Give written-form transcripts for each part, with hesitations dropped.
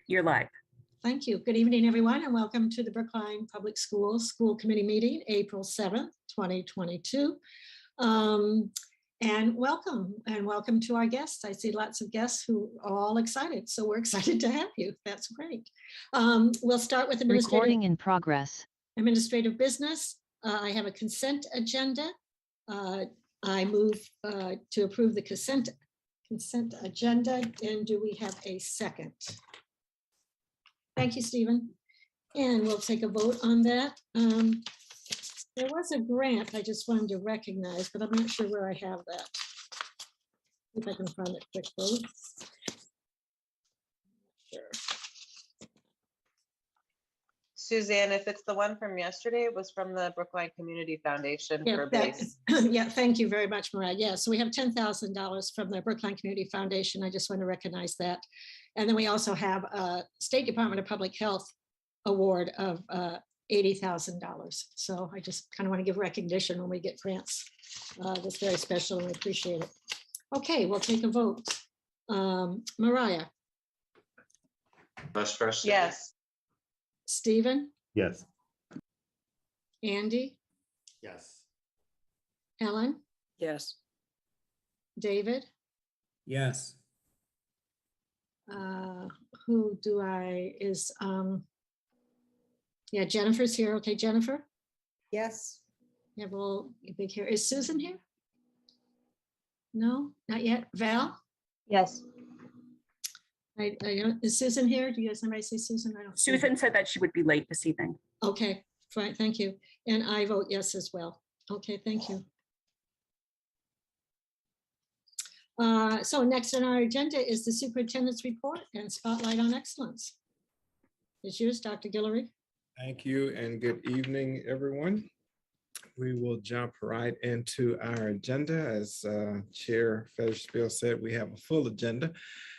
You're live. Thank you. Good evening, everyone, and welcome to the Brookline Public Schools School Committee meeting, April 7th, 2022. And welcome to our guests. I see lots of guests who are all excited, so we're excited to have you. That's great. We'll start with recording in progress. Administrative business. I have a consent agenda. I move to approve the consent agenda. And do we have a second? Thank you, Stephen. And we'll take a vote on that. There was a grant I just wanted to recognize, but I'm not sure where I have that. If I can find it quickly. Sure. Suzanne, if it's the one from yesterday, it was from the Brookline Community Foundation for base. Yeah, thank you very much, Mariah. Yeah, so we have $10,000 from the Brookline Community Foundation. I just want to recognize that. And then we also have a State Department of Public Health award of $80,000. So I just kind of want to give recognition when we get grants. That's very special and we appreciate it. Okay, we'll take a vote. Mariah. Yes. Stephen? Yes. Andy? Yes. Ellen? Yes. David? Yes. Who do I, yeah, Jennifer's here. Okay, Jennifer? Yes. You have a little big hair. Is Susan here? No, not yet. Val? Yes. I don't, is Susan here? Do you guys somebody see Susan? I don't. Susan said that she would be late this evening. Okay, fine, thank you. And I vote yes as well. Okay, thank you. So next on our agenda is the superintendent's report and spotlight on excellence. It's yours, Dr. Guillory. Thank you and good evening, everyone. We will jump right into our agenda. As Chair Federspiel said, we have a full agenda.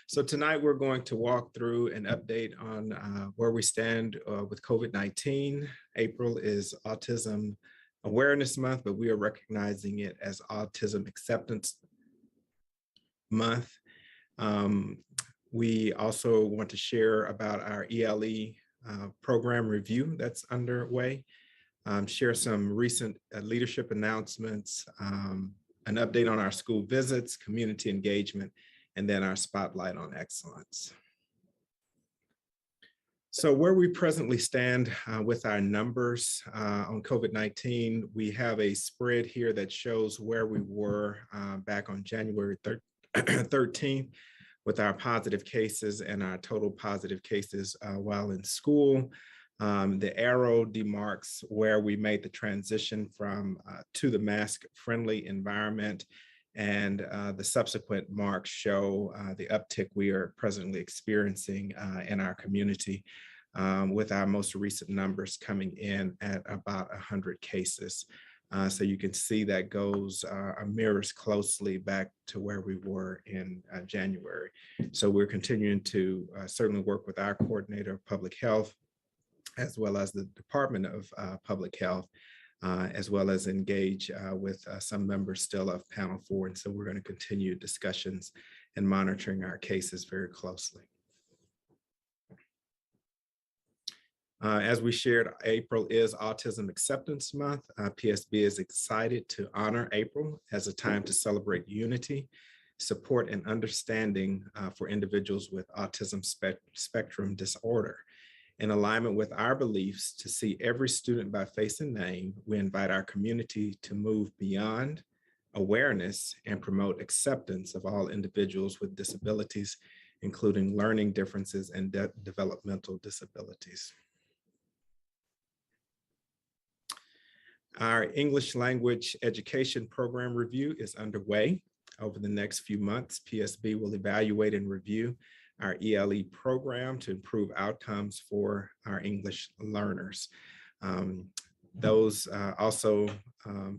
So tonight we're going to walk through an update on where we stand with COVID-19. April is Autism Awareness Month, but we are recognizing it as Autism Acceptance Month. We also want to share about our ELE program review that's underway. Share some recent leadership announcements, an update on our school visits, community engagement, and then our spotlight on excellence. So where we presently stand with our numbers on COVID-19, we have a spread here that shows where we were back on January 13th with our positive cases and our total positive cases while in school. The arrow demarks where we made the transition from to the mask-friendly environment, and the subsequent marks show the uptick we are presently experiencing in our community, with our most recent numbers coming in at about 100 cases. So you can see that goes mirrors closely back to where we were in January. So we're continuing to certainly work with our coordinator of public health, as well as the Department of Public Health, as well as engage with some members still of Panel 4. And so we're going to continue discussions and monitoring our cases very closely. As we shared, April is Autism Acceptance Month. PSB is excited to honor April as a time to celebrate unity, support, and understanding for individuals with autism spectrum disorder. In alignment with our beliefs to see every student by face and name, we invite our community to move beyond awareness and promote acceptance of all individuals with disabilities, including learning differences and developmental disabilities. Our English language education program review is underway. Over the next few months, PSB will evaluate and review our ELE program to improve outcomes for our English learners. Those also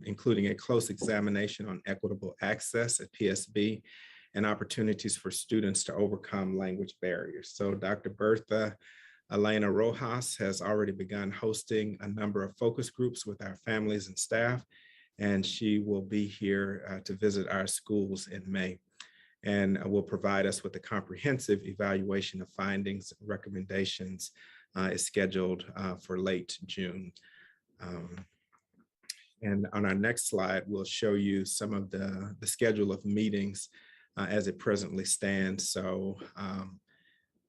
including a close examination on equitable access at PSB and opportunities for students to overcome language barriers. So Dr. Bertha Elena Rojas has already begun hosting a number of focus groups with our families and staff, and she will be here to visit our schools in May. and will provide us with a comprehensive evaluation of findings, recommendations, is scheduled for late June. And on our next slide, we'll show you some of the schedule of meetings as it presently stands. So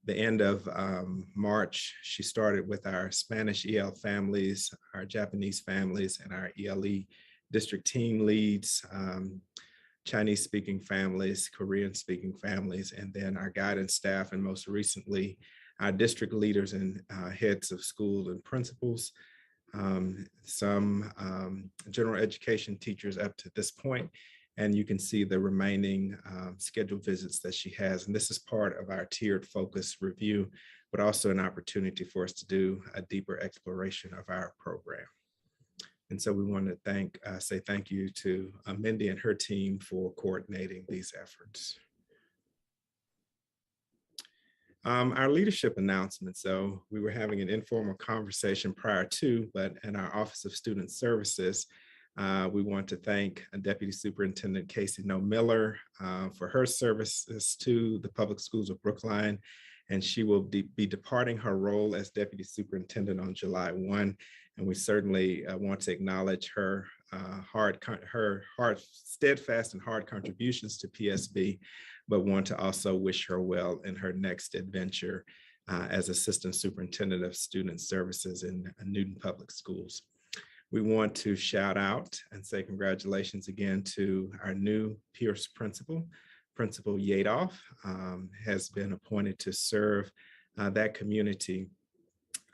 the end of March, she started with our Spanish EL families, our Japanese families, and our ELE district team leads, Chinese speaking families, Korean speaking families, and then our guidance staff, and most recently, our district leaders and heads of school and principals. Some general education teachers up to this point, and you can see the remaining scheduled visits that she has. And this is part of our tiered focus review, but also an opportunity for us to do a deeper exploration of our program. And so we want to say thank you to Mindy and her team for coordinating these efforts. Our leadership announcements. So we were having an informal conversation prior to, but in our Office of Student Services, we want to thank Deputy Superintendent Casey No Miller for her services to the public schools of Brookline. And she will be departing her role as Deputy Superintendent on July 1. And we certainly want to acknowledge her steadfast and hard contributions to PSB, but want to also wish her well in her next adventure as Assistant Superintendent of Student Services in Newton Public Schools. We want to shout out and say congratulations again to our new Pierce principal. Principal Yadoff has been appointed to serve that community,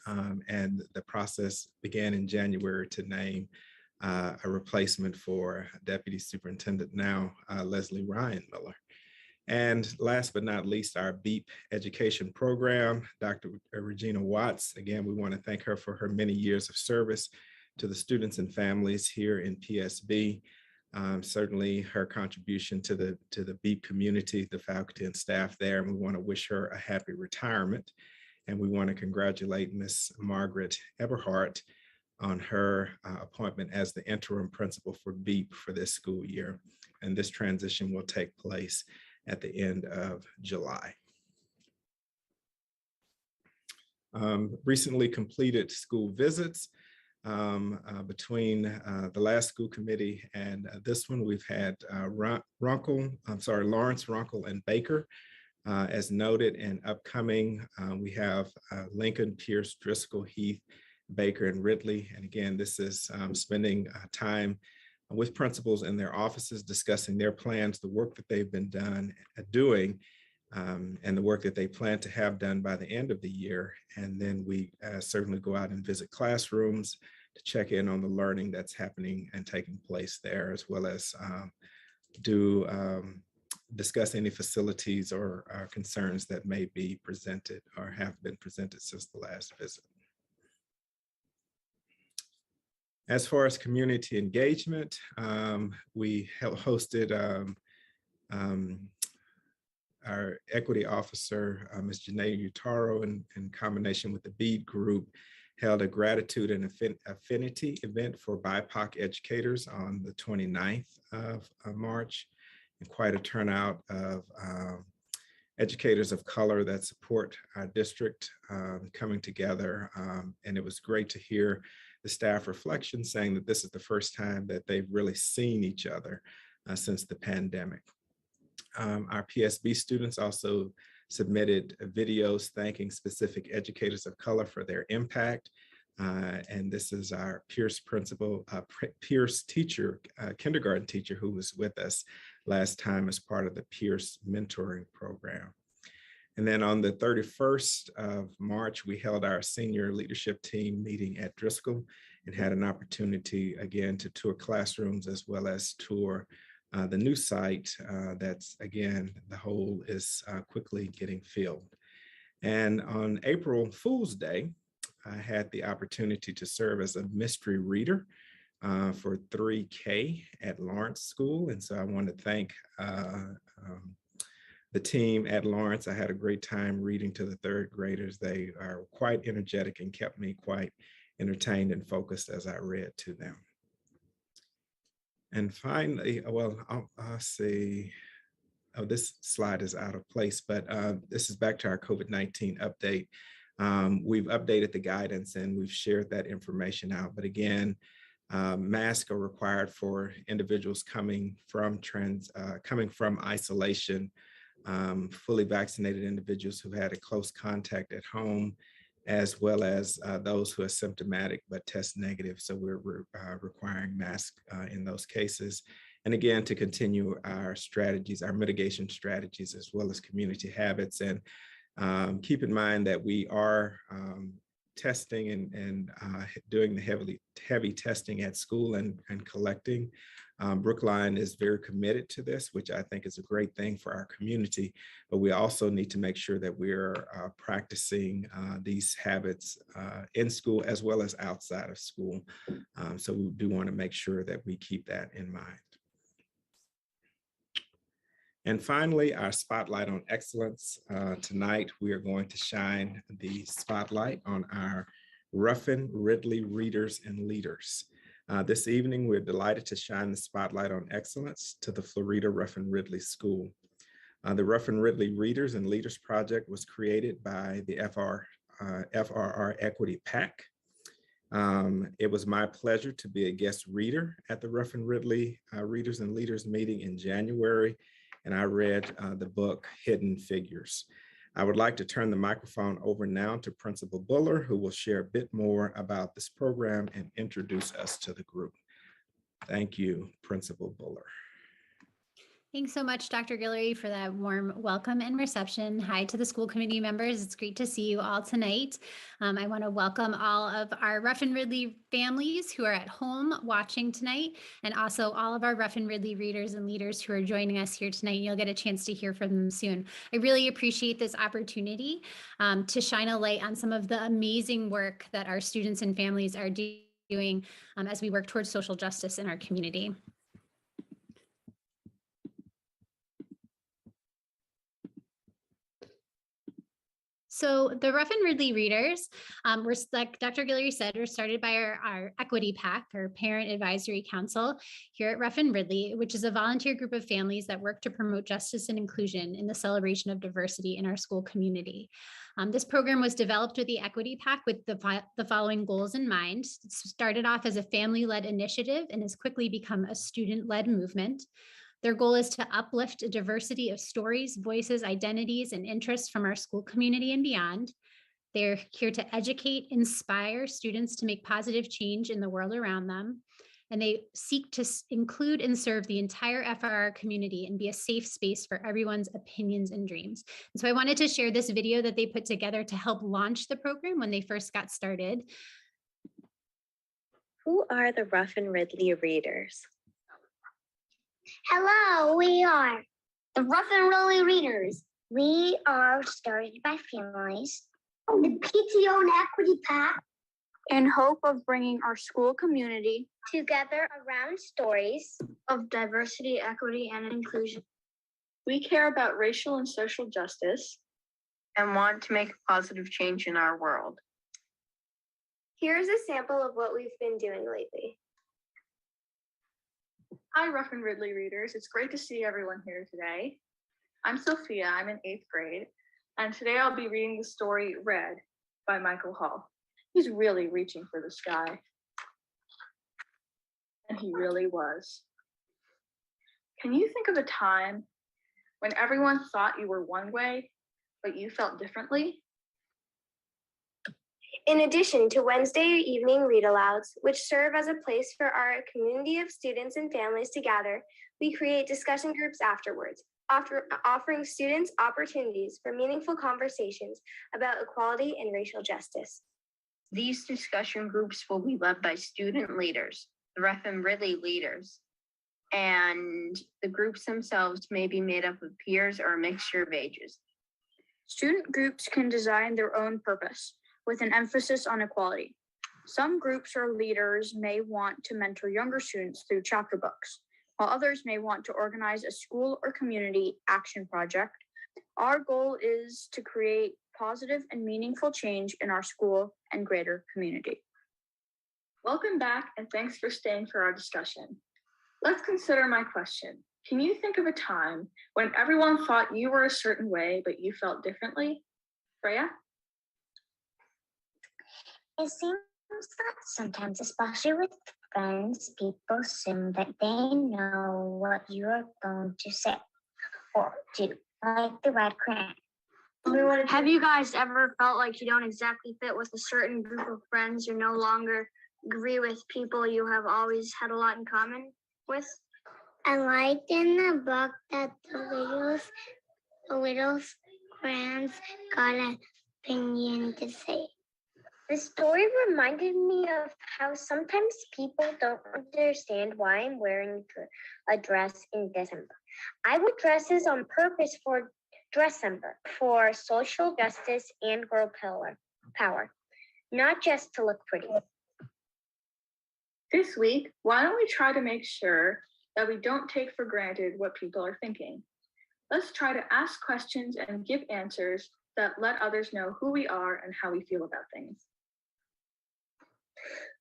and the process began in January to name a replacement for Deputy Superintendent now, Leslie Ryan Miller. And last but not least, our BEEP education program, Dr. Regina Watts. Again, we want to thank her for her many years of service to the students and families here in PSB. Certainly her contribution to the BEEP community, the faculty and staff there, and we want to wish her a happy retirement. And we want to congratulate Miss Margaret Eberhardt on her appointment as the interim principal for BEEP for this school year. And this transition will take place at the end of July. Recently completed school visits. Between the last school committee and this one, we've had Lawrence, Runkle, and Baker. As noted, and upcoming, we have Lincoln, Pierce, Driscoll, Heath, Baker, and Ridley. And again, this is spending time with principals in their offices, discussing their plans, the work that they've been doing, and the work that they plan to have done by the end of the year. And then we certainly go out and visit classrooms to check in on the learning that's happening and taking place there, as well as discuss any facilities or concerns that may be presented or have been presented since the last visit. As far as community engagement, we hosted our equity officer, Ms. Janae Utaro, in combination with the BEAD group, held a gratitude and affinity event for BIPOC educators on the 29th of March. And quite a turnout of educators of color that support our district coming together. And it was great to hear the staff reflection saying that this is the first time that they've really seen each other since the pandemic. Our PSB students also submitted videos thanking specific educators of color for their impact. And this is our Pierce principal, Pierce teacher, kindergarten teacher who was with us last time as part of the Pierce mentoring program. And then on the 31st of March, we held our senior leadership team meeting at Driscoll and had an opportunity again to tour classrooms as well as tour the new site that's, again, the whole is quickly getting filled. And on April Fool's Day, I had the opportunity to serve as a mystery reader for 3K at Lawrence School. And so I want to thank the team at Lawrence. I had a great time reading to the third graders. They are quite energetic and kept me quite entertained and focused as I read to them. And finally, well, I'll see. oh, this slide is out of place, but this is back to our COVID-19 update. We've updated the guidance and we've shared that information out. But again, masks are required for individuals coming from isolation, fully vaccinated individuals who had a close contact at home, as well as those who are symptomatic but test negative. So we're requiring masks in those cases. And again, to continue our strategies, our mitigation strategies, as well as community habits. And keep in mind that we are testing and doing the heavy testing at school and collecting. Brookline is very committed to this, which I think is a great thing for our community, but we also need to make sure that we're practicing these habits in school as well as outside of school. So we do want to make sure that we keep that in mind. And finally, our spotlight on excellence. Tonight, we are going to shine the spotlight on our Ruffin Ridley readers and leaders. This evening, we're delighted to shine the spotlight on excellence to the Florida Ruffin Ridley School. The Ruffin Ridley Readers and Leaders Project was created by the FRR Equity PAC. It was my pleasure to be a guest reader at the Ruffin Ridley Readers and Leaders meeting in January, and I read the book Hidden Figures. I would like to turn the microphone over now to Principal Buller, who will share a bit more about this program and introduce us to the group. Thank you, Principal Buller. Thanks so much, Dr. Guillory, for that warm welcome and reception. Hi to the school committee members. It's great to see you all tonight. I want to welcome all of our Ruffin Ridley families who are at home watching tonight, and also all of our Ruffin Ridley readers and leaders who are joining us here tonight. You'll get a chance to hear from them soon. I really appreciate this opportunity to shine a light on some of the amazing work that our students and families are doing as we work towards social justice in our community. So the Ruffin Ridley Readers, were, like Dr. Guillory said, were started by our Equity PAC, our Parent Advisory Council here at Ruffin Ridley, which is a volunteer group of families that work to promote justice and inclusion in the celebration of diversity in our school community. This program was developed with the Equity PAC with the following goals in mind. It started off as a family-led initiative and has quickly become a student-led movement. Their goal is to uplift a diversity of stories, voices, identities, and interests from our school community and beyond. They're here to educate, inspire students to make positive change in the world around them. And they seek to include and serve the entire FRR community and be a safe space for everyone's opinions and dreams. And so I wanted to share this video that they put together to help launch the program when they first got started. Who are the Ruffin Ridley Readers? Hello, we are the Ruffin Ridley Readers. We are started by families, the PTO and Equity PAC, in hope of bringing our school community together around stories of diversity, equity, and inclusion. We care about racial and social justice and want to make a positive change in our world. Here's a sample of what we've been doing lately. Hi, Ruffin Ridley Readers. It's great to see everyone here today. I'm Sophia. I'm in 8th grade, and today I'll be reading the story Red by Michael Hall. He's really reaching for the sky. And he really was. Can you think of a time when everyone thought you were one way, but you felt differently? In addition to Wednesday evening read-alouds, which serve as a place for our community of students and families to gather, we create discussion groups afterwards, offering students opportunities for meaningful conversations about equality and racial justice. These discussion groups will be led by student leaders, the Ruffin Ridley Leaders, and the groups themselves may be made up of peers or a mixture of ages. Student groups can design their own purpose, with an emphasis on equality. Some groups or leaders may want to mentor younger students through chapter books, while others may want to organize a school or community action project. Our goal is to create positive and meaningful change in our school and greater community. Welcome back, and thanks for staying for our discussion. Let's consider my question. Can you think of a time when everyone thought you were a certain way, but you felt differently? Freya? It seems that sometimes, especially with friends, people assume that they know what you are going to say or do, like the red crayon. Have you guys ever felt like you don't exactly fit with a certain group of friends or no longer agree with people you have always had a lot in common with? I liked in the book that the little friends got an opinion to say. The story reminded me of how sometimes people don't understand why I'm wearing a dress in December. I wear dresses on purpose for December, for social justice and girl power, not just to look pretty. This week, why don't we try to make sure that we don't take for granted what people are thinking? Let's try to ask questions and give answers that let others know who we are and how we feel about things.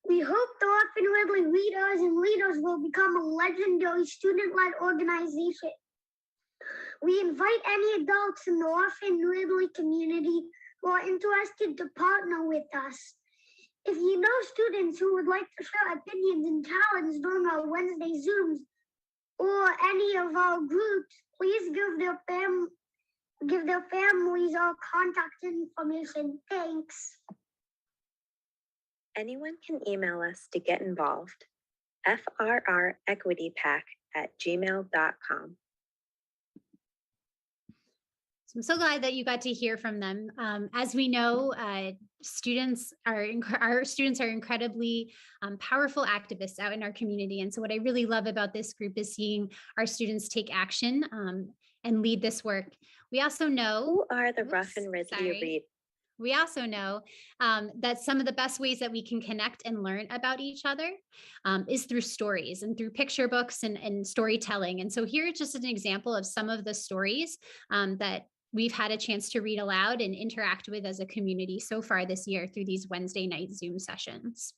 We hope the Orphan Ridley Readers and Leaders will become a legendary student-led organization. We invite any adults in the Orphan Ridley community who are interested to partner with us. If you know students who would like to share opinions and talents during our Wednesday Zooms or any of our groups, please give their families our contact information. Thanks. Anyone can email us to get involved. frrequitypack@gmail.com. So I'm so glad that you got to hear from them. As we know, our students are incredibly powerful activists out in our community. And so what I really love about this group is seeing our students take action and lead this work. We also know— Who are the Rough and Ridley Read? We also know that some of the best ways that we can connect and learn about each other is through stories and through picture books and storytelling. And so here is just an example of some of the stories that we've had a chance to read aloud and interact with as a community so far this year through these Wednesday night Zoom sessions.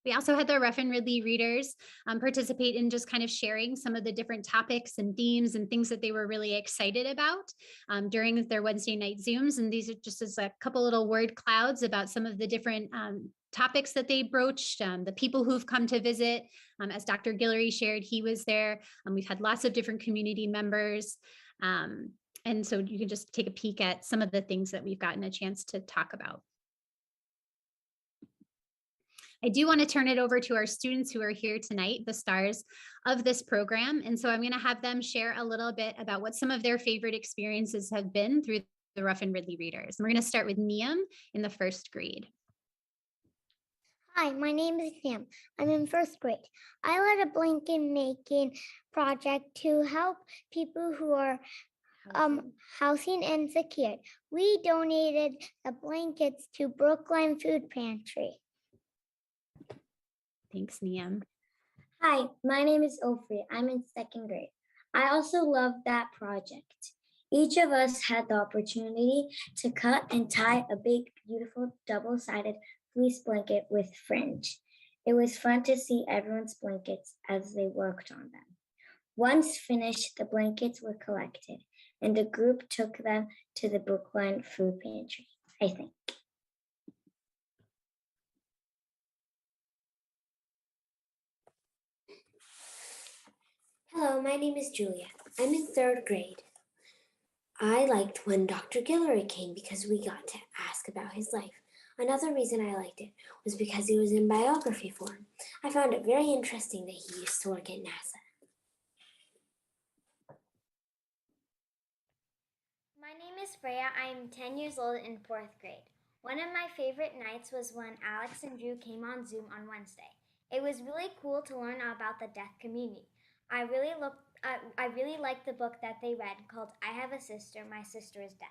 We also had the Rough and Ridley readers participate in just kind of sharing some of the different topics and themes and things that they were really excited about during their Wednesday night Zooms. And these are just as a couple little word clouds about some of the different topics that they broached, the people who've come to visit. As Dr. Guillory shared, he was there. We've had lots of different community members. And so you can just take a peek at some of the things that we've gotten a chance to talk about. I do want to turn it over to our students who are here tonight, the stars of this program. And so I'm going to have them share a little bit about what some of their favorite experiences have been through the Rough and Ridley readers. And we're going to start with Niam in the first grade. Hi, my name is Sam. I'm in first grade. I led a blanket making project to help people who are housing insecure. We donated the blankets to Brookline Food Pantry. Thanks, Niam. Hi, my name is Ofri. I'm in second grade. I also love that project. Each of us had the opportunity to cut and tie a big, beautiful, double-sided fleece blanket with fringe. It was fun to see everyone's blankets as they worked on them. Once finished, the blankets were collected, and the group took them to the Brookline Food Pantry, I think. Hello, my name is Julia. I'm in third grade. I liked when Dr. Guillory came because we got to ask about his life. Another reason I liked it was because he was in biography form. I found it very interesting that he used to work at NASA. My name is Freya. I am 10 years old in fourth grade. One of my favorite nights was when Alex and Drew came on Zoom on Wednesday. It was really cool to learn about the deaf community. I really liked the book that they read called I Have a Sister, My Sister is Deaf.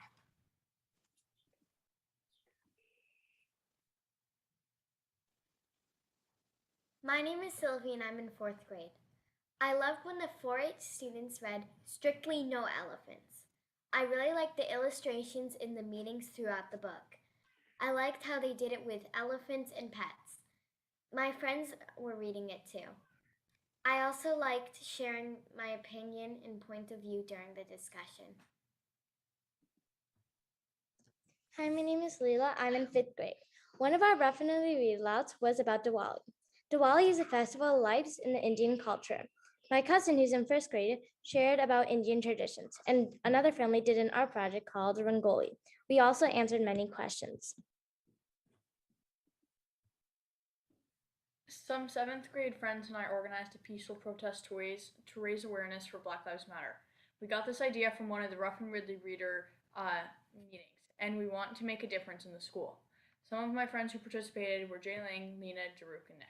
My name is Sylvie and I'm in fourth grade. I loved when the 4-H students read Strictly No Elephants. I really liked the illustrations in the meetings throughout the book. I liked how they did it with elephants and pets. My friends were reading it too. I also liked sharing my opinion and point of view during the discussion. Hi, my name is Leela. I'm in 5th grade. One of our Rough and Ready read alouds was about Diwali. Diwali is a festival of lights in the Indian culture. My cousin, who's in 1st grade, shared about Indian traditions, and another family did an art project called Rangoli. We also answered many questions. Some 7th grade friends and I organized a peaceful protest to raise awareness for Black Lives Matter. We got this idea from one of the Rough and Ridley Reader meetings, and we want to make a difference in the school. Some of my friends who participated were Jay Lang, Lena, Jaruk, and Nick.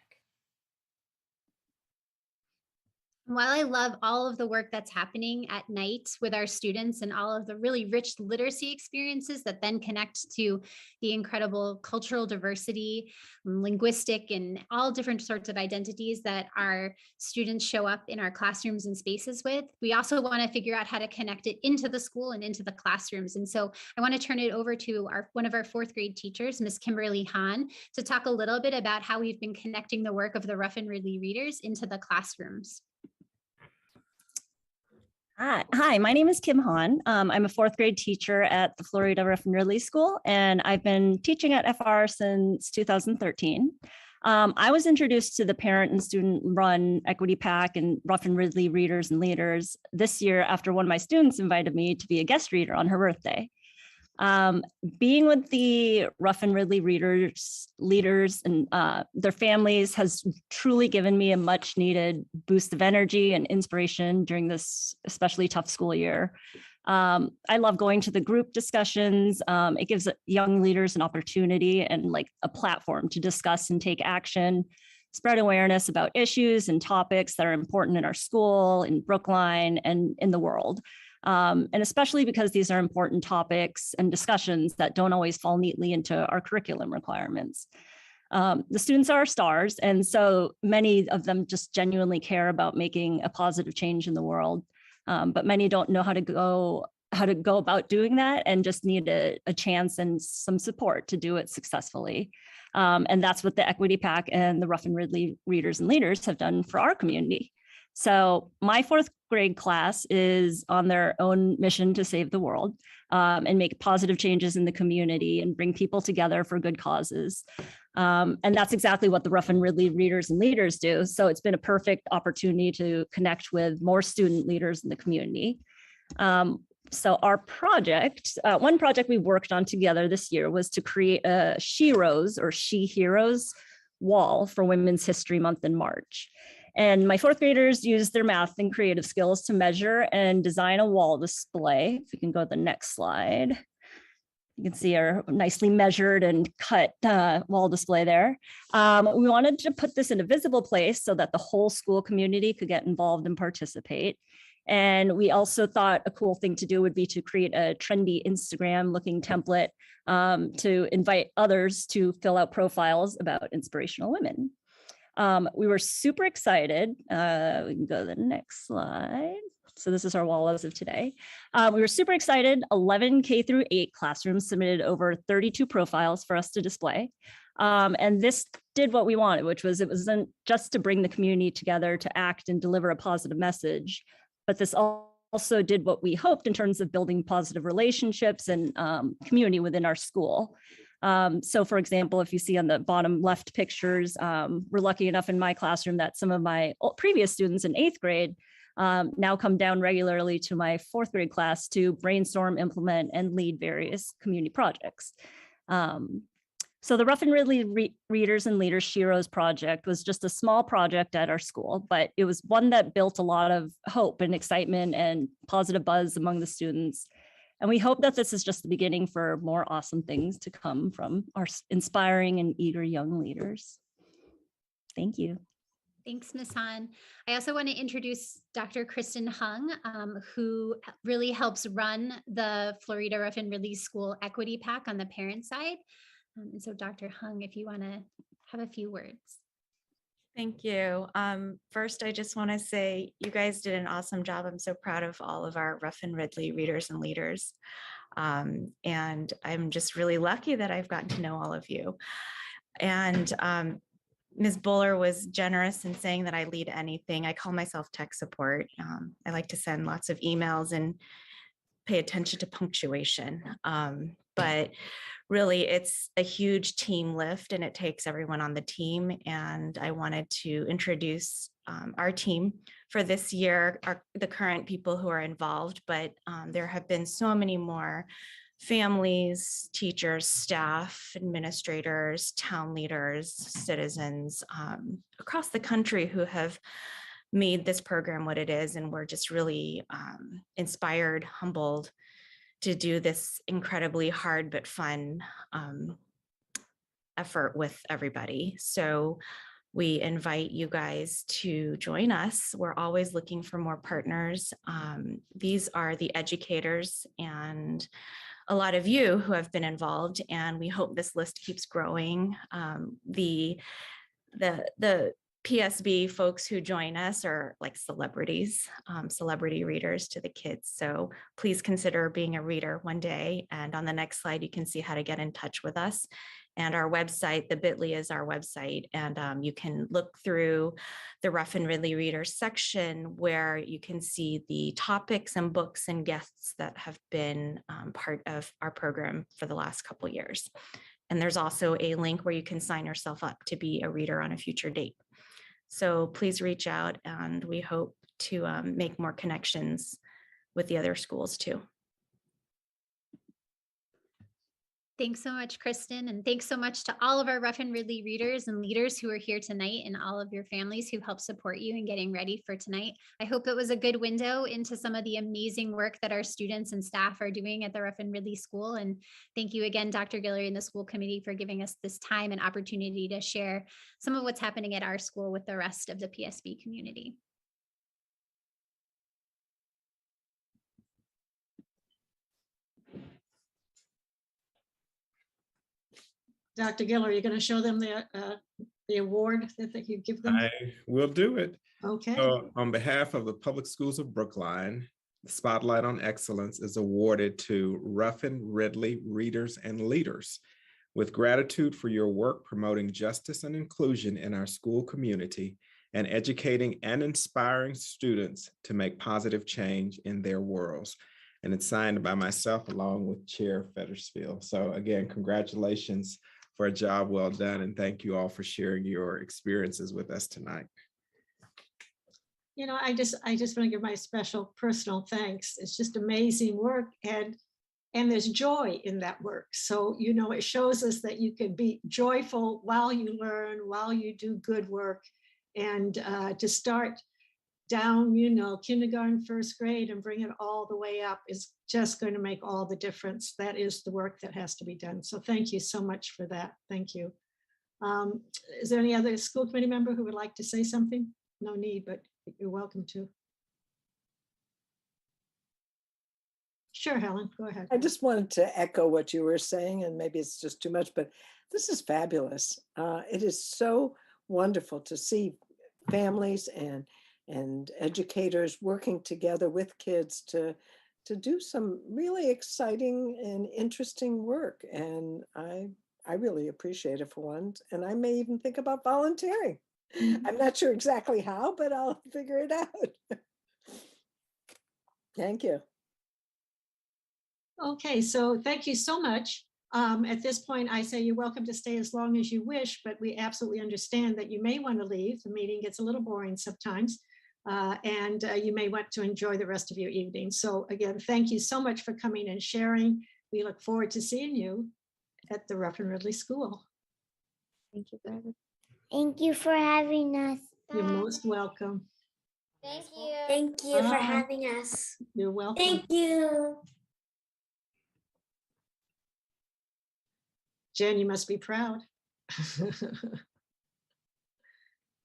While I love all of the work that's happening at night with our students and all of the really rich literacy experiences that then connect to the incredible cultural diversity, linguistic, and all different sorts of identities that our students show up in our classrooms and spaces with, we also want to figure out how to connect it into the school and into the classrooms. And so I want to turn it over to one of our 4th grade teachers, Miss Kimberly Hahn, to talk a little bit about how we've been connecting the work of the Rough and Ridley readers into the classrooms. Hi, my name is Kim Hahn. I'm a 4th grade teacher at the Florida Rough and Ridley School, and I've been teaching at FR since 2013. I was introduced to the parent and student run Equity Pack and Rough and Ridley readers and leaders this year after one of my students invited me to be a guest reader on her birthday. Being with the Rough and Ridley leaders and their families has truly given me a much needed boost of energy and inspiration during this especially tough school year. I love going to the group discussions. It gives young leaders an opportunity and like a platform to discuss and take action, spread awareness about issues and topics that are important in our school, in Brookline, and in the world. And especially because these are important topics and discussions that don't always fall neatly into our curriculum requirements. The students are our stars, and so many of them just genuinely care about making a positive change in the world. But many don't know how to go about doing that and just need a chance and some support to do it successfully. And that's what the Equity Pack and the Rough and Ridley readers and leaders have done for our community. So my 4th grade class is on their own mission to save the world and make positive changes in the community and bring people together for good causes. And that's exactly what the Rough and Ridley readers and leaders do. So it's been a perfect opportunity to connect with more student leaders in the community. So our project, one project we worked on together this year was to create a Sheroes or She Heroes wall for Women's History Month in March. And my 4th graders used their math and creative skills to measure and design a wall display. If we can go to the next slide. You can see our nicely measured and cut wall display there. We wanted to put this in a visible place so that the whole school community could get involved and participate. And we also thought a cool thing to do would be to create a trendy Instagram looking template to invite others to fill out profiles about inspirational women. We were super excited. We can go to the next slide. So this is our wall as of today. We were super excited. 11 K through 8 classrooms submitted over 32 profiles for us to display. And this did what we wanted, which was it wasn't just to bring the community together to act and deliver a positive message, but this also did what we hoped in terms of building positive relationships and community within our school. So for example, if you see on the bottom left pictures, we're lucky enough in my classroom that some of my previous students in 8th grade now come down regularly to my 4th grade class to brainstorm, implement, and lead various community projects. So the Rough and Ridley Readers and Leaders Sheroes project was just a small project at our school, but it was one that built a lot of hope and excitement and positive buzz among the students. And we hope that this is just the beginning for more awesome things to come from our inspiring and eager young leaders. Thank you. Thanks, Ms. Hahn. I also want to introduce Dr. Kristen Hung, who really helps run the Florida Rough and Ridley School Equity Pack on the parent side. And so Dr. Hung, if you want to have a few words. Thank you. First, I just want to say you guys did an awesome job. I'm so proud of all of our Rough and Ridley readers and leaders. And I'm just really lucky that I've gotten to know all of you. And Ms. Buller was generous in saying that I lead anything. I call myself tech support. I like to send lots of emails and pay attention to punctuation. But really, it's a huge team lift and it takes everyone on the team. And I wanted to introduce our team for this year, the current people who are involved, but there have been so many more families, teachers, staff, administrators, town leaders, citizens across the country who have made this program what it is. And we're just really inspired, humbled to do this incredibly hard but fun effort with everybody. So we invite you guys to join us. We're always looking for more partners. These are the educators and a lot of you who have been involved, and we hope this list keeps growing. The PSB folks who join us are like celebrities, celebrity readers to the kids. So please consider being a reader one day. And on the next slide, you can see how to get in touch with us. And our website, the bit.ly is our website. And you can look through the Ruffin Ridley Readers section where you can see the topics and books and guests that have been part of our program for the last couple of years. And there's also a link where you can sign yourself up to be a reader on a future date. So please reach out, and we hope to make more connections with the other schools too. Thanks so much, Kristen. And thanks so much to all of our Ruffin Ridley readers and leaders who are here tonight, and all of your families who help support you in getting ready for tonight. I hope it was a good window into some of the amazing work that our students and staff are doing at the Ruffin Ridley School. And thank you again, Dr. Guillory and the school committee, for giving us this time and opportunity to share some of what's happening at our school with the rest of the PSB community. Dr. Giller, are you going to show them the award that you give them? I will do it. Okay. So on behalf of the Public Schools of Brookline, the Spotlight on Excellence is awarded to Ruffin Ridley Readers and Leaders. With gratitude for your work promoting justice and inclusion in our school community and educating and inspiring students to make positive change in their worlds. And it's signed by myself along with Chair Federsfield. So again, congratulations for a job well done. And thank you all for sharing your experiences with us tonight. You know, I just want to give my special personal thanks. It's just amazing work, and there's joy in that work. So, you know, it shows us that you can be joyful while you learn, while you do good work, and to start down, you know, kindergarten, first grade, and bring it all the way up is just going to make all the difference. That is the work that has to be done. So thank you so much for that. Thank you. Is there any other school committee member who would like to say something? No need, but you're welcome to. Sure, Helen, go ahead. I just wanted to echo what you were saying, and maybe it's just too much, but this is fabulous. It is so wonderful to see families and educators working together with kids to do some really exciting and interesting work. And I really appreciate it for one. And I may even think about volunteering. Mm-hmm. I'm not sure exactly how, but I'll figure it out. Thank you. Okay, so thank you so much. At this point, I say you're welcome to stay as long as you wish, but we absolutely understand that you may want to leave. The meeting gets a little boring sometimes. And you may want to enjoy the rest of your evening. So again, thank you so much for coming and sharing. We look forward to seeing you at the Ruffin Ridley School. Thank you, Barbara. Thank you for having us. You're most welcome. Thank you. Thank you for having us. You're welcome. Thank you. Jen, you must be proud.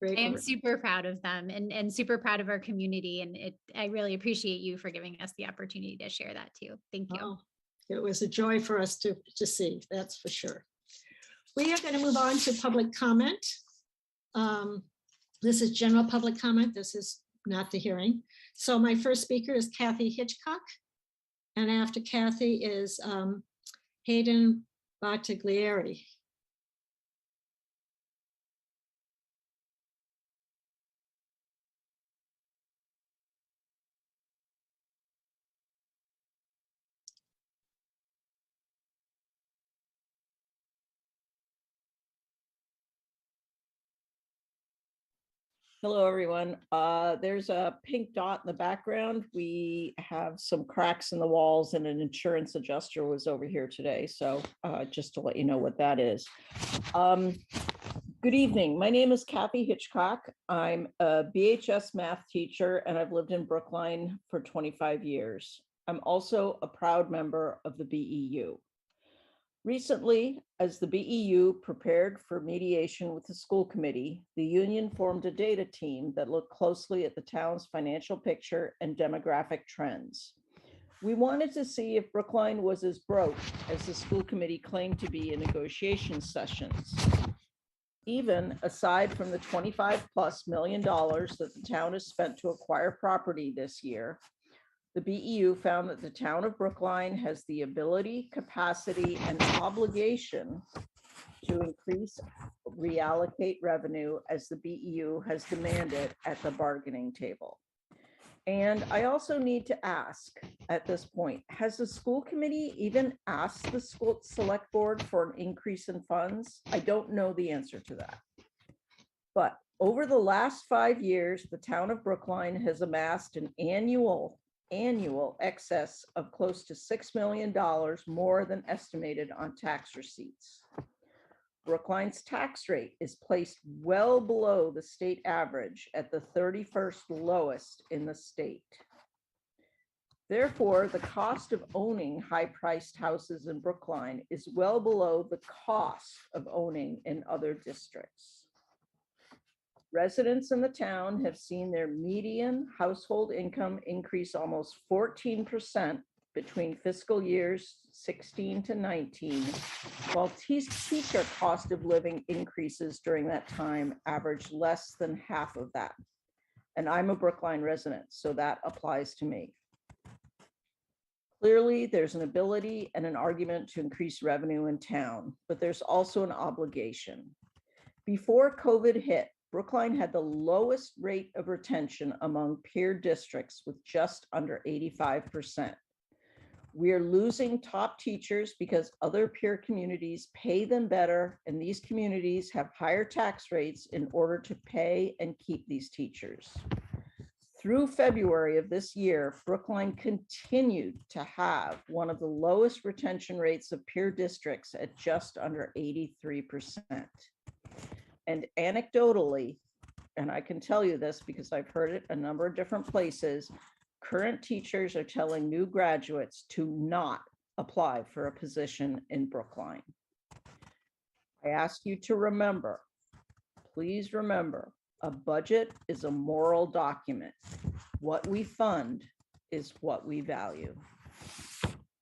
I am super proud of them and super proud of our community. And I really appreciate you for giving us the opportunity to share that too. Thank you. Oh, it was a joy for us to see, that's for sure. We are going to move on to public comment. This is general public comment. This is not the hearing. So my first speaker is Kathy Hitchcock. And after Kathy is Hayden Bartaglieri. Hello, everyone. There's a pink dot in the background. We have some cracks in the walls and an insurance adjuster was over here today. So just to let you know what that is. Good evening. My name is Kathy Hitchcock. I'm a BHS math teacher and I've lived in Brookline for 25 years. I'm also a proud member of the BEU. Recently, as the BEU prepared for mediation with the school committee, the union formed a data team that looked closely at the town's financial picture and demographic trends. We wanted to see if Brookline was as broke as the school committee claimed to be in negotiation sessions. Even aside from the $25+ million that the town has spent to acquire property this year, the BEU found that the town of Brookline has the ability, capacity, and obligation to increase, reallocate revenue as the BEU has demanded at the bargaining table. And I also need to ask at this point, has the school committee even asked the school select board for an increase in funds? I don't know the answer to that. But over the last 5 years, the town of Brookline has amassed an annual excess of close to $6 million more than estimated on tax receipts. Brookline's tax rate is placed well below the state average at the 31st lowest in the state. Therefore, the cost of owning high-priced houses in Brookline is well below the cost of owning in other districts. Residents in the town have seen their median household income increase almost 14% between fiscal years 16 to 19, while teacher cost of living increases during that time averaged less than half of that. And I'm a Brookline resident, so that applies to me. Clearly, there's an ability and an argument to increase revenue in town, but there's also an obligation. Before COVID hit, Brookline had the lowest rate of retention among peer districts with just under 85%. We are losing top teachers because other peer communities pay them better, and these communities have higher tax rates in order to pay and keep these teachers. Through February of this year, Brookline continued to have one of the lowest retention rates of peer districts at just under 83%. And anecdotally, and I can tell you this because I've heard it a number of different places, current teachers are telling new graduates to not apply for a position in Brookline. I ask you to remember, please remember, a budget is a moral document. What we fund is what we value.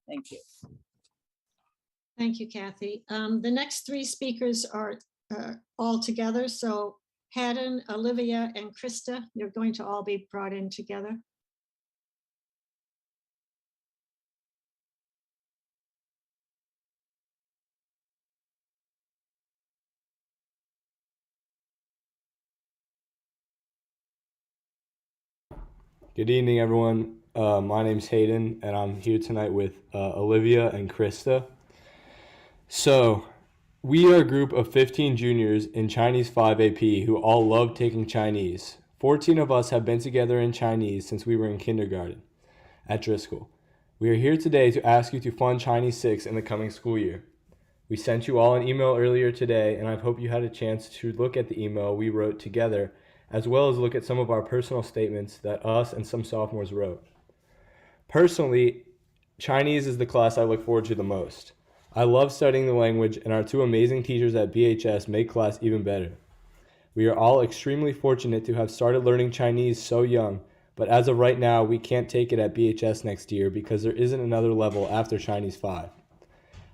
Thank you. Thank you, Kathy. The next three speakers are all together. So Haddon, Olivia, and Krista, you're going to all be brought in together. Good evening, everyone. My name's Hayden, and I'm here tonight with Olivia and Krista. So, we are a group of 15 juniors in Chinese 5 AP who all love taking Chinese. 14 of us have been together in Chinese since we were in kindergarten at Driscoll. We are here today to ask you to fund Chinese 6 in the coming school year. We sent you all an email earlier today, and I hope you had a chance to look at the email we wrote together, as well as look at some of our personal statements that us and some sophomores wrote. Personally, Chinese is the class I look forward to the most. I love studying the language, and our two amazing teachers at BHS make class even better. We are all extremely fortunate to have started learning Chinese so young, but as of right now, we can't take it at BHS next year because there isn't another level after Chinese 5.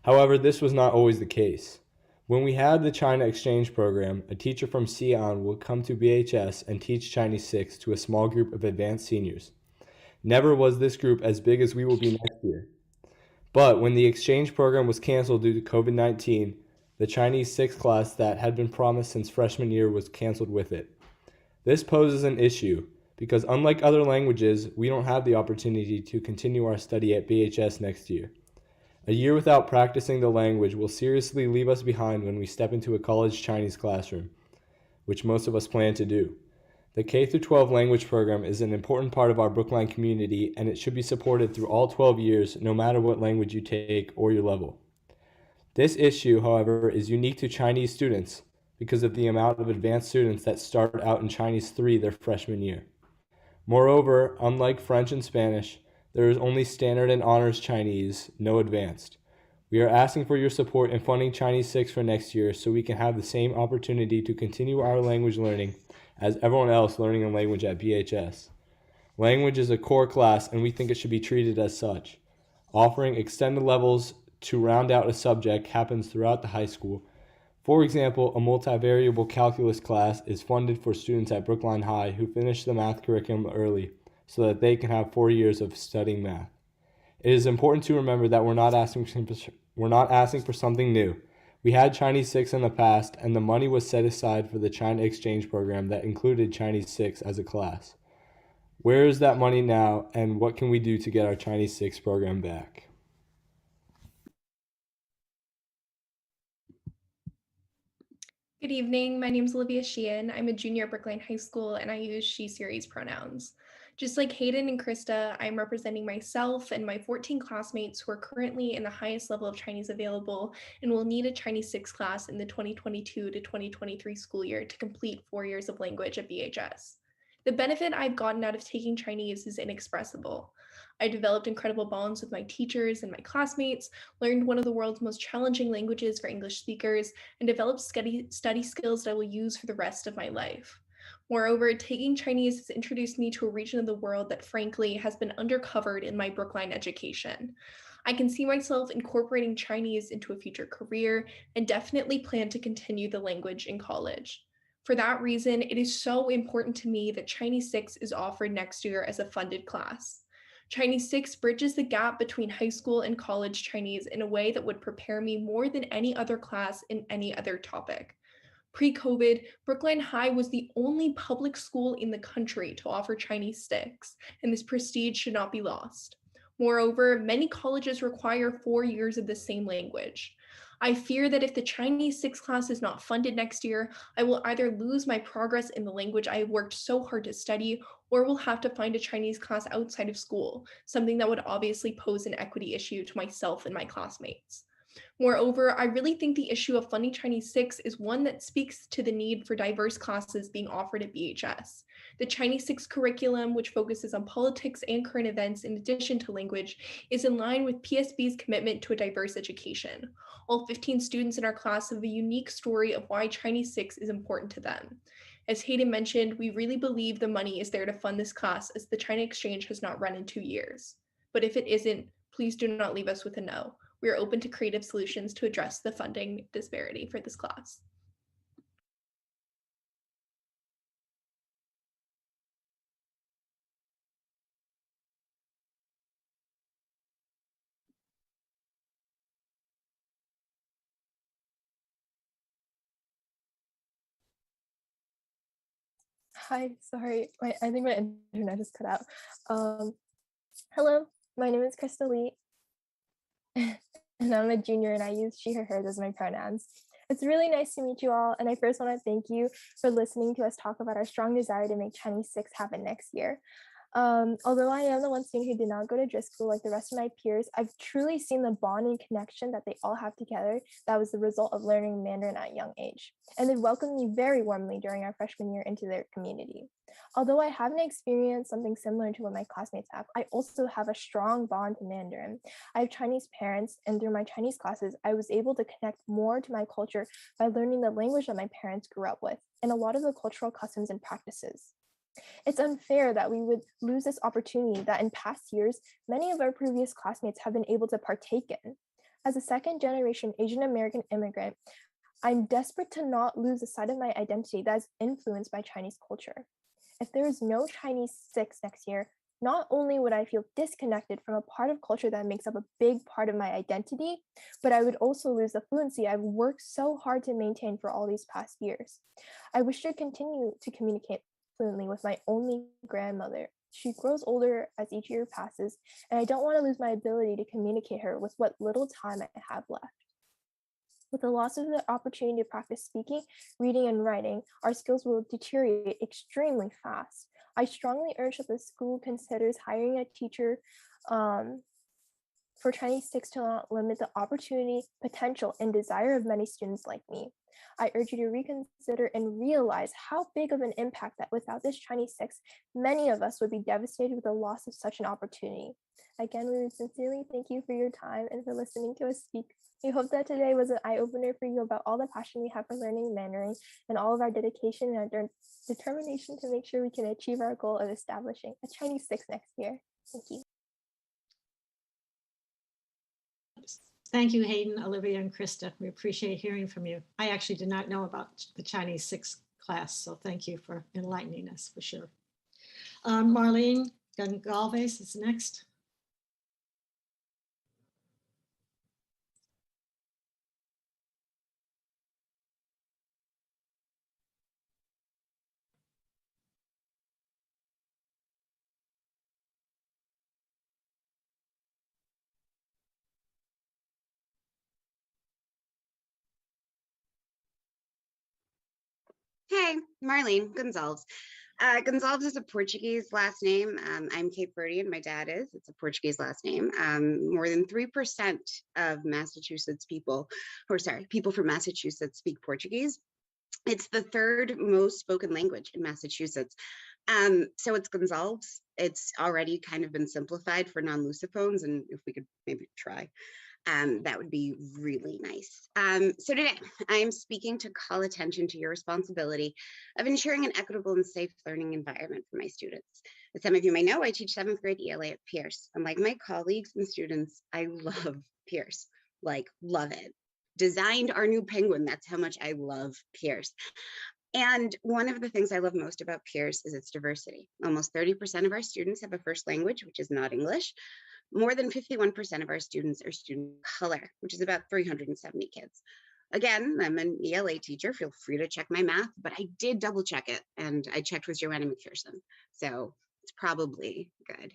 However, this was not always the case. When we had the China exchange program, a teacher from Xi'an would come to BHS and teach Chinese 6 to a small group of advanced seniors. Never was this group as big as we will be next year. But when the exchange program was canceled due to COVID-19, the Chinese 6 class that had been promised since freshman year was canceled with it. This poses an issue because unlike other languages, we don't have the opportunity to continue our study at BHS next year. A year without practicing the language will seriously leave us behind when we step into a college Chinese classroom, which most of us plan to do. The K-12 language program is an important part of our Brookline community, and it should be supported through all 12 years, no matter what language you take or your level. This issue, however, is unique to Chinese students because of the amount of advanced students that start out in Chinese 3 their freshman year. Moreover, unlike French and Spanish, there is only standard and honors Chinese, no advanced. We are asking for your support in funding Chinese 6 for next year so we can have the same opportunity to continue our language learning as everyone else learning a language at BHS. Language is a core class and we think it should be treated as such. Offering extended levels to round out a subject happens throughout the high school. For example, a multivariable calculus class is funded for students at Brookline High who finish the math curriculum early so that they can have 4 years of studying math. It is important to remember that we're not asking for something new. We had Chinese 6 in the past, and the money was set aside for the China exchange program that included Chinese 6 as a class. Where is that money now, and what can we do to get our Chinese 6 program back? Good evening. My name is Olivia Sheehan. I'm a junior at Brookline High School, and I use she, series pronouns. Just like Hayden and Krista, I'm representing myself and my 14 classmates who are currently in the highest level of Chinese available and will need a Chinese 6 class in the 2022 to 2023 school year to complete 4 years of language at BHS. The benefit I've gotten out of taking Chinese is inexpressible. I developed incredible bonds with my teachers and my classmates, learned one of the world's most challenging languages for English speakers, and developed study skills that I will use for the rest of my life. Moreover, taking Chinese has introduced me to a region of the world that frankly has been undercovered in my Brookline education. I can see myself incorporating Chinese into a future career and definitely plan to continue the language in college. For that reason, it is so important to me that Chinese 6 is offered next year as a funded class. Chinese 6 bridges the gap between high school and college Chinese in a way that would prepare me more than any other class in any other topic. Pre-COVID, Brookline High was the only public school in the country to offer Chinese 6, and this prestige should not be lost. Moreover, many colleges require 4 years of the same language. I fear that if the Chinese 6 class is not funded next year, I will either lose my progress in the language I have worked so hard to study, or will have to find a Chinese class outside of school, something that would obviously pose an equity issue to myself and my classmates. Moreover, I really think the issue of funding Chinese 6 is one that speaks to the need for diverse classes being offered at BHS. The Chinese 6 curriculum, which focuses on politics and current events in addition to language, is in line with PSB's commitment to a diverse education. All 15 students in our class have a unique story of why Chinese 6 is important to them. As Hayden mentioned, we really believe the money is there to fund this class as the China exchange has not run in 2 years. But if it isn't, please do not leave us with a no. We are open to creative solutions to address the funding disparity for this class. Hi, sorry, I think my internet just cut out. Hello, my name is Krista Lee, and I'm a junior and I use she, her, hers as my pronouns. It's really nice to meet you all, and I first want to thank you for listening to us talk about our strong desire to make Chinese 6 happen next year. Although I am the one student who did not go to DRIS school like the rest of my peers, I've truly seen the bond and connection that they all have together that was the result of learning Mandarin at a young age. And they welcomed me very warmly during our freshman year into their community. Although I haven't experienced something similar to what my classmates have, I also have a strong bond to Mandarin. I have Chinese parents, and through my Chinese classes, I was able to connect more to my culture by learning the language that my parents grew up with and a lot of the cultural customs and practices. It's unfair that we would lose this opportunity that in past years, many of our previous classmates have been able to partake in. As a second-generation Asian American immigrant, I'm desperate to not lose the side of my identity that is influenced by Chinese culture. If there is no Chinese 6 next year, not only would I feel disconnected from a part of culture that makes up a big part of my identity, but I would also lose the fluency I've worked so hard to maintain for all these past years. I wish to continue to communicate fluently with my only grandmother. She grows older as each year passes, and I don't want to lose my ability to communicate her with what little time I have left. With the loss of the opportunity to practice speaking, reading, and writing, our skills will deteriorate extremely fast. I strongly urge that the school considers hiring a teacher for Chinese 6 to not limit the opportunity, potential, and desire of many students like me. I urge you to reconsider and realize how big of an impact that without this Chinese 6, many of us would be devastated with the loss of such an opportunity. Again, we would sincerely thank you for your time and for listening to us speak. We hope that today was an eye-opener for you about all the passion we have for learning Mandarin and all of our dedication and our determination to make sure we can achieve our goal of establishing a Chinese 6 next year. Thank you. Thank you, Hayden, Olivia, and Krista. We appreciate hearing from you. I actually did not know about the Chinese 6 class, so thank you for enlightening us for sure. Marlene Gongalves is next. Hey, Marlene Gonzalez. Gonzalez is a Portuguese last name. I'm Cape Verdean, my dad is. It's a Portuguese last name. More than 3% of Massachusetts people, people from Massachusetts speak Portuguese. It's the third most spoken language in Massachusetts. So it's Gonzalez. It's already kind of been simplified for non-Luciphones, and if we could maybe try. That would be really nice. So today I'm speaking to call attention to your responsibility of ensuring an equitable and safe learning environment for my students. As some of you may know, I teach 7th grade ELA at Pierce. And like my colleagues and students, I love Pierce, like love it. Designed our new penguin, that's how much I love Pierce. And one of the things I love most about Pierce is its diversity. Almost 30% of our students have a first language, which is not English. More than 51% of our students are student of color, which is about 370 kids. Again, I'm an ELA teacher. Feel free to check my math, but I did double check it, and I checked with Joanna McPherson, so it's probably good.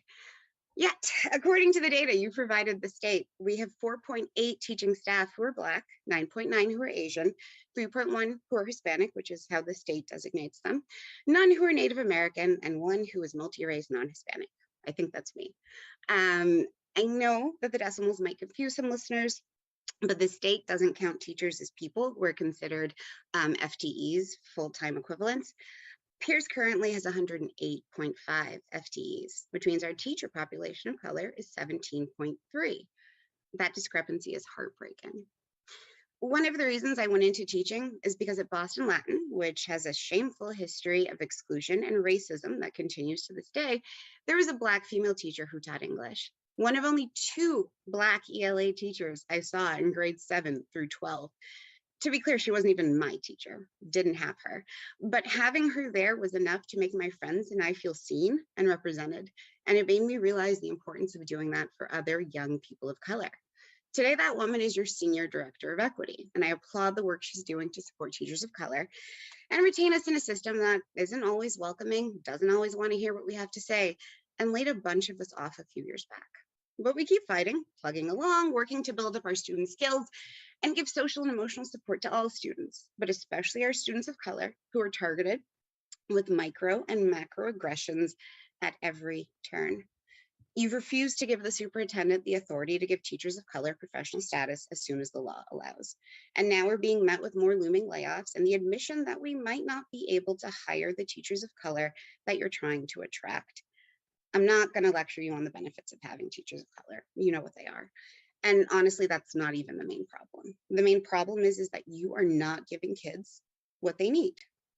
Yet, according to the data you provided the state, we have 4.8 teaching staff who are Black, 9.9 who are Asian, 3.1 who are Hispanic, which is how the state designates them, none who are Native American, and 1 who is multi-race non-Hispanic. I think that's me. I know that the decimals might confuse some listeners, but the state doesn't count teachers as people who are considered FTEs, full-time equivalents. Pierce currently has 108.5 FTEs, which means our teacher population of color is 17.3. That discrepancy is heartbreaking. One of the reasons I went into teaching is because at Boston Latin, which has a shameful history of exclusion and racism that continues to this day, there was a Black female teacher who taught English. One of only 2 Black ELA teachers I saw in grades 7 through 12. To be clear, she wasn't even my teacher, didn't have her. But having her there was enough to make my friends and I feel seen and represented. And it made me realize the importance of doing that for other young people of color. Today, that woman is your senior director of equity, and I applaud the work she's doing to support teachers of color and retain us in a system that isn't always welcoming, doesn't always want to hear what we have to say, and laid a bunch of us off a few years back. But we keep fighting, plugging along, working to build up our student skills and give social and emotional support to all students, but especially our students of color who are targeted with micro and macro aggressions at every turn. You've refused to give the superintendent the authority to give teachers of color professional status as soon as the law allows. And now we're being met with more looming layoffs and the admission that we might not be able to hire the teachers of color that you're trying to attract. I'm not going to lecture you on the benefits of having teachers of color. You know what they are. And honestly, that's not even the main problem. The main problem is that you are not giving kids what they need.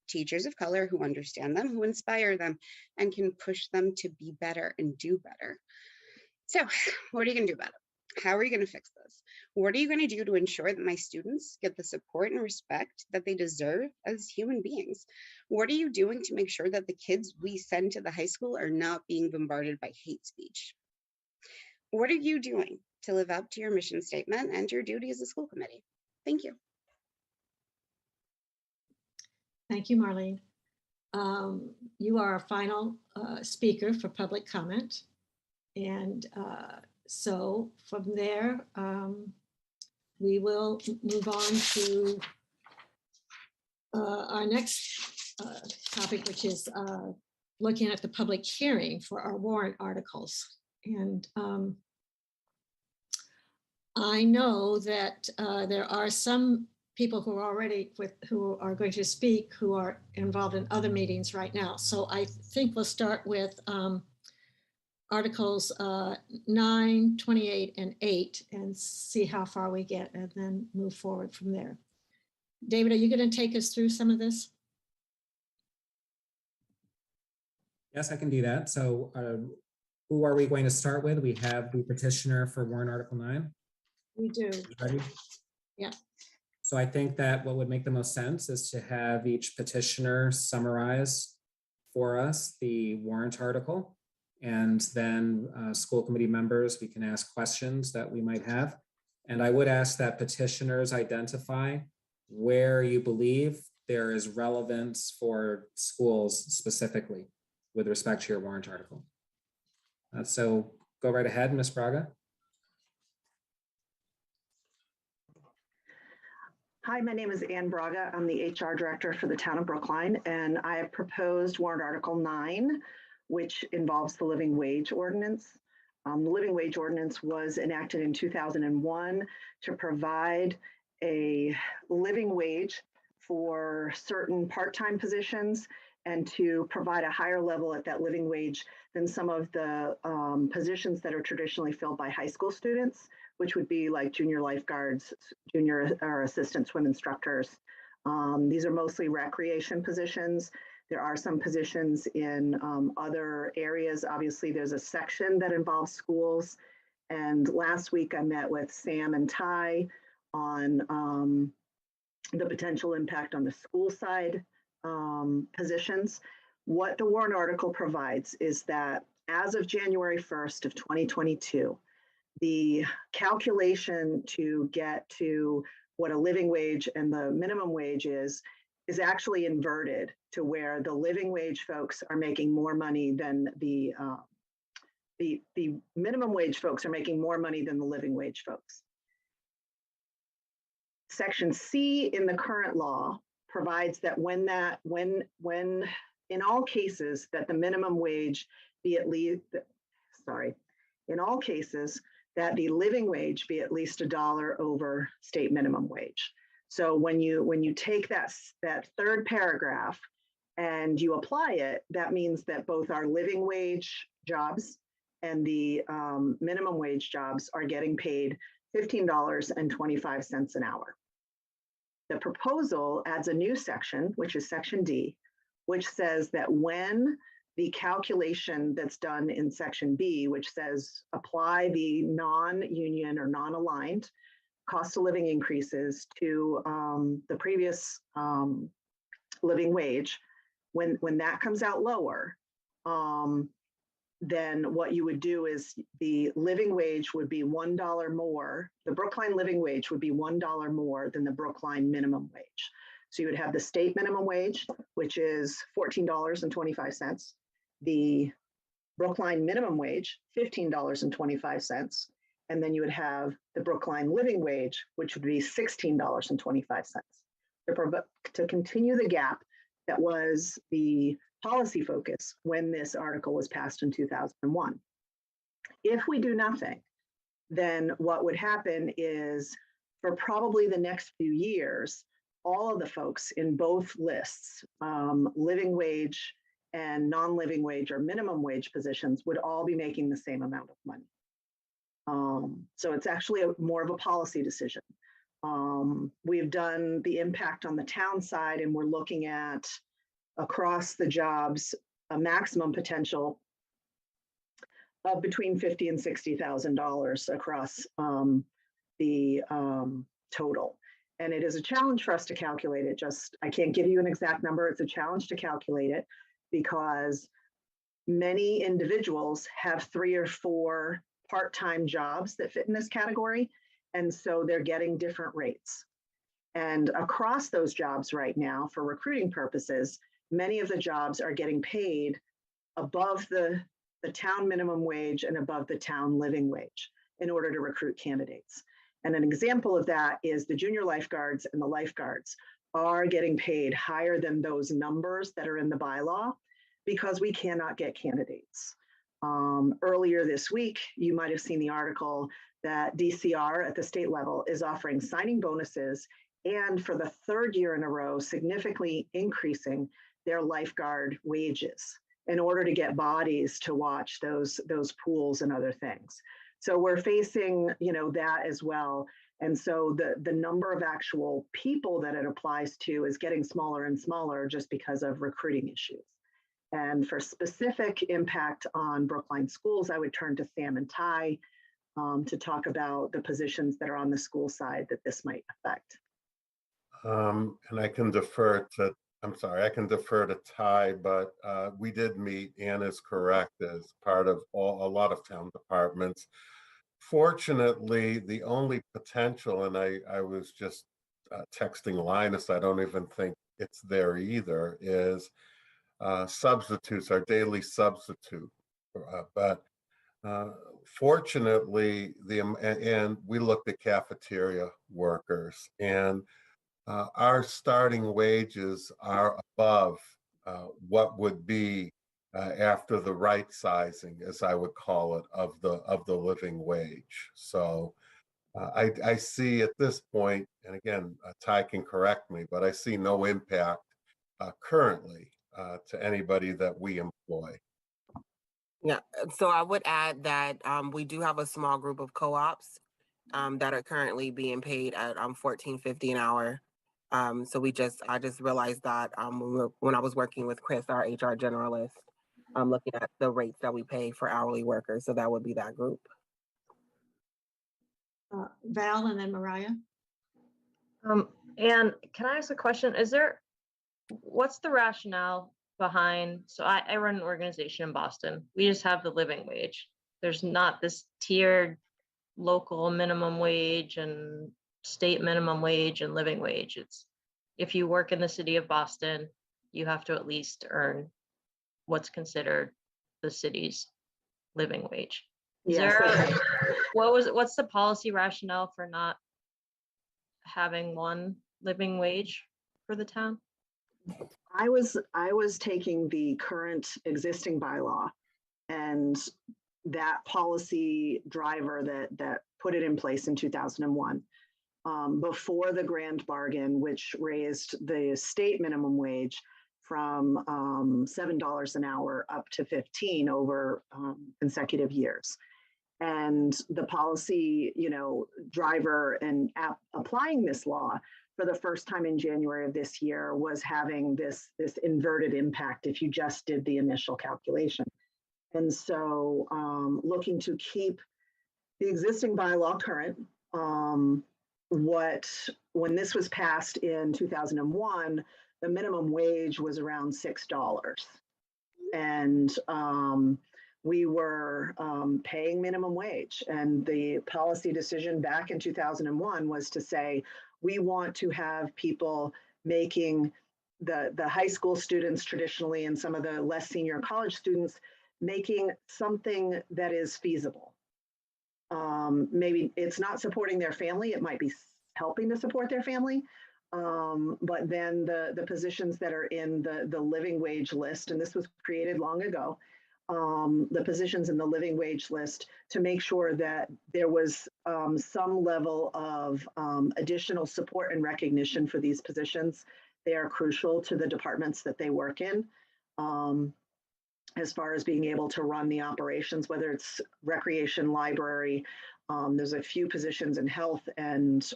Teachers of color who understand them, who inspire them, and can push them to be better and do better. So what are you going to do about it? How are you going to fix this? What are you going to do to ensure that my students get the support and respect that they deserve as human beings? What are you doing to make sure that the kids we send to the high school are not being bombarded by hate speech? What are you doing to live up to your mission statement and your duty as a school committee? Thank you. Thank you, Marlene. You are our final speaker for public comment. And so from there, we will move on to our next topic, which is looking at the public hearing for our warrant articles. And I know that there are some people who are already who are going to speak who are involved in other meetings right now. So I think we'll start with Articles 9, 28, and 8 and see how far we get and then move forward from there. David, are you going to take us through some of this? Yes, I can do that. So who are we going to start with? We have the petitioner for warrant Article 9. We do. Ready? Yeah. So I think that what would make the most sense is to have each petitioner summarize for us the warrant article. And then school committee members, we can ask questions that we might have. And I would ask that petitioners identify where you believe there is relevance for schools specifically with respect to your warrant article. So go right ahead, Ms. Braga. Hi, my name is Ann Braga. I'm the HR director for the town of Brookline, and I have proposed warrant Article 9, which involves the living wage ordinance. The living wage ordinance was enacted in 2001 to provide a living wage for certain part-time positions and to provide a higher level at that living wage than some of the positions that are traditionally filled by high school students, which would be like junior lifeguards, junior or assistant swim instructors. These are mostly recreation positions. There are some positions in other areas. Obviously, there's a section that involves schools. And last week I met with Sam and Ty on the potential impact on the school side positions. What the warrant article provides is that as of January 1st of 2022, the calculation to get to what a living wage and the minimum wage is actually inverted to where the living wage folks are making more money than the minimum wage folks are making more money than the living wage folks. Section C in the current law provides that when in all cases that the minimum wage be at least, in all cases that the living wage be at least $1 over state minimum wage. So when you take that third paragraph and you apply it, that means that both our living wage jobs and the minimum wage jobs are getting paid $15.25 an hour. The proposal adds a new section, which is section D, which says that when the calculation that's done in section B, which says apply the non-union or non-aligned cost of living increases to the previous living wage, when that comes out lower, then what you would do is the living wage would be $1 more. The Brookline living wage would be $1 more than the Brookline minimum wage. So you would have the state minimum wage, which is $14.25. The Brookline minimum wage, $15.25. And then you would have the Brookline living wage, which would be $16.25. To continue the gap that was the policy focus when this article was passed in 2001. If we do nothing, then what would happen is for probably the next few years, all of the folks in both lists, living wage and non-living wage or minimum wage positions would all be making the same amount of money. So it's actually more of a policy decision. We've done the impact on the town side and we're looking at across the jobs, a maximum potential of between $50,000 and $60,000 across the total. And it is a challenge for us to calculate it. I can't give you an exact number. It's a challenge to calculate it because many individuals have 3 or 4 part-time jobs that fit in this category. And so they're getting different rates. And across those jobs right now, for recruiting purposes, many of the jobs are getting paid above the town minimum wage and above the town living wage in order to recruit candidates. And an example of that is the junior lifeguards and the lifeguards are getting paid higher than those numbers that are in the bylaw because we cannot get candidates. Earlier this week, you might have seen the article that DCR at the state level is offering signing bonuses and for the third year in a row, significantly increasing their lifeguard wages in order to get bodies to watch those pools and other things. So we're facing, that as well. And so the number of actual people that it applies to is getting smaller and smaller just because of recruiting issues. And for specific impact on Brookline schools, I would turn to Sam and Ty to talk about the positions that are on the school side that this might affect. And I can defer to, I can defer to Ty, but we did meet, Ann is correct, as part of a lot of town departments. Fortunately, the only potential, and I was just texting Linus, I don't even think it's there either, is substitutes, our daily substitute. But fortunately, and we looked at cafeteria workers, and our starting wages are above what would be after the right sizing, as I would call it, of the living wage. So I see at this point, and again, Ty can correct me, but I see no impact currently to anybody that we employ. Yeah, so I would add that we do have a small group of co-ops that are currently being paid at $14.50 an hour. So I just realized that when I was working with Chris, our HR generalist, looking at the rates that we pay for hourly workers. So that would be that group. Val and then Mariah. And can I ask a question? What's the rationale behind, so I run an organization in Boston. We just have the living wage. There's not this tiered local minimum wage and state minimum wage and living wage. It's if you work in the city of Boston, you have to at least earn what's considered the city's living wage. What's the policy rationale for not having one living wage for the town? I was taking the current existing bylaw and that policy driver that put it in place in 2001. Before the grand bargain, which raised the state minimum wage from $7 an hour up to $15 over consecutive years. And the policy, driver and applying this law for the first time in January of this year was having this inverted impact if you just did the initial calculation. And so looking to keep the existing bylaw current, when this was passed in 2001, the minimum wage was around $6. And we were paying minimum wage. And the policy decision back in 2001 was to say, we want to have people making the high school students traditionally and some of the less senior college students making something that is feasible. Maybe it's not supporting their family, it might be helping to support their family. But then the positions that are in the living wage list, and this was created long ago, the positions in the living wage list to make sure that there was some level of additional support and recognition for these positions. They are crucial to the departments that they work in. As far as being able to run the operations, whether it's recreation, library, there's a few positions in health and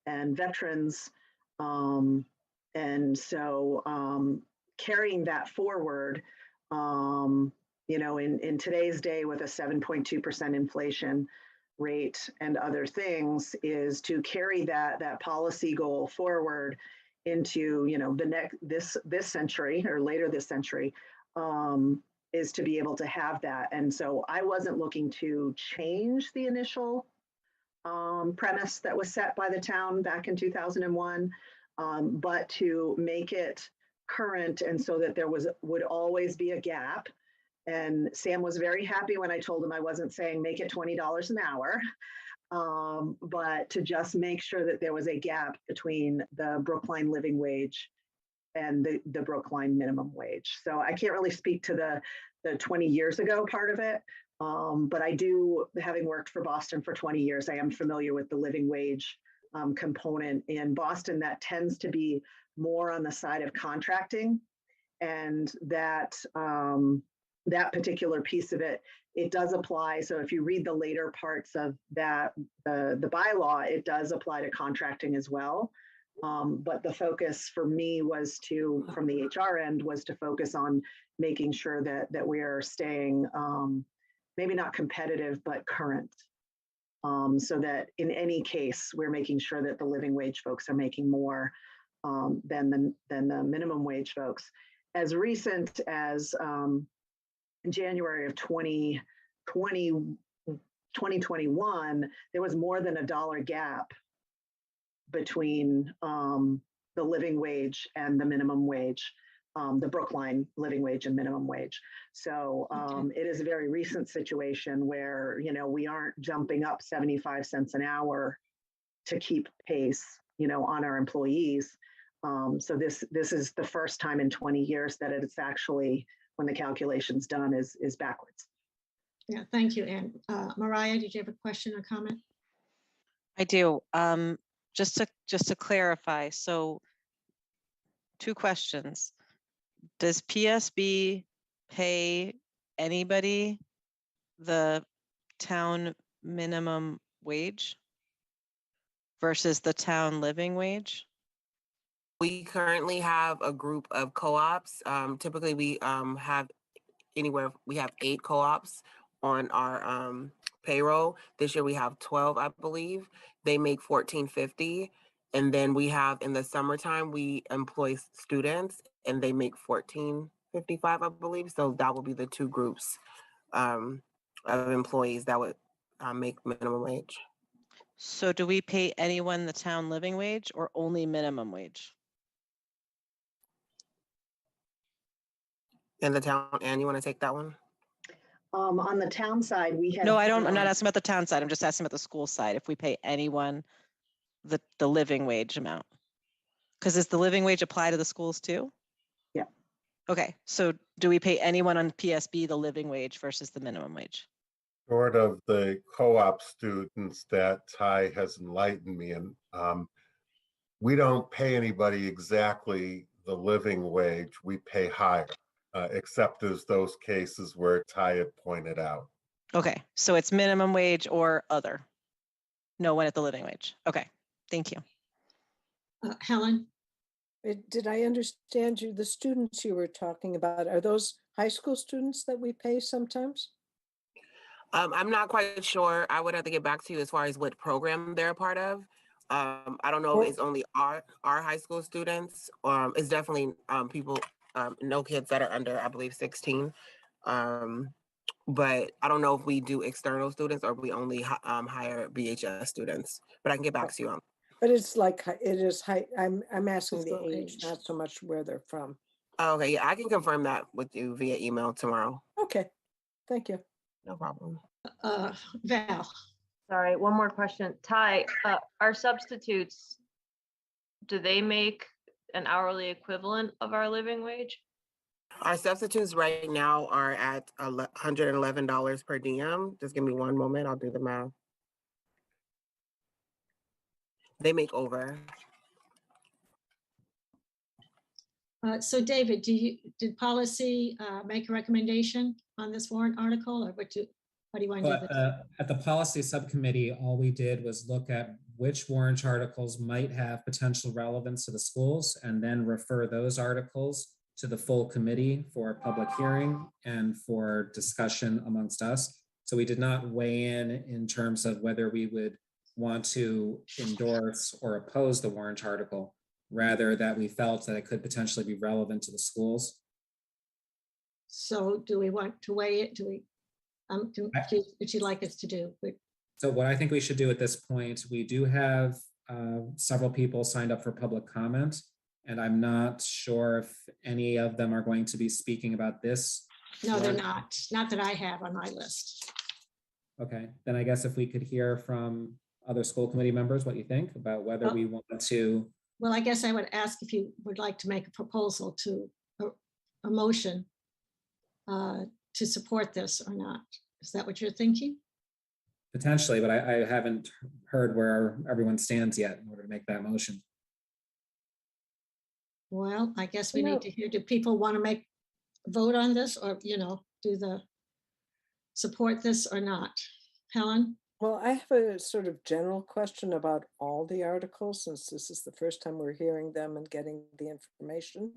veterans. And so carrying that forward, in today's day with a 7.2% inflation rate and other things, is to carry that policy goal forward into this century or later this century, is to be able to have that. And so I wasn't looking to change the initial premise that was set by the town back in 2001, but to make it current and so that there would always be a gap. And Sam was very happy when I told him I wasn't saying make it $20 an hour. but to just make sure that there was a gap between the Brookline living wage and the Brookline minimum wage. So I can't really speak to the 20 years ago part of it, but I do, having worked for Boston for 20 years, I am familiar with the living wage component. In Boston, that tends to be more on the side of contracting, and that that particular piece of it, it does apply. So if you read the later parts of that, the bylaw, it does apply to contracting as well. But the focus for me was to, from the HR end, was to focus on making sure that we are staying maybe not competitive, but current. So that in any case, we're making sure that the living wage folks are making more than the minimum wage folks. As recent as January of 2021, there was more than $1 gap between the living wage and the minimum wage, the Brookline living wage and minimum wage. So it is a very recent situation where, you know, we aren't jumping up 75 cents an hour to keep pace, you know, on our employees. So this is the first time in 20 years that it's actually, when the calculation's done, is backwards. Yeah, thank you, Anne. Mariah, did you have a question or comment? I do. Just to clarify, so 2 questions. Does PSB pay anybody the town minimum wage versus the town living wage? We currently have a group of co-ops. Typically we have we have 8 co-ops on our payroll. This year we have 12, I believe. They make $14.50. And then we have, in the summertime, we employ students and they make $14.55, I believe. So that will be the 2 groups of employees that would make minimum wage. So do we pay anyone the town living wage or only minimum wage? In the town, Anne, you want to take that one? On the town side, we have. No, I don't. I'm not asking about the town side. I'm just asking about the school side. If we pay anyone the living wage amount, because does the living wage apply to the schools too? Yeah. Okay. So do we pay anyone on PSB the living wage versus the minimum wage? Sort of the co-op students that Ty has enlightened me in, we don't pay anybody exactly the living wage. We pay higher, except as those cases where Ty had pointed out. Okay. So it's minimum wage or other. No one at the living wage. Okay. Thank you. Helen? Did I understand you? The students you were talking about, are those high school students that we pay sometimes? I'm not quite sure. I would have to get back to you as far as what program they're a part of. I don't know if it's only our high school students. It's definitely people, no kids that are under, I believe, 16. But I don't know if we do external students or if we only hire BHS students. But I can get back to you on. But it's like, it is high, I'm asking the age, not so much where they're from. Okay, yeah, I can confirm that with you via email tomorrow. Okay, thank you. No problem. Val. Sorry, one more question. Ty, our substitutes, do they make an hourly equivalent of our living wage? Our substitutes right now are at $111 per diem. Just give me one moment. I'll do the math. They make over. So David, did policy make a recommendation on this warrant article, or what do you want to do? At the policy subcommittee, all we did was look at which warrant articles might have potential relevance to the schools and then refer those articles to the full committee for public hearing and for discussion amongst us. So we did not weigh in terms of whether we would want to endorse or oppose the warrant article, rather that we felt that it could potentially be relevant to the schools. So do we want to weigh it? Do we, would you like us to do? So what I think we should do at this point, we do have several people signed up for public comment, and I'm not sure if any of them are going to be speaking about this. No, they're not. Not that I have on my list. Okay, then I guess if we could hear from other school committee members what you think about whether we want to. Well, I guess I would ask if you would like to make a proposal to a motion to support this or not. Is that what you're thinking? Potentially, but I haven't heard where everyone stands yet in order to make that motion. Well, I guess we need to hear, do people want to make a vote on this or, do the support this or not? Helen? Well, I have a sort of general question about all the articles, since this is the first time we're hearing them and getting the information.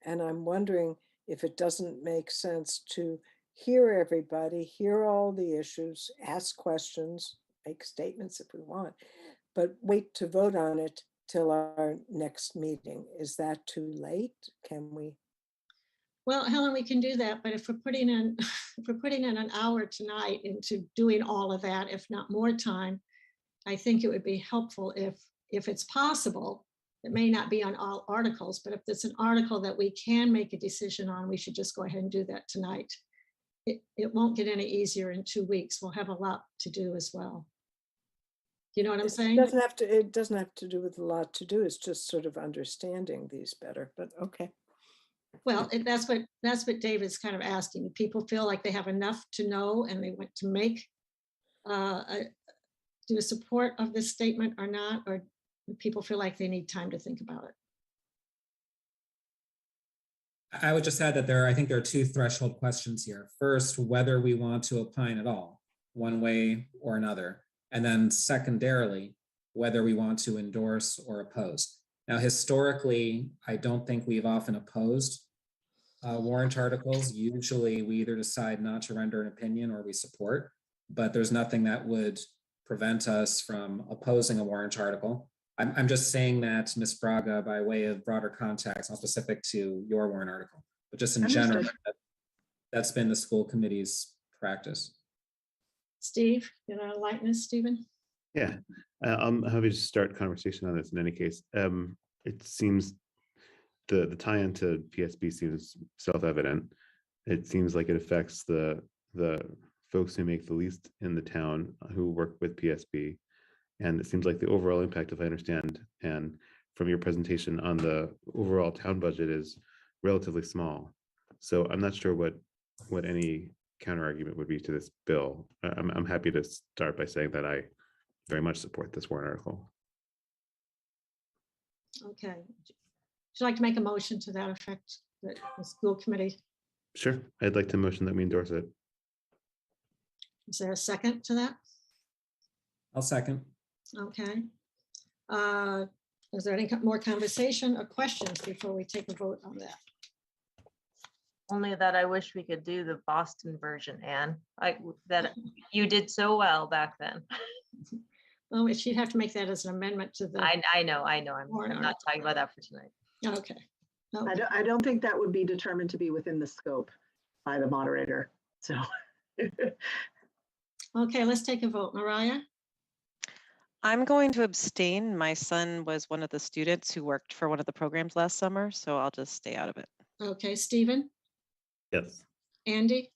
And I'm wondering if it doesn't make sense to hear everybody, hear all the issues, ask questions, make statements if we want, but wait to vote on it till our next meeting. Is that too late? Can we? Well, Helen, we can do that, but if we're putting in, if we're putting in an hour tonight into doing all of that, if not more time, I think it would be helpful if it's possible. It may not be on all articles, but if it's an article that we can make a decision on, we should just go ahead and do that tonight. It won't get any easier in 2 weeks. We'll have a lot to do as well. You know what I'm saying? It doesn't have to do with a lot to do. It's just sort of understanding these better, but okay. Well, that's what David's kind of asking. Do people feel like they have enough to know and they want to make do a support of this statement or not, or do people feel like they need time to think about it? I would just add that I think there are two threshold questions here. First, whether we want to opine at all, one way or another. And then secondarily, whether we want to endorse or oppose. Now, historically, I don't think we've often opposed warrant articles. Usually we either decide not to render an opinion or we support, but there's nothing that would prevent us from opposing a warrant article. I'm just saying that, Ms. Braga, by way of broader context, not specific to your warrant article, but just in general, that's been the school committee's practice. Steve, you know, likeness, Stephen? Yeah, I'm happy to start conversation on this in any case. It seems the tie-in to PSB seems self-evident. It seems like it affects the folks who make the least in the town who work with PSB. And it seems like the overall impact, if I understand, and from your presentation on the overall town budget, is relatively small. So I'm not sure what any counter argument would be to this bill. I'm happy to start by saying that I very much support this warrant article. Okay. Would you like to make a motion to that effect, the school committee? Sure, I'd like to motion that we endorse it. Is there a second to that? I'll second. Okay. Is there any more conversation or questions before we take a vote on that? Only that I wish we could do the Boston version, Anne. That you did so well back then. Well, she'd have to make that as an amendment to the. I know. I'm not talking about that for tonight. Okay. I don't think that would be determined to be within the scope by the moderator. So. Okay, let's take a vote. Mariah? I'm going to abstain. My son was one of the students who worked for one of the programs last summer, so I'll just stay out of it. Okay, Stephen? Yes. Andy?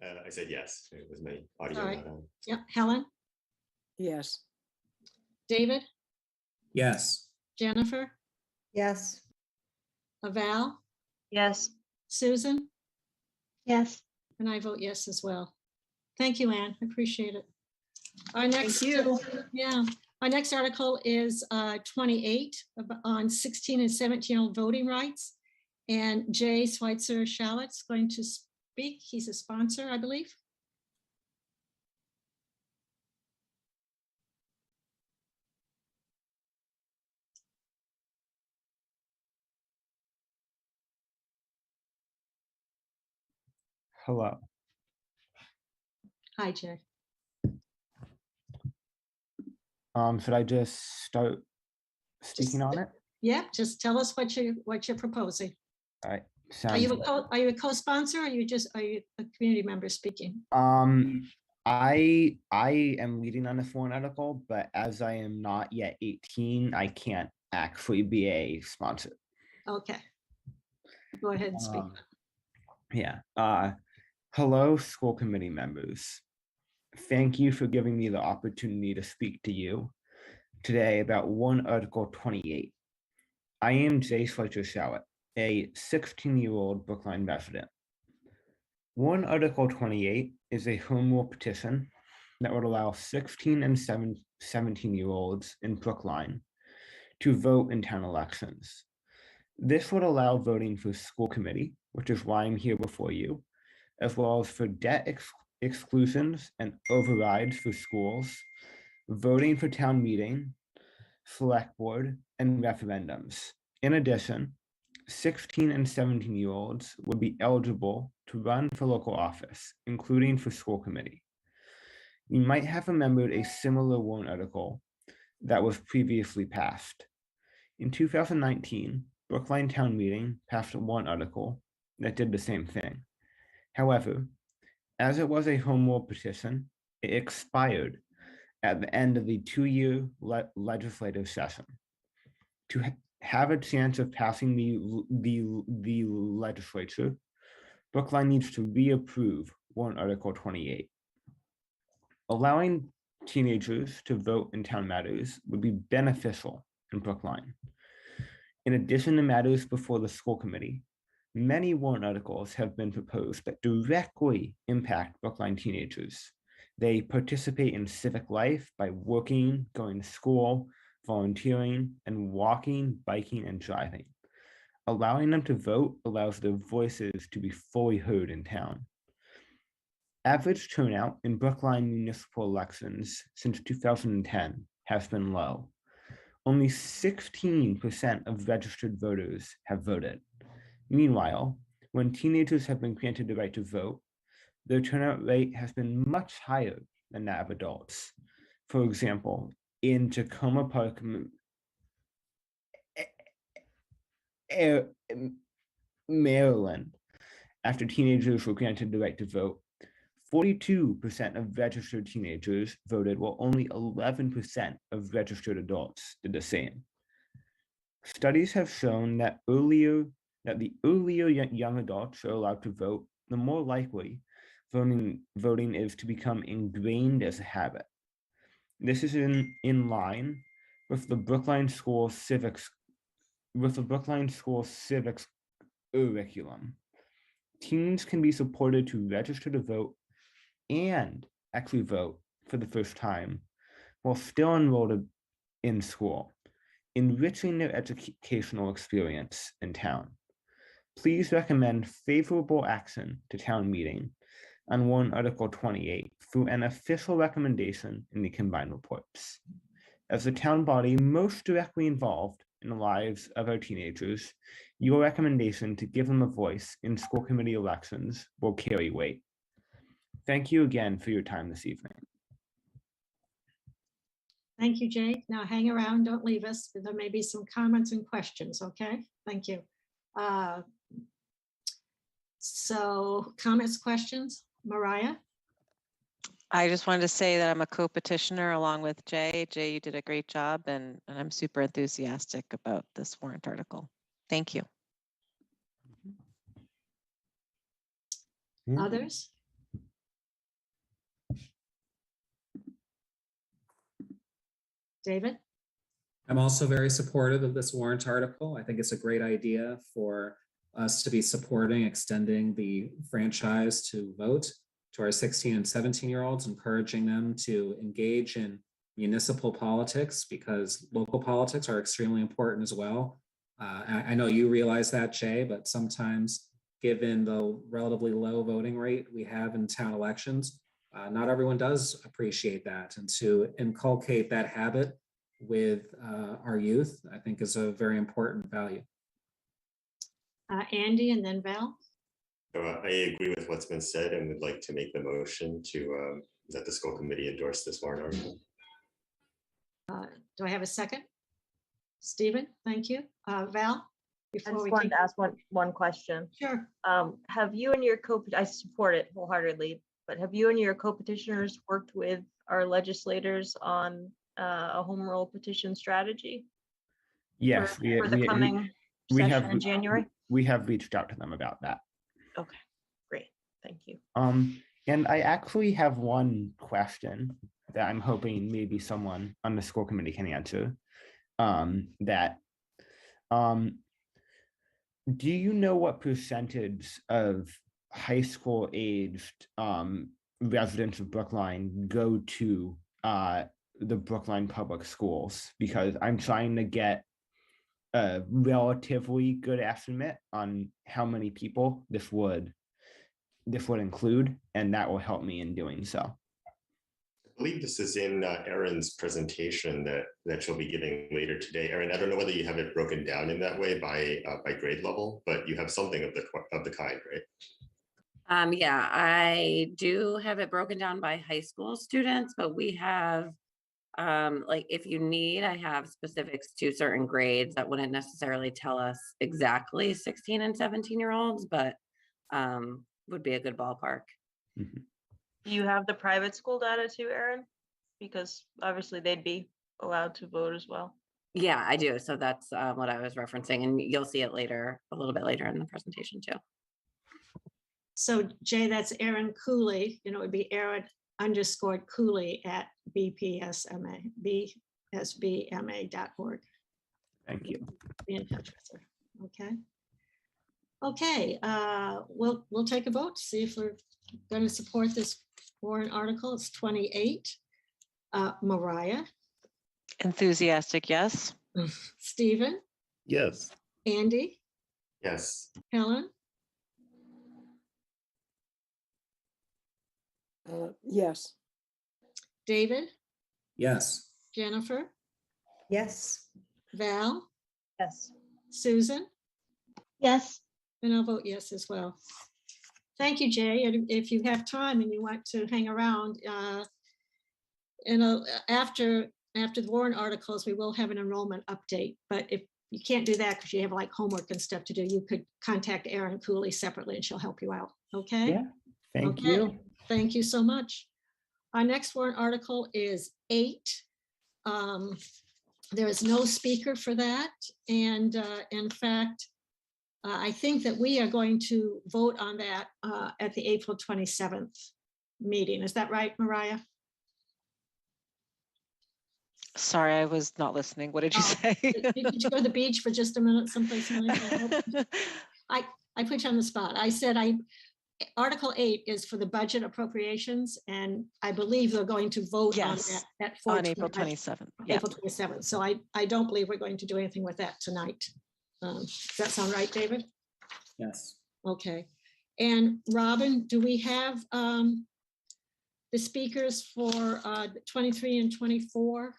I said yes. It was my audio. All right. Yep. Helen? Yes. David? Yes. Jennifer? Yes. Val? Yes. Susan? Yes. And I vote yes as well. Thank you, Anne. I appreciate it. Our next, our next article is 28 on 16 and 17-year-old voting rights. And Jay Schweitzer Schalitz going to speak. He's a sponsor, I believe. Hello. Hi, Jay. Should I just start speaking on it? Yeah, just tell us what you're proposing. All right. Are you Sounds are you a co-sponsor, or are you a community member speaking? I am leading on this one article, but as I am not yet 18, I can't actually be a sponsor. Okay. Go ahead and speak. Yeah. Hello, school committee members. thank you for giving me the opportunity to speak to you today about Warrant Article 28. I am Jay Fletcher Shallett, a 16-year-old Brookline resident. Warrant Article 28 is a home rule petition that would allow 16 and 17-year-olds in Brookline to vote in town elections. This would allow voting for school committee, which is why I'm here before you, as well as for debt exclusions and overrides for schools, voting for town meeting, select board, and referendums. In addition, 16 and 17-year-olds would be eligible to run for local office, including for school committee. You might have remembered a similar warrant article that was previously passed. In 2019, Brookline Town Meeting passed a warrant article that did the same thing. However, as it was a home rule petition, it expired at the end of the 2-year legislative session. To have a chance of passing the legislature, Brookline needs to reapprove warrant Article 28. Allowing teenagers to vote in town matters would be beneficial in Brookline. In addition to matters before the school committee, many warrant articles have been proposed that directly impact Brookline teenagers. They participate in civic life by working, going to school, volunteering, and walking, biking, and driving. Allowing them to vote allows their voices to be fully heard in town. Average turnout in Brookline municipal elections since 2010 has been low. Only 16% of registered voters have voted. Meanwhile, when teenagers have been granted the right to vote, their turnout rate has been much higher than that of adults. For example, in Tacoma Park, Maryland, after teenagers were granted the right to vote, 42% of registered teenagers voted, while only 11% of registered adults did the same. Studies have shown that the earlier young adults are allowed to vote, the more likely voting is to become ingrained as a habit. This is in line with the Brookline School civics curriculum. Teens can be supported to register to vote and actually vote for the first time while still enrolled in school, enriching their educational experience in town. Please recommend favorable action to town meeting on warrant Article 28 through an official recommendation in the combined reports. As the town body most directly involved in the lives of our teenagers, your recommendation to give them a voice in school committee elections will carry weight. Thank you again for your time this evening. Thank you, Jay. Now hang around, don't leave us. There may be some comments and questions, okay? Thank you. So comments, questions? Mariah? I just wanted to say that I'm a co-petitioner along with Jay. Jay, you did a great job, and I'm super enthusiastic about this warrant article. Thank you. Others? David? I'm also very supportive of this warrant article. I think it's a great idea for us to be supporting extending the franchise to vote to our 16 and 17-year-olds, encouraging them to engage in municipal politics because local politics are extremely important as well. I know you realize that, Jay, but sometimes given the relatively low voting rate we have in town elections, not everyone does appreciate that. And to inculcate that habit with our youth, I think is a very important value. Andy and then Val. So I agree with what's been said and would like to make the motion to that the school committee endorse this warrant article. Do I have a second? Stephen, thank you. Val? I just wanted to ask one question. Sure. Have you and your I support it wholeheartedly, but have you and your co-petitioners worked with our legislators on a home rule petition strategy? Yes, for the coming session in January? We have reached out to them about that. Okay, great. Thank you. And I actually have one question that I'm hoping maybe someone on the school committee can answer. That do you know what percentage of high school aged residents of Brookline go to the Brookline public schools? Because I'm trying to get a relatively good estimate on how many people this would include, and that will help me in doing so. I believe this is in Erin's presentation that she'll be giving later today. Erin, I don't know whether you have it broken down in that way by grade level, but you have something of the kind, right? Yeah, I do have it broken down by high school students, but we have, like, if you need, I have specifics to certain grades that wouldn't necessarily tell us exactly 16 and 17-year-olds, but would be a good ballpark. Mm-hmm. Do you have the private school data too, Erin? Because obviously they'd be allowed to vote as well. Yeah, I do. So that's what I was referencing, and you'll see it later, a little bit later in the presentation too. So Jay, that's Erin Cooley. It would be Erin _Cooley at bsbma.org. Thank you. Be in touch with her. Okay. Okay. We'll take a vote to see if we're going to support this warrant article. It's 28. Mariah. Enthusiastic, yes. Stephen. Yes. Andy. Yes. Helen. Yes. David. Yes. Jennifer. Yes. Val. Yes. Susan. Yes. And I'll vote yes as well. Thank you, Jay. And if you have time and you want to hang around, after the warrant articles, we will have an enrollment update. But if you can't do that because you have like homework and stuff to do, you could contact Erin Cooley separately and she'll help you out. Okay? Yeah. Thank you. Thank you so much. Our next warrant article is 8. There is no speaker for that. And in fact, I think that we are going to vote on that at the April 27th meeting. Is that right, Mariah? Sorry, I was not listening. What did you say? Did you go to the beach for just a minute someplace nice? I put you on the spot. I said Article 8 is for the budget appropriations, and I believe we're going to vote on that at on April 27th. Yeah. April 27th. So I don't believe we're going to do anything with that tonight. Does that sound right, David? Yes. Okay. And Robin, do we have the speakers for 23 and 24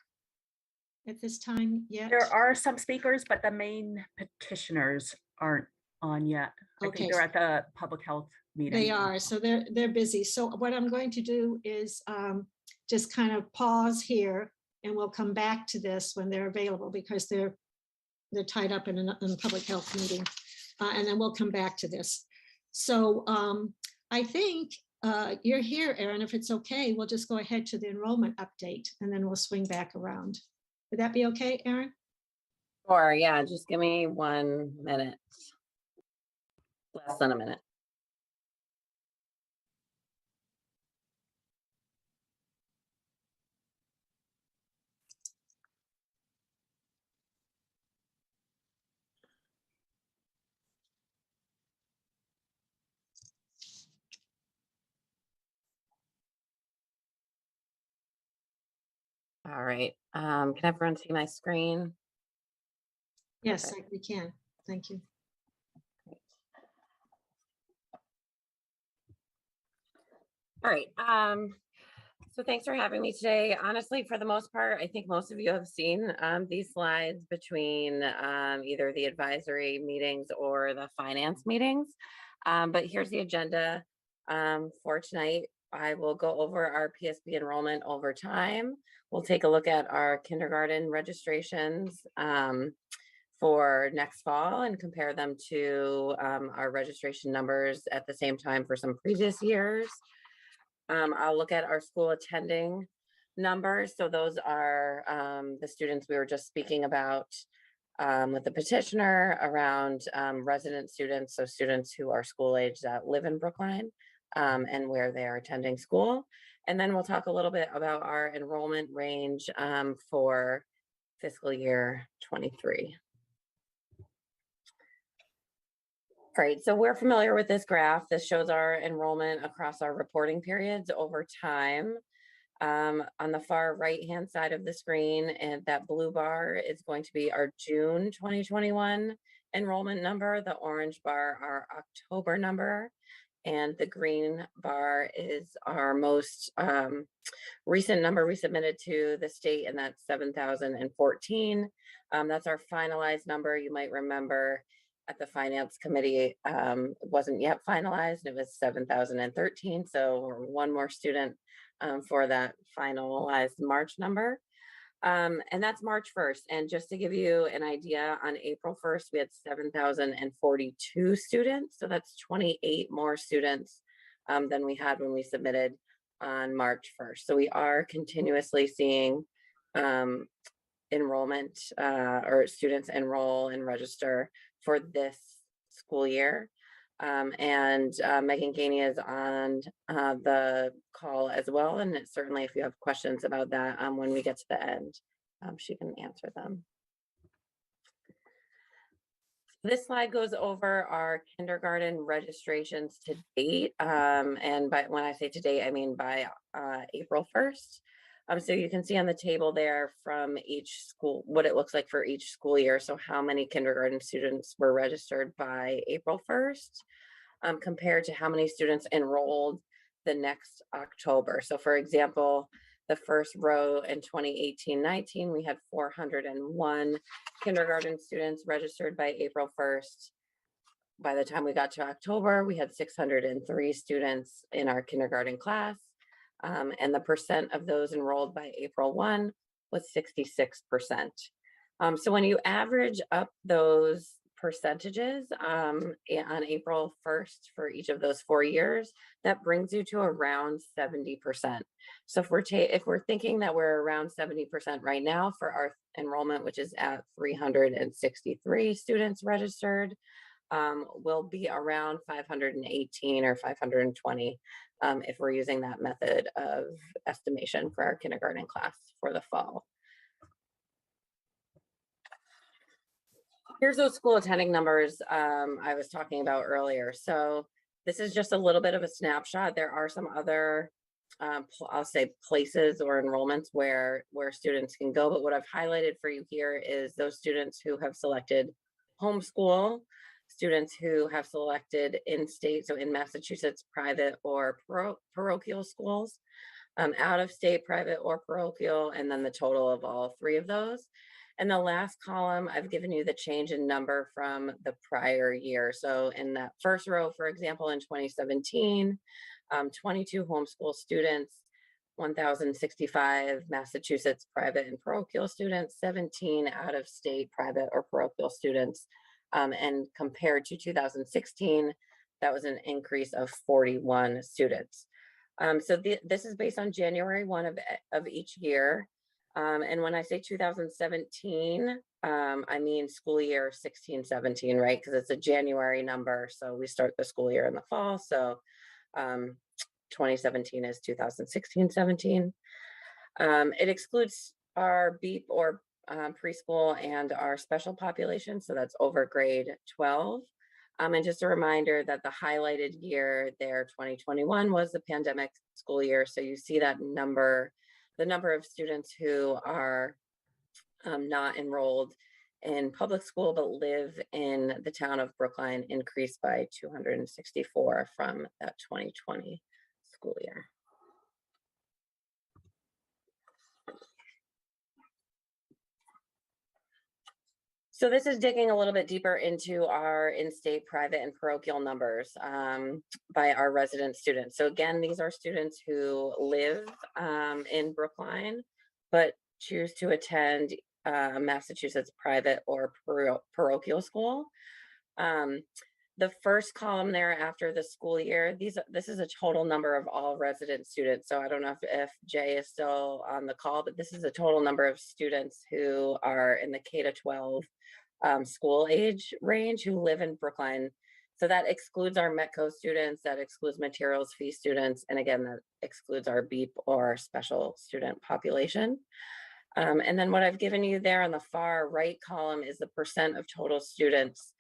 at this time yet? There are some speakers, but the main petitioners aren't on yet. I Okay. think they're at the public health meeting. They are, so they're busy. So what I'm going to do is just kind of pause here, and we'll come back to this when they're available because they're tied up in a public health meeting, and then we'll come back to this. So I think you're here, Erin. If it's okay, we'll just go ahead to the enrollment update, and then we'll swing back around. Would that be okay, Erin? Or yeah, just give me 1 minute. Less than a minute. All right. Can everyone see my screen? Yes, we can. Thank you. All right. So thanks for having me today. Honestly, for the most part, I think most of you have seen these slides between either the advisory meetings or the finance meetings. But here's the agenda for tonight. I will go over our PSB enrollment over time. We'll take a look at our kindergarten registrations for next fall and compare them to our registration numbers at the same time for some previous years. I'll look at our school attending numbers. So those are the students we were just speaking about with the petitioner around resident students, so students who are school age that live in Brookline. and where they are attending school. And then we'll talk a little bit about our enrollment range for fiscal year 23. All right, so we're familiar with this graph. This shows our enrollment across our reporting periods over time. On the far right-hand side of the screen, and that blue bar is going to be our June 2021 enrollment number. The orange bar, our October number, and the green bar is our most recent number we submitted to the state, and that's 7,014. That's our finalized number. You might remember at the finance committee, it wasn't yet finalized. It was 7,013. So we're one more student for that finalized March number. And that's March 1st. And just to give you an idea, on April 1st, we had 7,042 students. So that's 28 more students than we had when we submitted on March 1st. So we are continuously seeing enrollment or students enroll and register for this school year. Megan Gainey is on the call as well. And certainly if you have questions about that when we get to the end, she can answer them. This slide goes over our kindergarten registrations to date. And when I say to date, I mean by April 1st. So you can see on the table there from each school, what it looks like for each school year. So how many kindergarten students were registered by April 1st compared to how many students enrolled the next October. So for example, the first row in 2018-19, we had 401 kindergarten students registered by April 1st. By the time we got to October, we had 603 students in our kindergarten class. And the percent of those enrolled by April 1 was 66%. So when you average up those percentages on April 1st for each of those 4 years, that brings you to around 70%. So if we're thinking that we're around 70% right now for our enrollment, which is at 363 students registered, will be around 518 or 520 if we're using that method of estimation for our kindergarten class for the fall. Here's those school attending numbers I was talking about earlier. So this is just a little bit of a snapshot. There are some other, I'll say places or enrollments where students can go, but what I've highlighted for you here is those students who have selected homeschool, students who have selected in-state, so in Massachusetts, private or parochial schools, out-of-state, private or parochial, and then the total of all three of those. And the last column, I've given you the change in number from the prior year. So in that first row, for example, in 2017, 22 homeschool students, 1,065 Massachusetts private and parochial students, 17 out-of-state private or parochial students. And compared to 2016, that was an increase of 41 students. So this is based on January 1 of each year. And when I say 2017, I mean school year 16-17, right? Because it's a January number. So we start the school year in the fall. So 2017 is 2016-17. It excludes our BEEP or preschool and our special population. So that's over grade 12. And just a reminder that the highlighted year there, 2021, was the pandemic school year. So you see that number, the number of students who are not enrolled in public school but live in the town of Brookline increased by 264 from that 2020 school year. So this is digging a little bit deeper into our in-state private and parochial numbers by our resident students. So again, these are students who live in Brookline, but choose to attend Massachusetts private or parochial school. The first column there after the school year, this is a total number of all resident students. So I don't know if Jay is still on the call, but this is a total number of students who are in the K-12 school age range who live in Brookline So that excludes our METCO students, that excludes materials fee students, and again, that excludes our BEEP or special student population. And then what I've given you there on the far right column is the percent of total students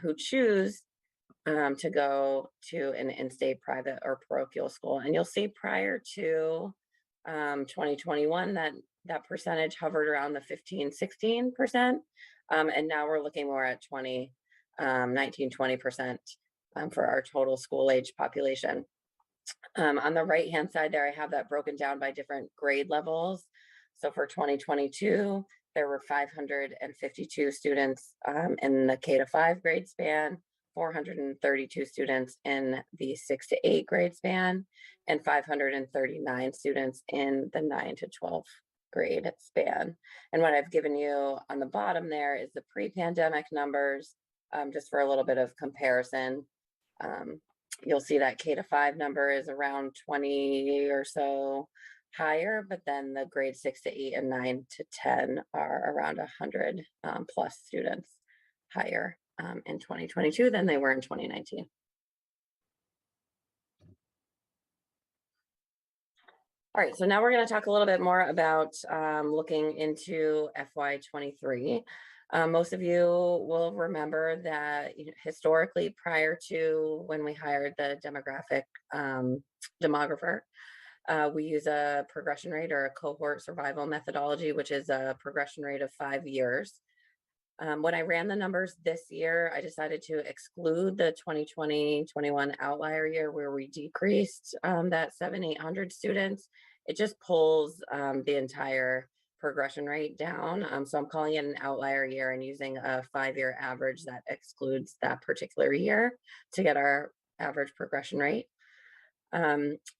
who choose to go to an in-state private or parochial school. And you'll see prior to 2021, that percentage hovered around the 15-16%. And now we're looking more at 19-20% for our total school age population. On the right-hand side there, I have that broken down by different grade levels. So for 2022, there were 552 students in the K-5 grade span, 432 students in the 6-8 grade span, and 539 students in the 9-12 grade span. And what I've given you on the bottom there is the pre-pandemic numbers, just for a little bit of comparison. You'll see that K-5 number is around 20 or so higher, but then the grade 6-8 and 9-10 are around 100 plus students higher in 2022 than they were in 2019. All right, so now we're going to talk a little bit more about looking into FY23. Most of you will remember that historically, prior to when we hired the demographer, we use a progression rate or a cohort survival methodology, which is a progression rate of 5 years. When I ran the numbers this year, I decided to exclude the 2020-21 outlier year where we decreased that 700-800 students. It just pulls the entire progression rate down. So I'm calling it an outlier year and using a 5-year average that excludes that particular year to get our average progression rate.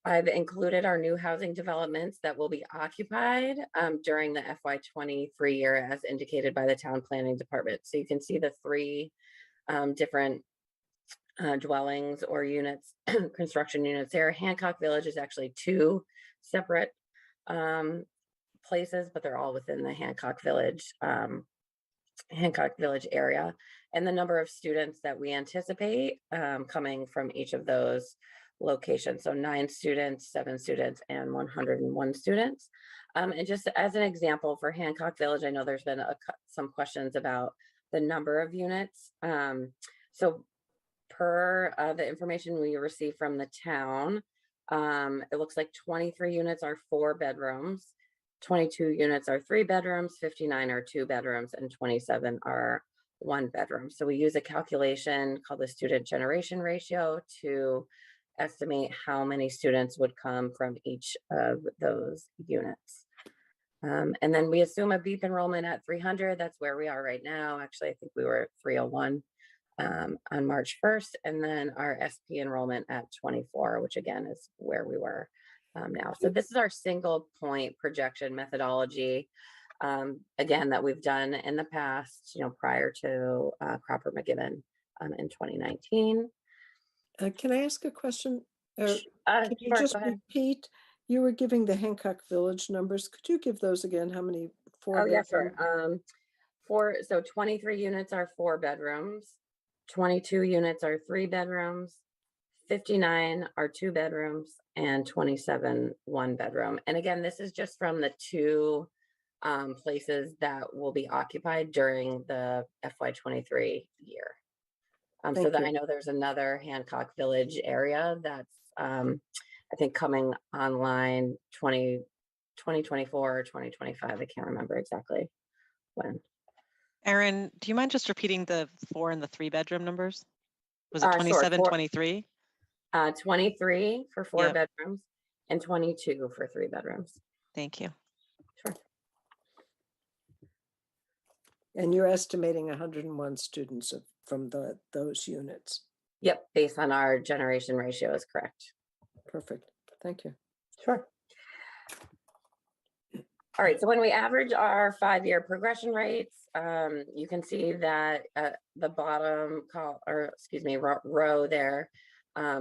I've included our new housing developments that will be occupied during the FY23 year as indicated by the town planning department. So you can see the 3 different dwellings or units, construction units there. Hancock Village is actually 2 separate places, but they're all within the Hancock Village area. And the number of students that we anticipate coming from each of those locations. So 9 students, 7 students, and 101 students. And just as an example for Hancock Village, I know there's been some questions about the number of units. So per the information we received from the town, it looks like 23 units are 4 bedrooms, 22 units are 3 bedrooms, 59 are 2 bedrooms, and 27 are 1 bedroom. So we use a calculation called the student generation ratio to estimate how many students would come from each of those units. And then we assume a BEEP enrollment at 300. That's where we are right now. Actually, I think we were at 301 on March 1st, and then our SP enrollment at 24, which again is where we were now. So this is our single point projection methodology, again, that we've done in the past, prior to Cropper McGibbon in 2019. Can I ask a question? Can you Sure, just go ahead. repeat? You were giving the Hancock Village numbers. Could you give those again? How many? 4 Oh, yeah, bedroom? sure. So 23 units are 4 bedrooms, 22 units are 3 bedrooms, 59 are 2 bedrooms, and 27 1 bedroom. And again, this is just from the 2 places that will be occupied during the FY23 year. So that I know there's another Hancock Village area that's I think coming online 2024 or 2025. I can't remember exactly when. Erin, do you mind just repeating the 4 and the 3 bedroom numbers? Was it Sure. 27, 23? 23 for 4 bedrooms and 22 for 3 bedrooms. Thank you. Sure. And you're estimating 101 students from those units. Yep, based on our generation ratio is correct. Perfect. Thank you. Sure. All right, so when we average our 5-year progression rates, you can see that the bottom row there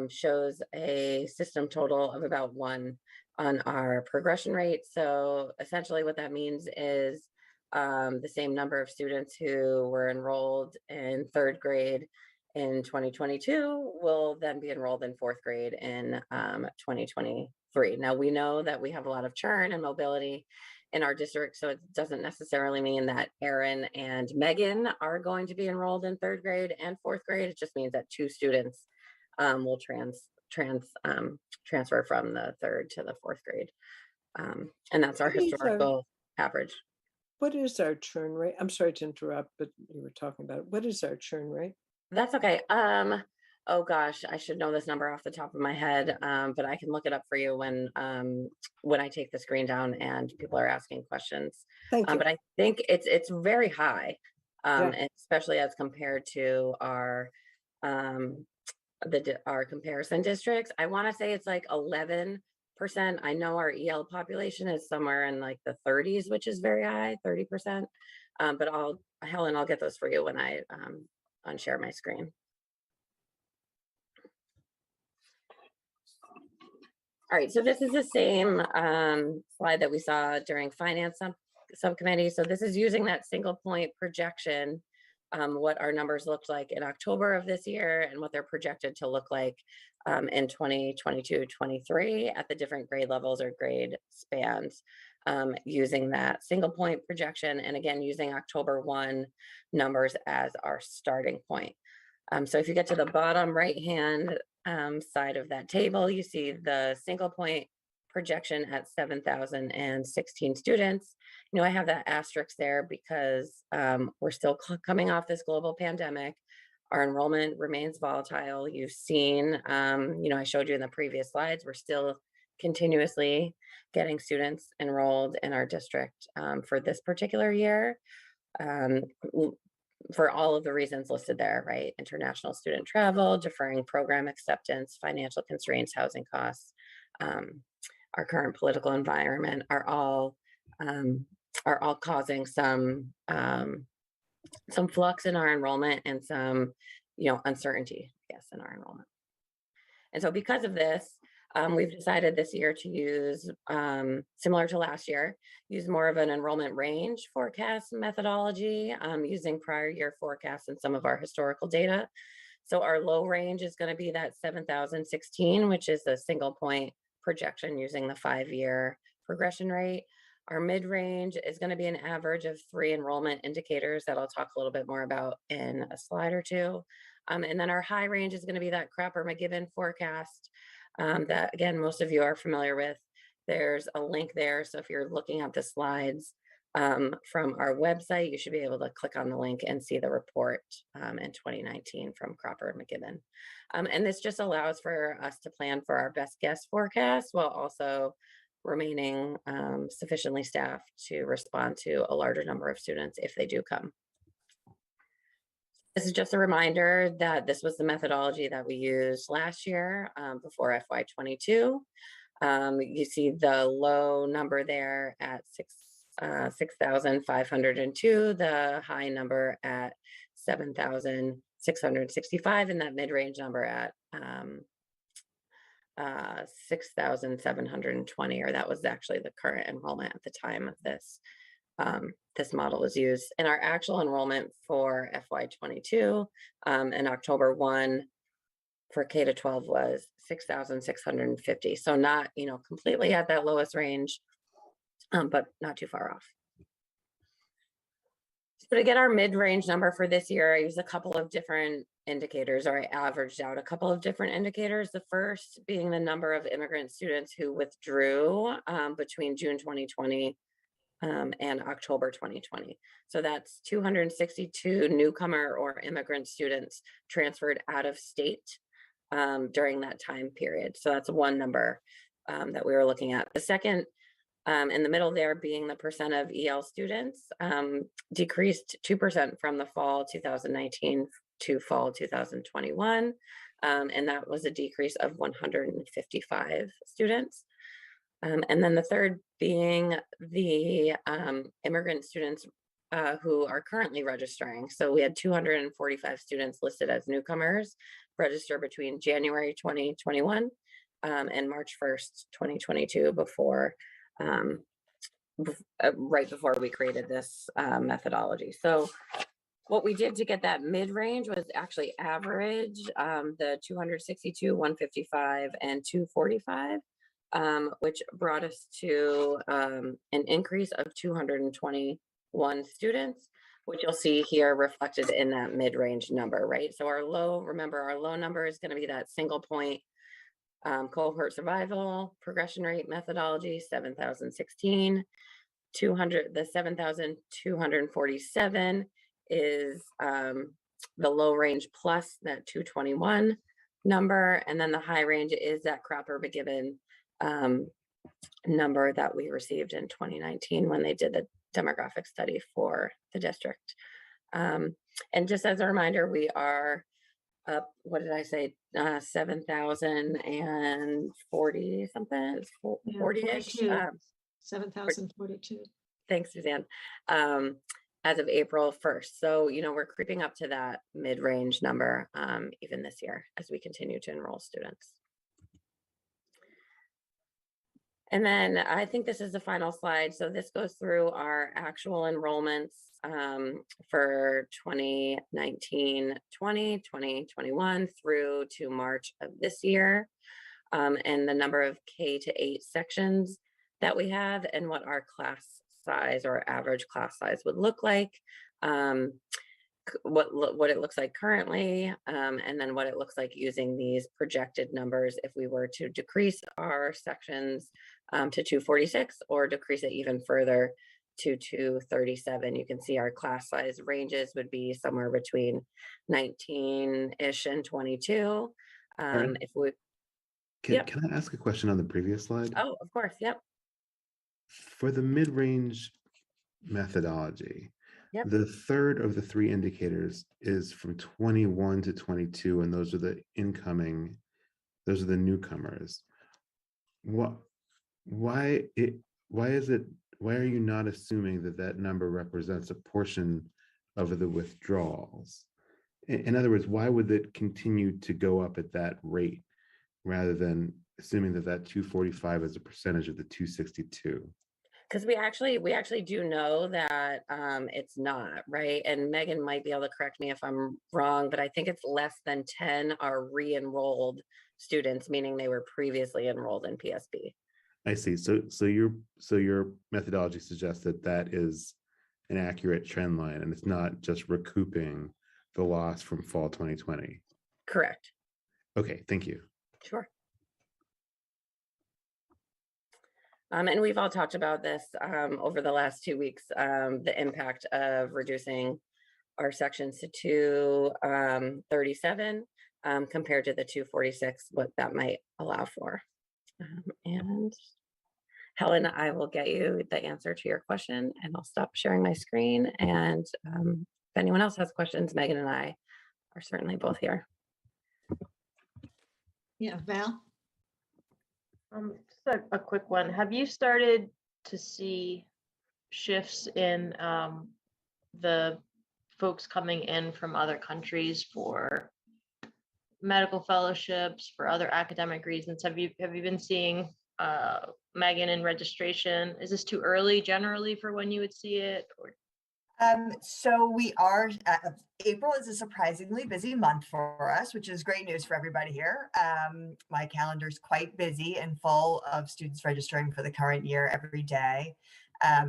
shows a system total of about 1 on our progression rate. So essentially what that means is the same number of students who were enrolled in 3rd grade in 2022 will then be enrolled in fourth grade in 2023. Now we know that we have a lot of churn and mobility in our district, so it doesn't necessarily mean that Erin and Megan are going to be enrolled in third grade and fourth grade. It just means that 2 students will transfer from the third to the fourth grade, and that's our What is historical average. What is our churn rate? I'm sorry to interrupt, but you were talking about it. What is our churn rate? That's okay. Oh gosh, I should know this number off the top of my head, but I can look it up for you when I take the screen down and people are asking questions. Thank you. But I think it's very high, Yeah. especially as compared to our our comparison districts. I want to say it's like 11%. I know our EL population is somewhere in like the 30s, which is very high, 30%. But Helen, I'll get those for you when I unshare my screen. All right, so this is the same slide that we saw during finance subcommittee. So this is using that single point projection, what our numbers looked like in October of this year and what they're projected to look like in 2022-23 at the different grade levels or grade spans, using that single point projection, and again using October 1 numbers as our starting point. So if you get to the bottom right hand side of that table, you see the single point projection at 7,016 students. You know, I have that asterisk there because we're still coming off this global pandemic. Our enrollment remains volatile. You've seen, you know, I showed you in the previous slides, we're still continuously getting students enrolled in our district for this particular year. For all of the reasons listed there, right? International student travel, deferring program acceptance, financial constraints, housing costs, our current political environment are all causing some flux in our enrollment and some, you know, uncertainty, I guess, in our enrollment. And so because of this, we've decided this year to use, similar to last year, use more of an enrollment range forecast methodology, using prior year forecasts and some of our historical data. So our low range is going to be that 7,016, which is a single point projection using the 5-year progression rate. Our mid range is going to be an average of 3 enrollment indicators that I'll talk a little bit more about in a slide or two. And then our high range is going to be that Cropper-McGibbon forecast that, again, most of you are familiar with. There's a link there. So if you're looking at the slides from our website, you should be able to click on the link and see the report in 2019 from Cropper-McGibbon. And this just allows for us to plan for our best guess forecast while also remaining sufficiently staffed to respond to a larger number of students if they do come. This is just a reminder that this was the methodology that we used last year before FY22. You see the low number there at 6,502, the high number at 7,665, and that mid-range number at 6,720, or that was actually the current enrollment at the time of this. This model was used. And our actual enrollment for FY22 and October 1 for K-12 was 6,650. So not, you know, completely at that lowest range, but not too far off. So to get our mid-range number for this year, I used a couple of different indicators, or I averaged out a couple of different indicators. The first being the number of immigrant students who withdrew between June 2020 and October 2020. So that's 262 newcomer or immigrant students transferred out of state during that time period. So that's one number that we were looking at. The second, in the middle there, being the percent of EL students, decreased 2% from the fall 2019 to fall 2021. And that was a decrease of 155 students. And then the third being the immigrant students who are currently registering. So we had 245 students listed as newcomers register between January 2021 and March 1st, 2022, before right before we created this methodology. So What we did to get that mid-range was actually average the 262, 155, and 245, which brought us to an increase of 221 students, which you'll see here reflected in that mid-range number, right? So our low, remember, our low number is going to be that single point cohort survival, progression rate methodology, 7,016. 200, the 7,247 is the low range plus that 221 number. And then the high range is that Cropper McGibbon number that we received in 2019 when they did the demographic study for the district. And just as a reminder, we are up, what did I say, 7,040 something, 40-ish. 7,042. Thanks, Suzanne. As of April 1st. So, you know, we're creeping up to that mid-range number even this year as we continue to enroll students. And then I think this is the final slide. So this goes through our actual enrollments for 2019, 20, 2021 through to March of this year, and the number of K-8 sections that we have and what our class size or average class size would look like, what it looks like currently, and then what it looks like using these projected numbers if we were to decrease our sections to 246 or decrease it even further to 237. You can see our class size ranges would be somewhere between 19-ish and 22. If we Can I ask a question on the previous slide? Oh, of course. Yep. For the mid-range methodology, Yep. the third of the three indicators is from 21 to 22, and those are the incoming, those are the newcomers. Why are you not assuming that that number represents a portion of the withdrawals? In other words, why would it continue to go up at that rate rather than assuming that that 245 is a percentage of the 262? Because we actually do know that it's not, right? And Megan might be able to correct me if I'm wrong, but I think it's less than 10 are re-enrolled students, meaning they were previously enrolled in PSB. I see. So your methodology suggests that that is an accurate trend line, and it's not just recouping the loss from fall 2020. Correct. Okay, thank you. Sure. And we've all talked about this over the last 2 weeks, the impact of reducing our sections to 237 compared to the 246, what that might allow for. And Helen, I will get you the answer to your question and I'll stop sharing my screen. And if anyone else has questions, Megan and I are certainly both here. Yeah, Val? Just a quick one. Have you started to see shifts in the folks coming in from other countries for medical fellowships, for other academic reasons? Have you been seeing Megan in registration? Is this too early generally for when you would see it? Or? So we are, April is a surprisingly busy month for us, which is great news for everybody here. My calendar is quite busy and full of students registering for the current year every day.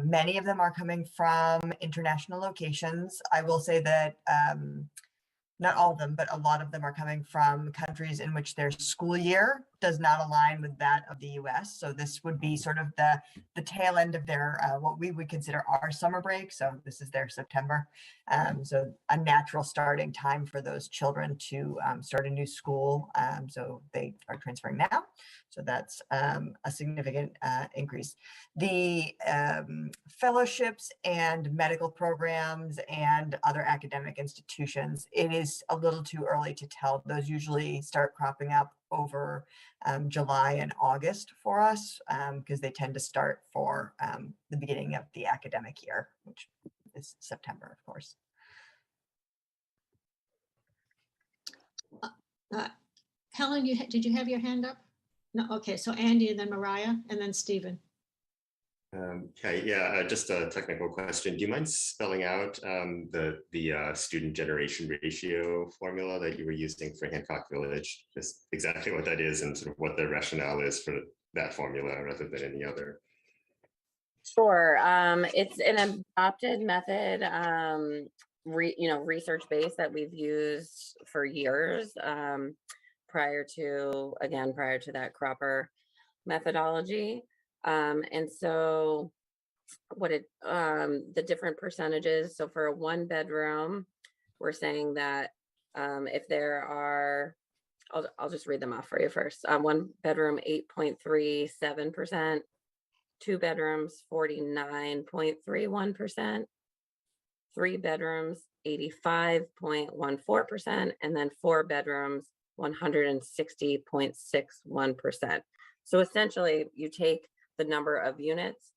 Many of them are coming from international locations. I will say that not all of them, but a lot of them are coming from countries in which their school year does not align with that of the US. So this would be sort of the tail end of their, what we would consider our summer break. So this is their September. So a natural starting time for those children to start a new school. So they are transferring now. So that's a significant increase. The fellowships and medical programs and other academic institutions, it is a little too early to tell. Those usually start cropping up over July and August for us because they tend to start for the beginning of the academic year, which is September, of course. Helen, did you have your hand up? No, okay, so Andy and then Mariah and then Stephen. Just a technical question. Do you mind spelling out the student generation ratio formula that you were using for Hancock Village? Just exactly what that is and sort of what the rationale is for that formula rather than any other. Sure. It's an adopted method, research based that we've used for years prior to that Cropper methodology. And so the different percentages. So for a 1-bedroom, we're saying that if there are, I'll just read them off for you first. 1-bedroom, 8.37%. 2 bedrooms, 49.31%, 3 bedrooms, 85.14%, and then 4 bedrooms, 160.61%. So essentially, you take the number of units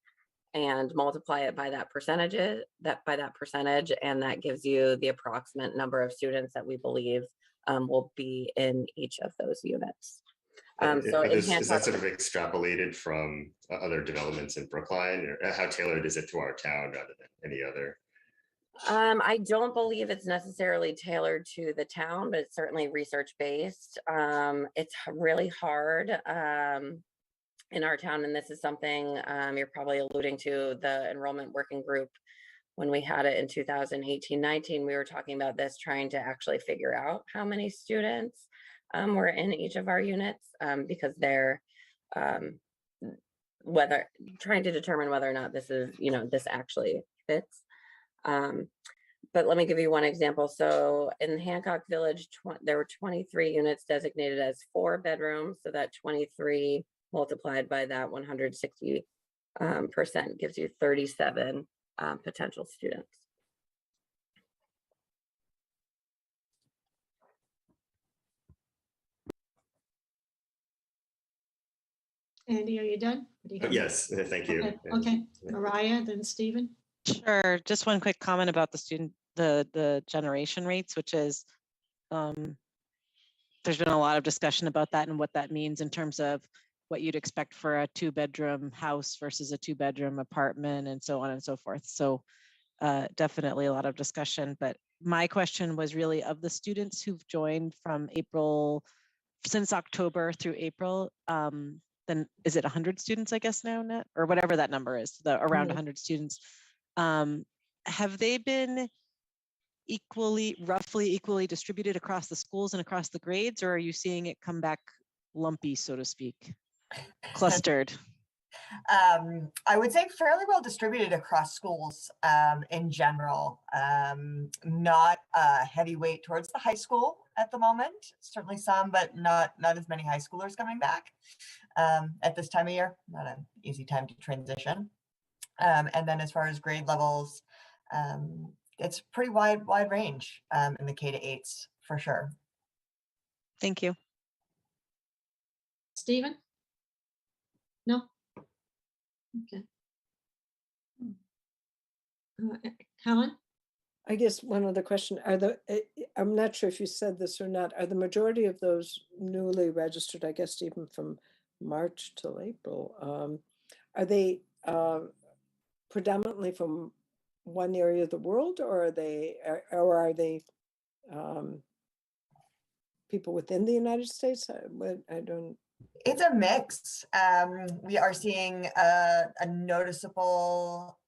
and multiply it by that percentage, and that gives you the approximate number of students that we believe will be in each of those units. Is that sort of extrapolated from other developments in Brookline, or how tailored is it to our town rather than any other? I don't believe it's necessarily tailored to the town, but it's certainly research based. It's really hard in our town, and this is something you're probably alluding to, the enrollment working group. When we had it in 2018-19, we were talking about this, trying to actually figure out how many students were in each of our units, because they're trying to determine whether or not this is, this actually fits. But let me give you one example. So in Hancock Village, there were 23 units designated as 4 bedrooms. So that 23 multiplied by that 160% gives you 37 potential students. Andy, are you done? Yes, thank you. Okay. Mariah, then Stephen. Sure. Just one quick comment about the generation rates, which is there's been a lot of discussion about that and what that means in terms of what you'd expect for a 2-bedroom house versus a 2-bedroom apartment and so on and so forth. So definitely a lot of discussion. But my question was really, of the students who've joined from since October through April, then is it 100 students, I guess now, Net, or whatever that number is, around 100 students. Have they been roughly equally distributed across the schools and across the grades, or are you seeing it come back lumpy, so to speak, clustered? I would say fairly well distributed across schools in general. Not heavy weight towards the high school at the moment. Certainly some, but not as many high schoolers coming back at this time of year. Not an easy time to transition. And then as far as grade levels, it's pretty wide range in the K-8s for sure. Thank you. Stephen? No? Okay. Helen? I guess one other question, I'm not sure if you said this or not, are the majority of those newly registered, I guess even from March till April, are they predominantly from one area of the world, or are they people within the United States? I don't. It's a mix. We are seeing a noticeable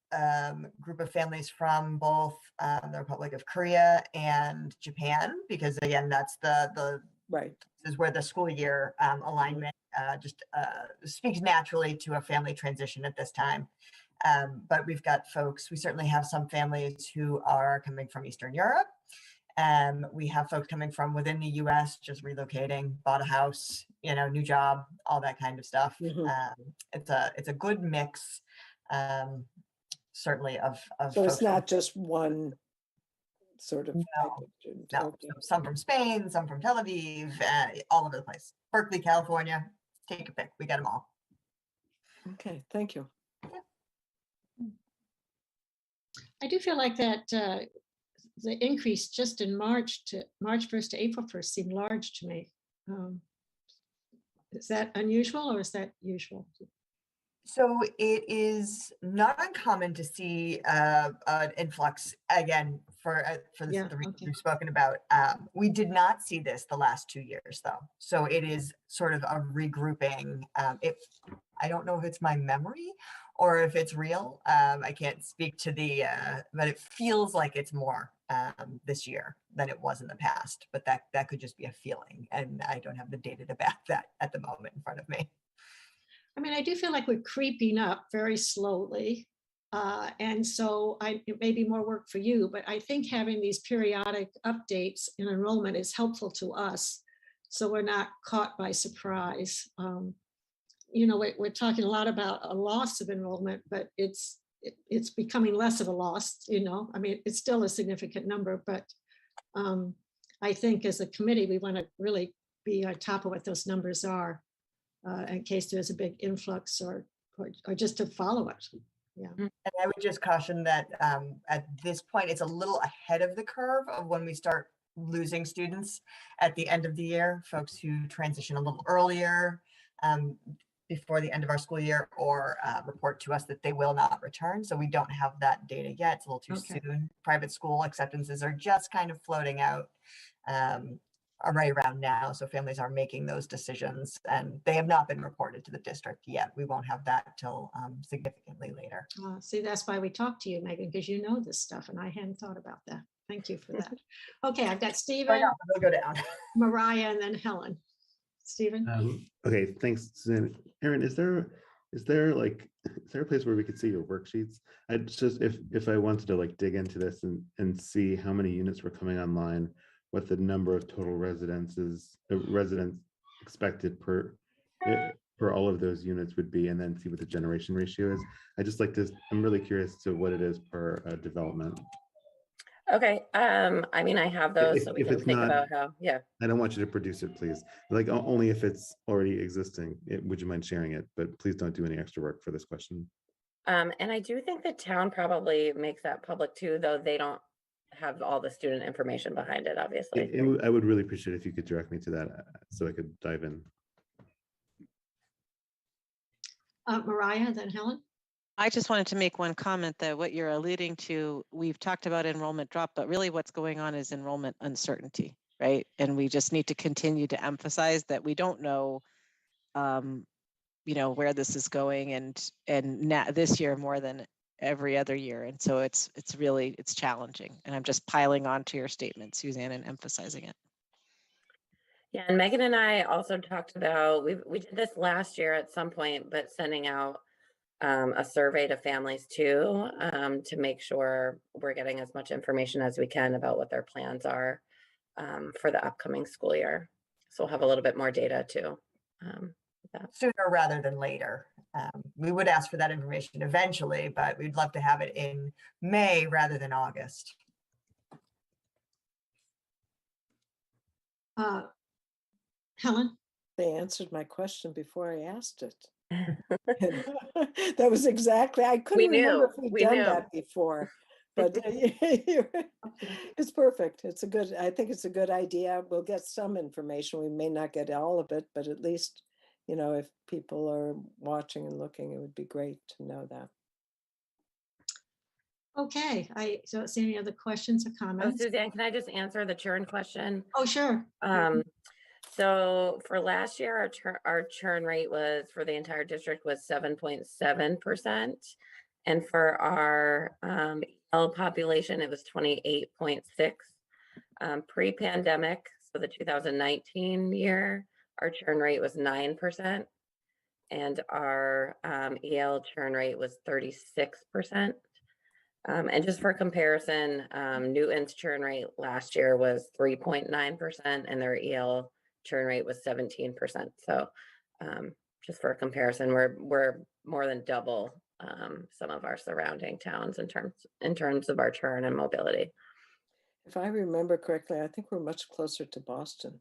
group of families from both the Republic of Korea and Japan, because again, that's the right. This is where the school year alignment just speaks naturally to a family transition at this time. But we've got folks, we certainly have some families who are coming from Eastern Europe. We have folks coming from within the US, just relocating, bought a house, new job, all that kind of stuff. It's a good mix, certainly of so it's not just one sort of type of student. No, Okay. Some from Spain, some from Tel Aviv, all over the place. Berkeley, California, take a pick. We got them all. Okay, thank you. I do feel like that the increase just in March 1st to April 1st seemed large to me. Is that unusual or is that usual? So it is not uncommon to see an influx again for the reasons we've spoken about. We did not see this the last 2 years though. So it is sort of a regrouping. I don't know if it's my memory or if it's real. I can't speak to but it feels like it's more this year than it was in the past. But that could just be a feeling, and I don't have the data to back that at the moment in front of me. I mean, I do feel like we're creeping up very slowly. And so it may be more work for you, but I think having these periodic updates in enrollment is helpful to us. So we're not caught by surprise. We're talking a lot about a loss of enrollment, but it's becoming less of a loss, I mean, it's still a significant number, but I think as a committee, we want to really be on top of what those numbers are. In case there's a big influx or just to follow it. Yeah. And I would just caution that at this point, it's a little ahead of the curve of when we start losing students at the end of the year, folks who transition a little earlier before the end of our school year or report to us that they will not return. So we don't have that data yet. It's a little too soon. Private school acceptances are just kind of floating out. Right around now. So families are making those decisions and they have not been reported to the district yet. We won't have that till significantly later. See, that's why we talked to you, Megan, because you know this stuff and I hadn't thought about that. Thank you for that. Okay, I've got Stephen, we'll go down. Mariah, and then Helen. Stephen? Okay, thanks, Suzanne. Erin, is there a place where we could see your worksheets? I just, if I wanted to like dig into this and see how many units were coming online, what the number of total residents expected per all of those units would be, and then see what the generation ratio is. I'm really curious to what it is per development. Okay, I mean, I have those, so we can think about how, yeah. I don't want you to produce it, please. Like only if it's already existing, would you mind sharing it? But please don't do any extra work for this question. And I do think the town probably makes that public too, though they don't have all the student information behind it, obviously. I would really appreciate it if you could direct me to that so I could dive in. Mariah, then Helen. I just wanted to make one comment that what you're alluding to, we've talked about enrollment drop, but really what's going on is enrollment uncertainty, right? And we just need to continue to emphasize that we don't know, where this is going, and now this year more than every other year. And so it's challenging. And I'm just piling on to your statement, Suzanne, and emphasizing it. Yeah, and Megan and I also talked about, we did this last year at some point, but sending out a survey to families too, to make sure we're getting as much information as we can about what their plans are for the upcoming school year. So we'll have a little bit more data too. Sooner rather than later. We would ask for that information eventually, but we'd love to have it in May rather than August. Helen? They answered my question before I asked it. That was exactly, I couldn't remember if we'd done that before, but it's perfect. I think it's a good idea. We'll get some information. We may not get all of it, but at least, if people are watching and looking, it would be great to know that. Okay, I don't see any other questions or comments. Oh, Suzanne, can I just answer the churn question? Oh, sure. So for last year, our churn rate was, for the entire district, was 7.7%. And for our EL population, it was 28.6. Pre-pandemic, so the 2019 year, our churn rate was 9%. And our EL churn rate was 36%. And just for comparison, Newton's churn rate last year was 3.9%, and their EL churn rate was 17%. So just for comparison, we're more than double some of our surrounding towns in terms of our churn and mobility. If I remember correctly, I think we're much closer to Boston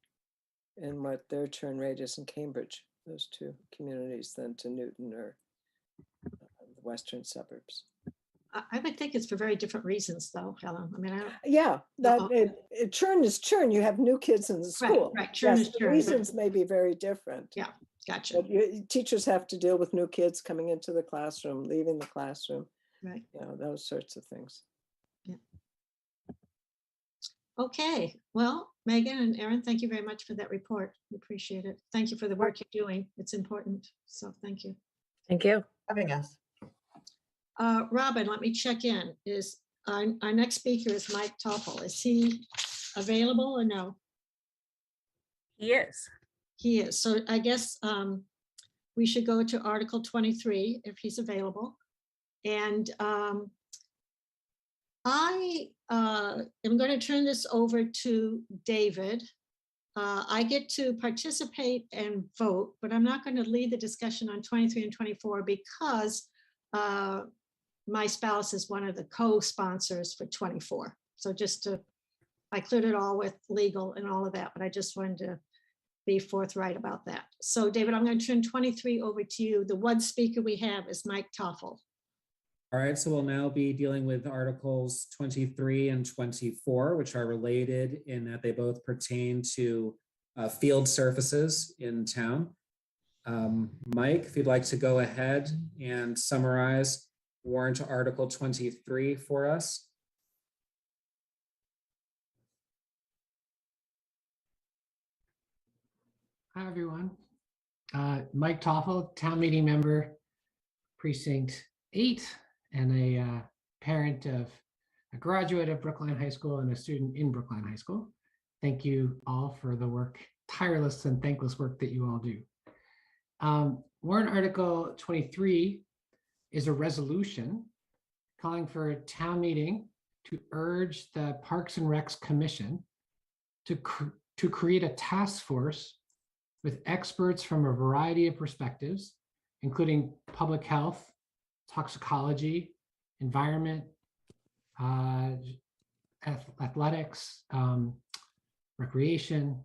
in what their churn rate is in Cambridge, those two communities, than to Newton or the western suburbs. I would think it's for very different reasons, though, Helen. I mean, churn is churn. You have new kids in the school. Right. Churn is the churn. reasons may be very different. Yeah. Gotcha. But teachers have to deal with new kids coming into the classroom, leaving the classroom, Right. those sorts of things. Okay, well, Megan and Erin, thank you very much for that report. We appreciate it. Thank you for the work you're doing. It's important. So thank you. Thank you. Having us. Robin, let me check in. Is our next speaker is Mike Toffel. Is he available or no? He is. He is. So I guess we should go to Article 23 if he's available. And I am going to turn this over to David. I get to participate and vote, but I'm not going to lead the discussion on 23 and 24 because my spouse is one of the co-sponsors for 24. So I cleared it all with legal and all of that, but I just wanted to be forthright about that. So David, I'm going to turn 23 over to you. The one speaker we have is Mike Toffel. All right, so we'll now be dealing with Articles 23 and 24, which are related in that they both pertain to field surfaces in town. Mike, if you'd like to go ahead and summarize warrant Article 23 for us. Hi, everyone. Mike Toffel, town meeting member, precinct 8, and a parent of a graduate of Brookline High School and a student in Brookline High School. Thank you all for the work, tireless and thankless work that you all do. Warrant Article 23 is a resolution calling for a town meeting to urge the Parks and Recs Commission to create a task force with experts from a variety of perspectives, including public health, toxicology, environment, athletics, recreation,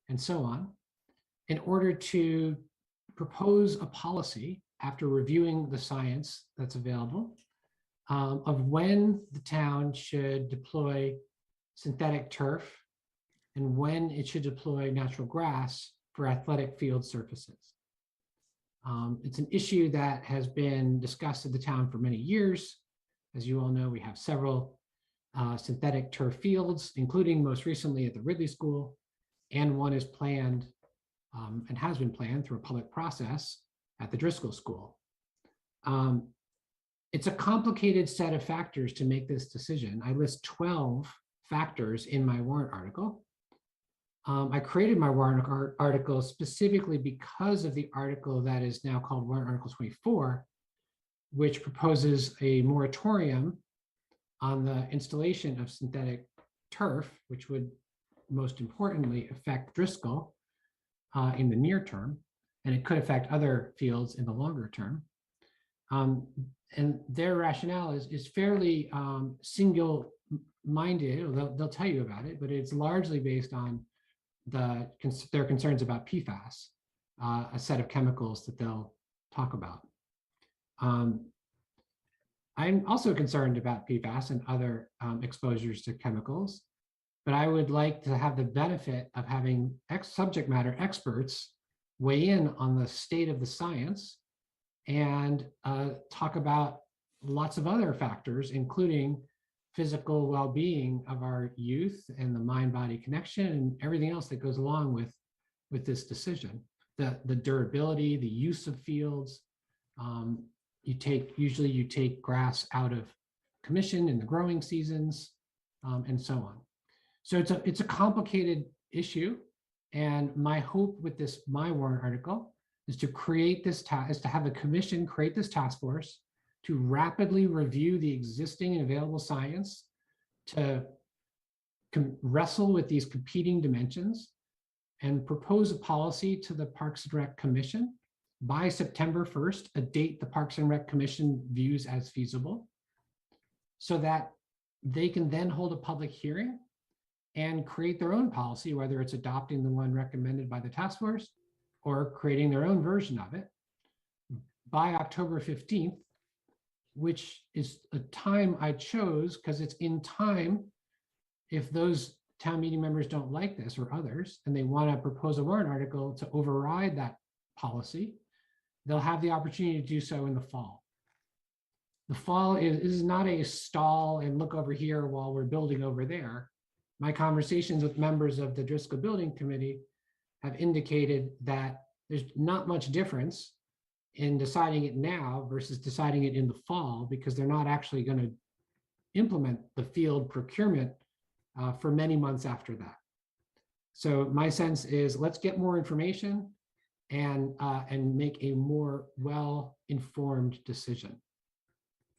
and so on, in order to propose a policy after reviewing the science that's available of when the town should deploy synthetic turf and when it should deploy natural grass for athletic field surfaces. It's an issue that has been discussed at the town for many years. As you all know, we have several synthetic turf fields, including most recently at the Ridley School, and one is planned and has been planned through a public process at the Driscoll School. It's a complicated set of factors to make this decision. I list 12 factors in my warrant article. I created my warrant article specifically because of the article that is now called Warrant Article 24, which proposes a moratorium on the installation of synthetic turf, which would most importantly affect Driscoll in the near term, and it could affect other fields in the longer term. And their rationale is fairly single-minded. They'll tell you about it, but it's largely based on their concerns about PFAS, a set of chemicals that they'll talk about. I'm also concerned about PFAS and other exposures to chemicals, but I would like to have the benefit of having subject matter experts weigh in on the state of the science and talk about lots of other factors, including physical well-being of our youth and the mind-body connection and everything else that goes along with this decision. The durability, the use of fields. Usually you take grass out of commission in the growing seasons, and so on. So it's a complicated issue, and my hope with my warrant article is to have the commission create this task force to rapidly review the existing and available science, to wrestle with these competing dimensions, and propose a policy to the Parks and Rec Commission by September 1st, a date the Parks and Rec Commission views as feasible, so that they can then hold a public hearing and create their own policy, whether it's adopting the one recommended by the task force or creating their own version of it by October 15th, which is a time I chose because it's in time if those town meeting members don't like this or others, and they want to propose a warrant article to override that policy, they'll have the opportunity to do so in the fall. The fall is not a stall and look over here while we're building over there. My conversations with members of the Driscoll Building Committee have indicated that there's not much difference in deciding it now versus deciding it in the fall, because they're not actually going to implement the field procurement for many months after that. So my sense is, let's get more information and make a more well-informed decision.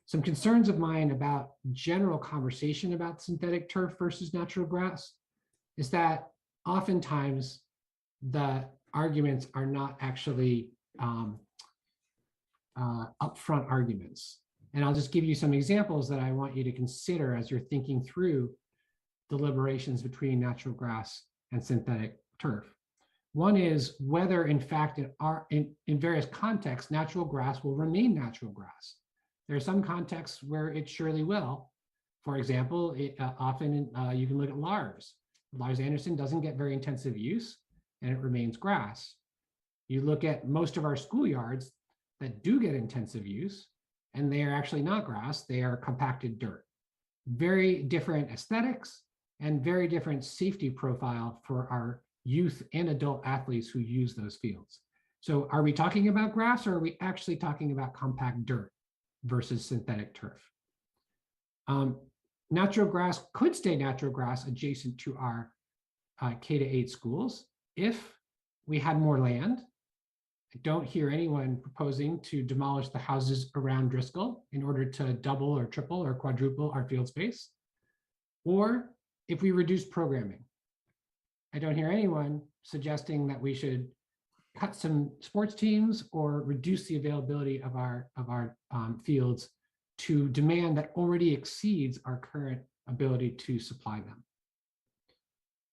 Some concerns of mine about general conversation about synthetic turf versus natural grass is that oftentimes the arguments are not actually upfront arguments. And I'll just give you some examples that I want you to consider as you're thinking through deliberations between natural grass and synthetic turf. One is whether, in fact, in various contexts, natural grass will remain natural grass. There are some contexts where it surely will. For example, often you can look at Lars. Lars Anderson doesn't get very intensive use, and it remains grass. You look at most of our schoolyards that do get intensive use, and they are actually not grass, they are compacted dirt. Very different aesthetics and very different safety profile for our youth and adult athletes who use those fields. So are we talking about grass, or are we actually talking about compact dirt versus synthetic turf? Natural grass could stay natural grass adjacent to our K-8 schools if we had more land. I don't hear anyone proposing to demolish the houses around Driscoll in order to double or triple or quadruple our field space, or if we reduce programming. I don't hear anyone suggesting that we should cut some sports teams or reduce the availability of our fields to demand that already exceeds our current ability to supply them.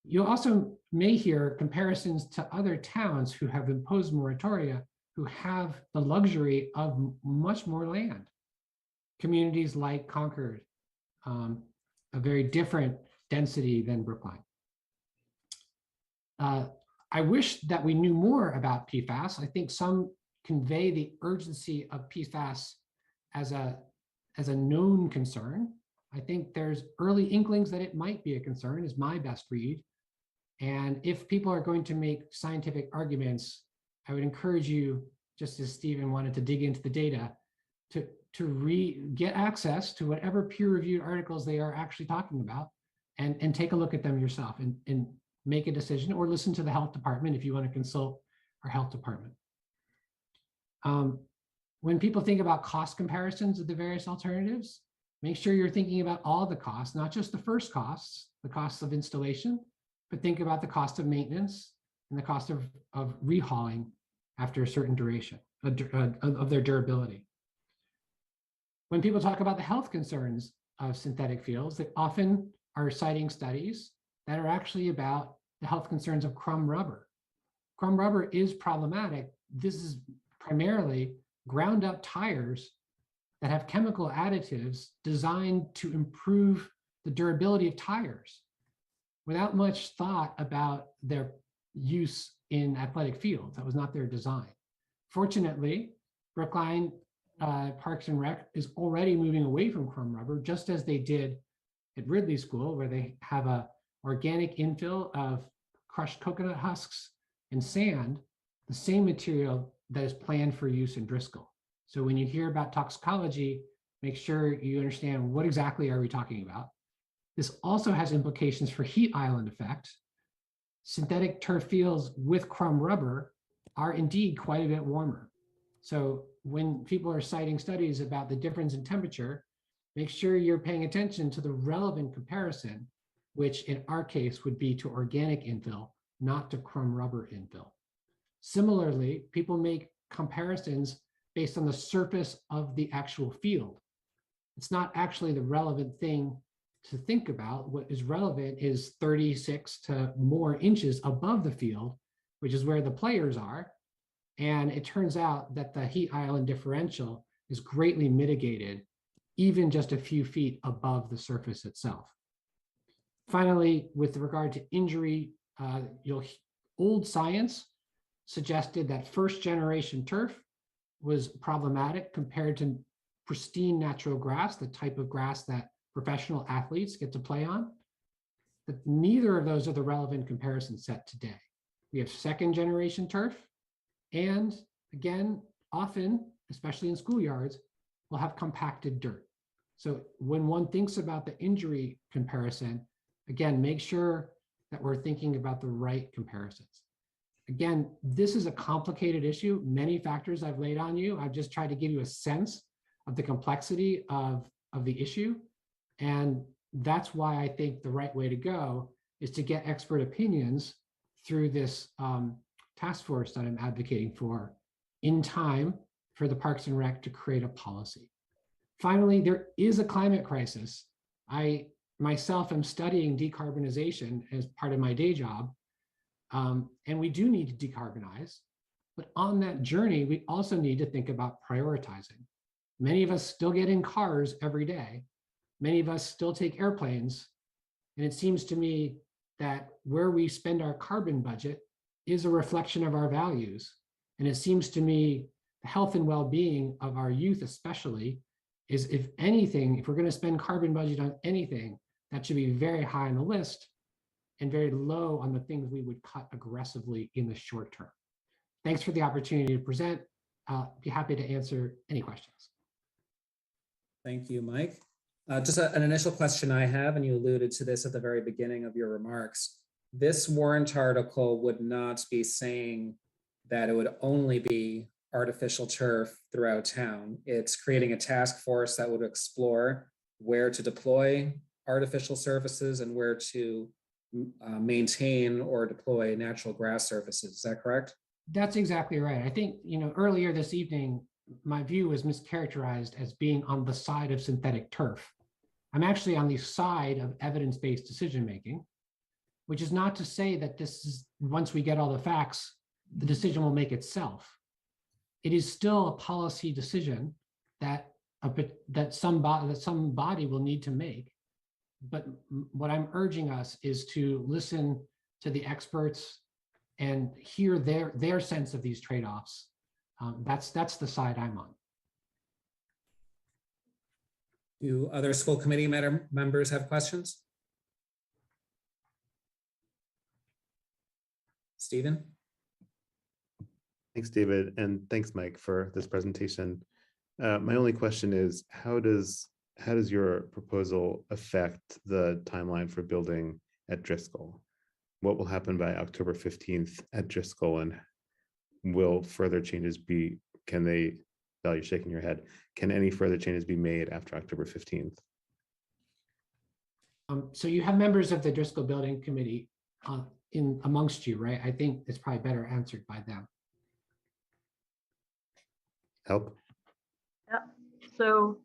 You also may hear comparisons to other towns who have imposed moratoria, who have the luxury of much more land. Communities like Concord, a very different density than Brookline. I wish that we knew more about PFAS. I think some convey the urgency of PFAS as a known concern. I think there's early inklings that it might be a concern, is my best read. And if people are going to make scientific arguments, I would encourage you, just as Stephen wanted to dig into the data, to get access to whatever peer-reviewed articles they are actually talking about, and take a look at them yourself and make a decision, or listen to the health department if you want to consult our health department. When people think about cost comparisons of the various alternatives, make sure you're thinking about all the costs, not just the first costs, the costs of installation, but think about the cost of maintenance and the cost of rehauling after a certain duration of their durability. When people talk about the health concerns of synthetic fields, they often are citing studies that are actually about the health concerns of crumb rubber. Crumb rubber is problematic. This is primarily ground up tires that have chemical additives designed to improve the durability of tires without much thought about their use in athletic fields. That was not their design. Fortunately, Brookline Parks and Rec is already moving away from crumb rubber, just as they did at Ridley School, where they have a organic infill of crushed coconut husks and sand, the same material that is planned for use in Driscoll. So when you hear about toxicology, make sure you understand what exactly are we talking about. This also has implications for heat island effect. Synthetic turf fields with crumb rubber are indeed quite a bit warmer. So when people are citing studies about the difference in temperature, make sure you're paying attention to the relevant comparison, which in our case would be to organic infill, not to crumb rubber infill. Similarly, people make comparisons based on the surface of the actual field. It's not actually the relevant thing to think about. What is relevant is 36 to more inches above the field, which is where the players are. And it turns out that the heat island differential is greatly mitigated, even just a few feet above the surface itself. Finally, with regard to injury, old science suggested that first generation turf was problematic compared to pristine natural grass, the type of grass that professional athletes get to play on. But neither of those are the relevant comparison set today. We have second generation turf, and again, often, especially in schoolyards, we'll have compacted dirt. So when one thinks about the injury comparison, again, make sure that we're thinking about the right comparisons. Again, this is a complicated issue. Many factors I've laid on you. I've just tried to give you a sense of the complexity of the issue. And that's why I think the right way to go is to get expert opinions through this task force that I'm advocating for in time for the Parks and Rec to create a policy. Finally, there is a climate crisis. I myself am studying decarbonization as part of my day job. And we do need to decarbonize, but on that journey, we also need to think about prioritizing. Many of us still get in cars every day. Many of us still take airplanes. And it seems to me that where we spend our carbon budget is a reflection of our values. And it seems to me the health and well-being of our youth especially is, if anything, if we're going to spend carbon budget on anything, that should be very high on the list and very low on the things we would cut aggressively in the short term. Thanks for the opportunity to present. I'll be happy to answer any questions. Thank you, Mike. Just an initial question I have, and you alluded to this at the very beginning of your remarks. This warrant article would not be saying that it would only be artificial turf throughout town. It's creating a task force that would explore where to deploy artificial surfaces and where to maintain or deploy natural grass surfaces. Is that correct? That's exactly right. I think, earlier this evening, my view was mischaracterized as being on the side of synthetic turf. I'm actually on the side of evidence-based decision-making, which is not to say that this is, once we get all the facts, the decision will make itself. It is still a policy decision that some body will need to make. But what I'm urging us is to listen to the experts and hear their sense of these trade-offs. That's the side I'm on. Do other school committee members have questions? Stephen? Thanks, David, and thanks, Mike, for this presentation. My only question is, how does your proposal affect the timeline for building at Driscoll? What will happen by October 15th at Driscoll, and will further changes be, Val, you're shaking your head, can any further changes be made after October 15th? So you have members of the Driscoll Building Committee amongst you, right? I think it's probably better answered by them. Help? Yeah. So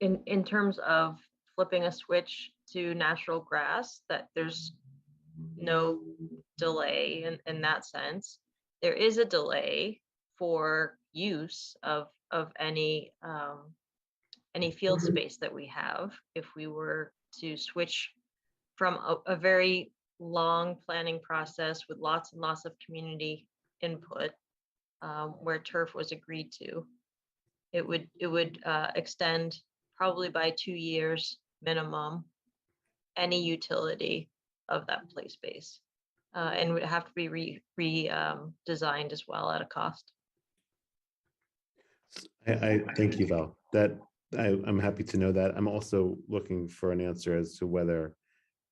in terms of flipping a switch to natural grass, that there's no delay in that sense. There is a delay for use of any field space that we have if we were to switch from a very long planning process with lots and lots of community input, where turf was agreed to. It would extend probably by 2 years minimum any utility of that play space, and would have to be designed as well at a cost. I thank you, Val. I'm happy to know that. I'm also looking for an answer as to whether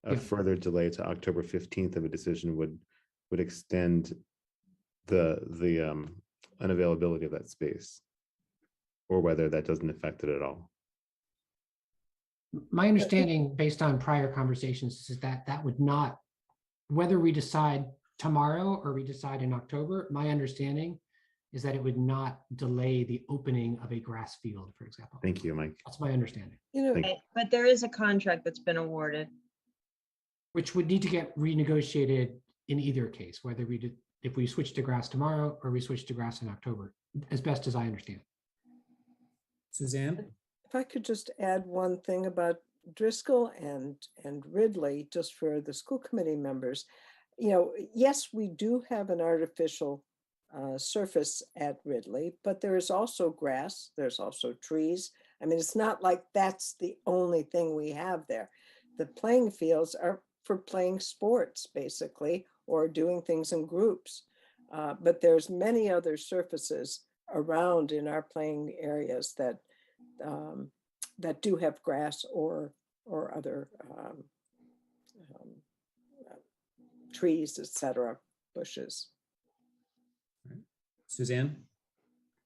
a further delay to October 15th of a decision would extend the unavailability of that space, or whether that doesn't affect it at all. My understanding, based on prior conversations, is that that would not, whether we decide tomorrow or we decide in October, my understanding is that it would not delay the opening of a grass field, for example. Thank you, Mike. That's my understanding. But there is a contract that's been awarded, which would need to get renegotiated in either case, whether if we switch to grass tomorrow or we switch to grass in October, as best as I understand. Suzanne? If I could just add one thing about Driscoll and Ridley, just for the school committee members. yes, we do have an artificial surface at Ridley, but there is also grass, there's also trees. I mean, it's not like that's the only thing we have there. The playing fields are for playing sports, basically, or doing things in groups. But there's many other surfaces around in our playing areas that that do have grass or other trees, etc., bushes. Suzanne?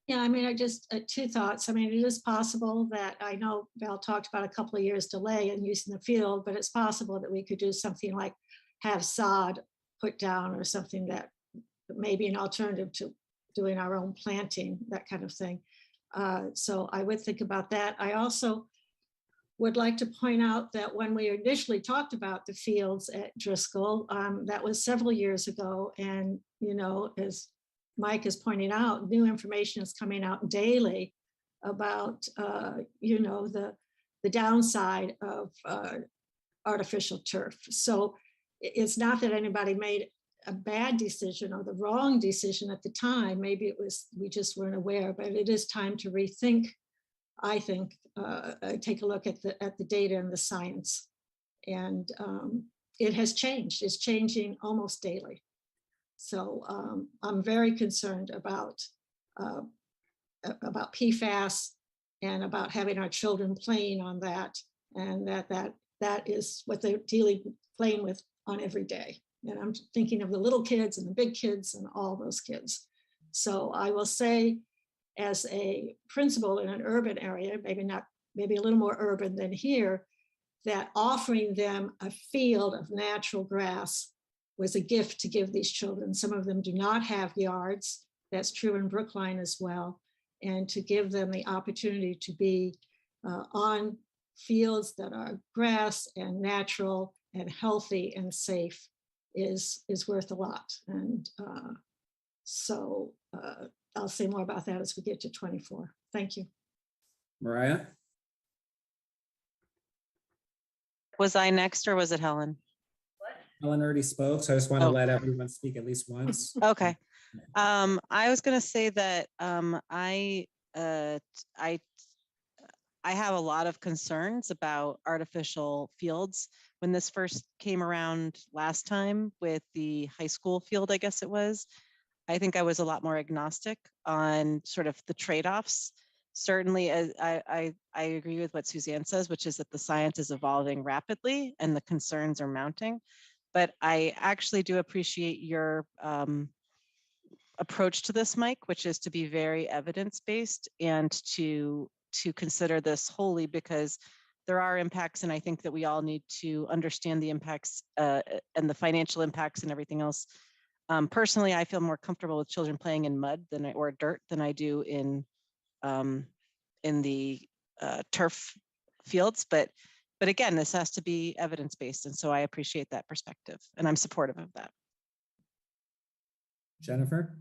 Yeah, I mean, I just, two thoughts. I mean, it is possible that, I know Val talked about a couple of years delay in using the field, but it's possible that we could do something like have sod put down or something that may be an alternative to doing our own planting, that kind of thing. So I would think about that. I also would like to point out that when we initially talked about the fields at Driscoll, that was several years ago. And, you know, as Mike is pointing out, new information is coming out daily about, you know, the downside of artificial turf. So it's not that anybody made a bad decision or the wrong decision at the time. Maybe it was, we just weren't aware, but it is time to rethink, I think, take a look at the data and the science. And it has changed. It's changing almost daily. So I'm very concerned about PFAS and about having our children playing on that, and that is what they're playing with on every day. And I'm thinking of the little kids and the big kids and all those kids. So I will say, as a principal in an urban area, maybe a little more urban than here, that offering them a field of natural grass was a gift to give these children. Some of them do not have yards. That's true in Brookline as well. And to give them the opportunity to be on fields that are grass and natural and healthy and safe is worth a lot. And so I'll say more about that as we get to 24. Thank you. Mariah? Was I next or was it Helen? Helen already spoke, so I just want to let everyone speak at least once. Okay. I was going to say that I have a lot of concerns about artificial fields. When this first came around last time with the high school field, I guess it was, I think I was a lot more agnostic on sort of the trade-offs. Certainly, I agree with what Suzanne says, which is that the science is evolving rapidly and the concerns are mounting. But I actually do appreciate your approach to this, Mike, which is to be very evidence-based and to consider this wholly, because there are impacts, and I think that we all need to understand the impacts and the financial impacts and everything else. Personally, I feel more comfortable with children playing in mud or dirt than I do in the turf fields. But again, this has to be evidence-based, and so I appreciate that perspective, and I'm supportive of that. Jennifer?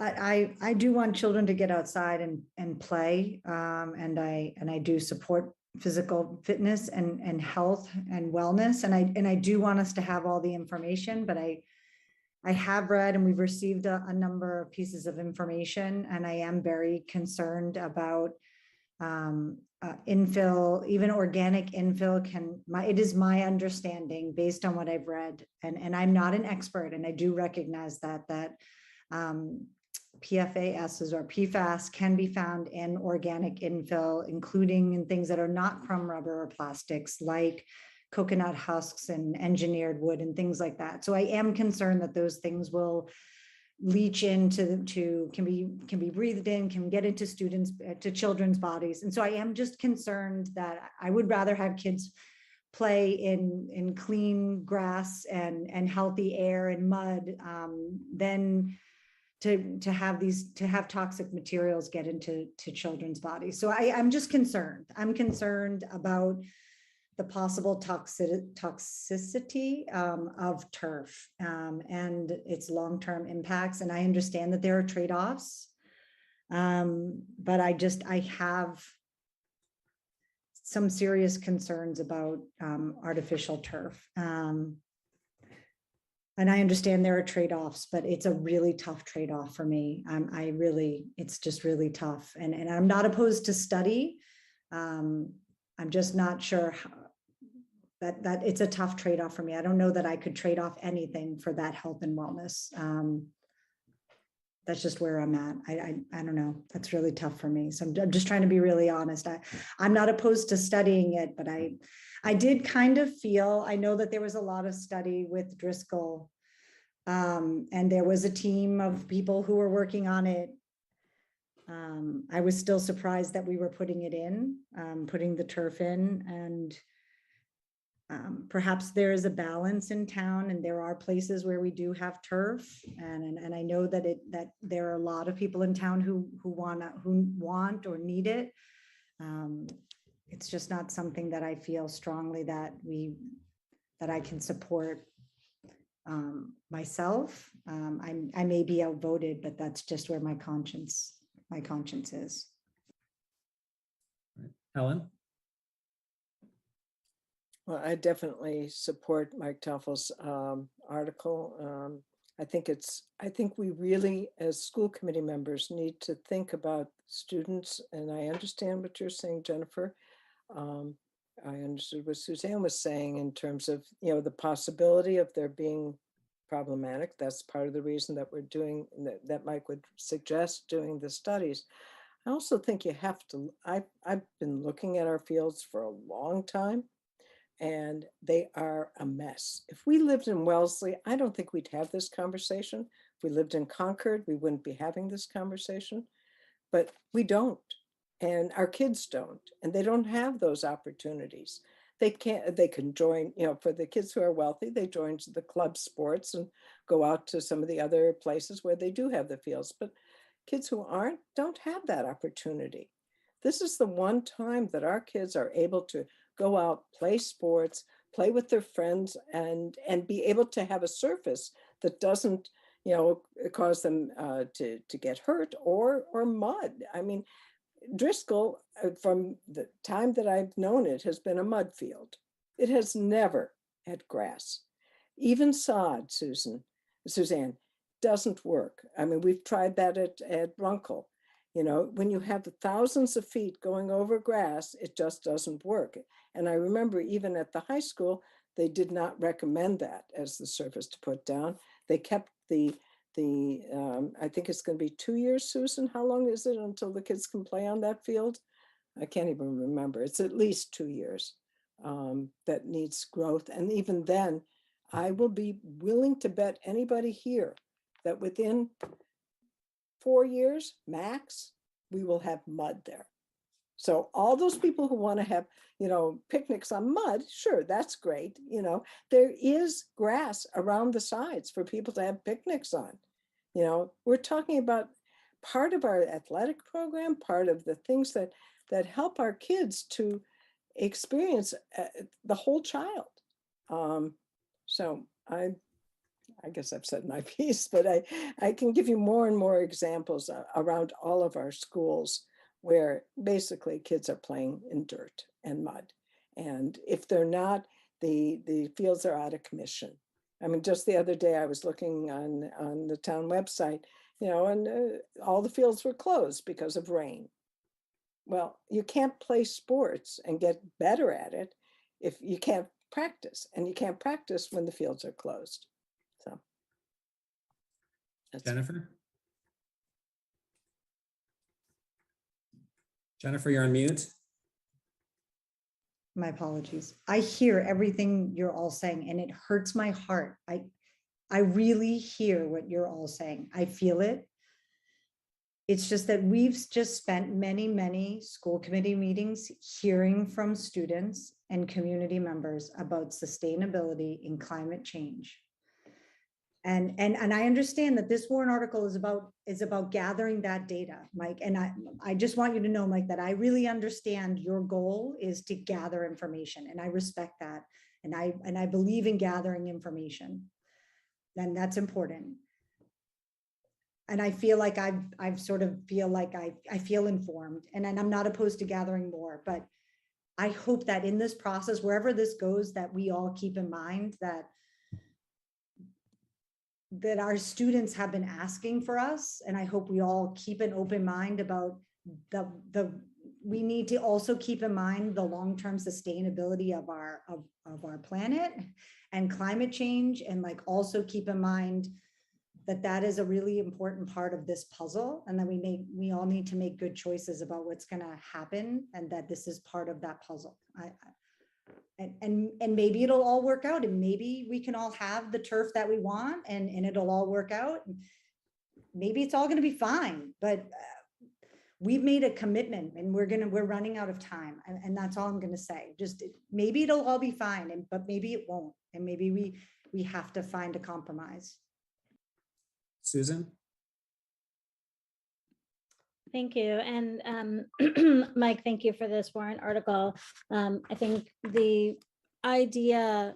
I do want children to get outside and play, and I do support physical fitness and health and wellness, and I do want us to have all the information, but I have read and we've received a number of pieces of information, and I am very concerned about infill, even organic infill it is my understanding based on what I've read, and I'm not an expert, and I do recognize that PFASs or PFAS can be found in organic infill, including in things that are not crumb rubber or plastics like coconut husks and engineered wood and things like that. So I am concerned that those things will leach into can be breathed in, can get into children's bodies. And so I am just concerned that I would rather have kids play in clean grass and healthy air and mud than to have toxic materials get into children's bodies. So I'm just concerned. I'm concerned about the possible toxicity of turf and its long-term impacts. And I understand that there are trade-offs, but I have some serious concerns about artificial turf. And I understand there are trade-offs, but it's a really tough trade-off for me. It's just really tough. And I'm not opposed to study. I'm just not sure how, that it's a tough trade-off for me. I don't know that I could trade off anything for that health and wellness. That's just where I'm at. I don't know. That's really tough for me. So I'm just trying to be really honest. I'm not opposed to studying it, but I did kind of feel, I know that there was a lot of study with Driscoll, and there was a team of people who were working on it. I was still surprised that we were putting it in, putting the turf in, and perhaps there is a balance in town, and there are places where we do have turf, and I know that there are a lot of people in town who want or need it. It's just not something that I feel strongly that I can support myself. I may be outvoted, but that's just where my conscience is. Helen? Well, I definitely support Mike Toffel's article. I think we really, as school committee members, need to think about students. And I understand what you're saying, Jennifer. I understood what Suzanne was saying in terms of, the possibility of there being problematic. That's part of the reason that we're doing, that Mike would suggest doing the studies. I also think you have to, I've been looking at our fields for a long time, and they are a mess. If we lived in Wellesley, I don't think we'd have this conversation. If we lived in Concord, we wouldn't be having this conversation, but we don't. And our kids don't, and they don't have those opportunities. They can join, for the kids who are wealthy, they join the club sports and go out to some of the other places where they do have the fields, but kids who aren't, don't have that opportunity. This is the one time that our kids are able to go out, play sports, play with their friends, and be able to have a surface that doesn't, cause them to get hurt or mud. I mean, Driscoll, from the time that I've known it, has been a mud field. It has never had grass. Even sod, Suzanne, doesn't work. I mean, we've tried that at Runkle. When you have thousands of feet going over grass, it just doesn't work. And I remember even at the high school, they did not recommend that as the surface to put down. They kept I think it's going to be 2 years, Susan. How long is it until the kids can play on that field? I can't even remember. It's at least 2 years that needs growth. And even then, I will be willing to bet anybody here that within 4 years max, we will have mud there. So all those people who want to have, picnics on mud, sure, that's great. There is grass around the sides for people to have picnics on. We're talking about part of our athletic program, part of the things that help our kids to experience the whole child. So I guess I've said my piece, but I can give you more and more examples around all of our schools where basically kids are playing in dirt and mud. And if they're not, the fields are out of commission. I mean, just the other day I was looking on the town website, and all the fields were closed because of rain. Well, you can't play sports and get better at it if you can't practice, and you can't practice when the fields are closed. So. Jennifer? Jennifer, you're on mute. My apologies. I hear everything you're all saying, and it hurts my heart. I really hear what you're all saying. I feel it. It's just that we've just spent many, many school committee meetings hearing from students and community members about sustainability in climate change. And I understand that this warrant article is about gathering that data, Mike. And I just want you to know, Mike, that I really understand your goal is to gather information, and I respect that. And I believe in gathering information, and that's important. And I feel like I feel informed, and I'm not opposed to gathering more, but I hope that in this process, wherever this goes, that we all keep in mind that our students have been asking for us. And I hope we all keep an open mind about we need to also keep in mind the long-term sustainability of our planet and climate change. And like also keep in mind that is a really important part of this puzzle, and that we all need to make good choices about what's going to happen, and that this is part of that puzzle. And maybe it'll all work out, and maybe we can all have the turf that we want, and it'll all work out. Maybe it's all going to be fine, but we've made a commitment, and we're running out of time, and that's all I'm going to say. Just maybe it'll all be fine, but maybe it won't, and maybe we have to find a compromise. Susan? Thank you. And Mike, thank you for this warrant article. I think the idea,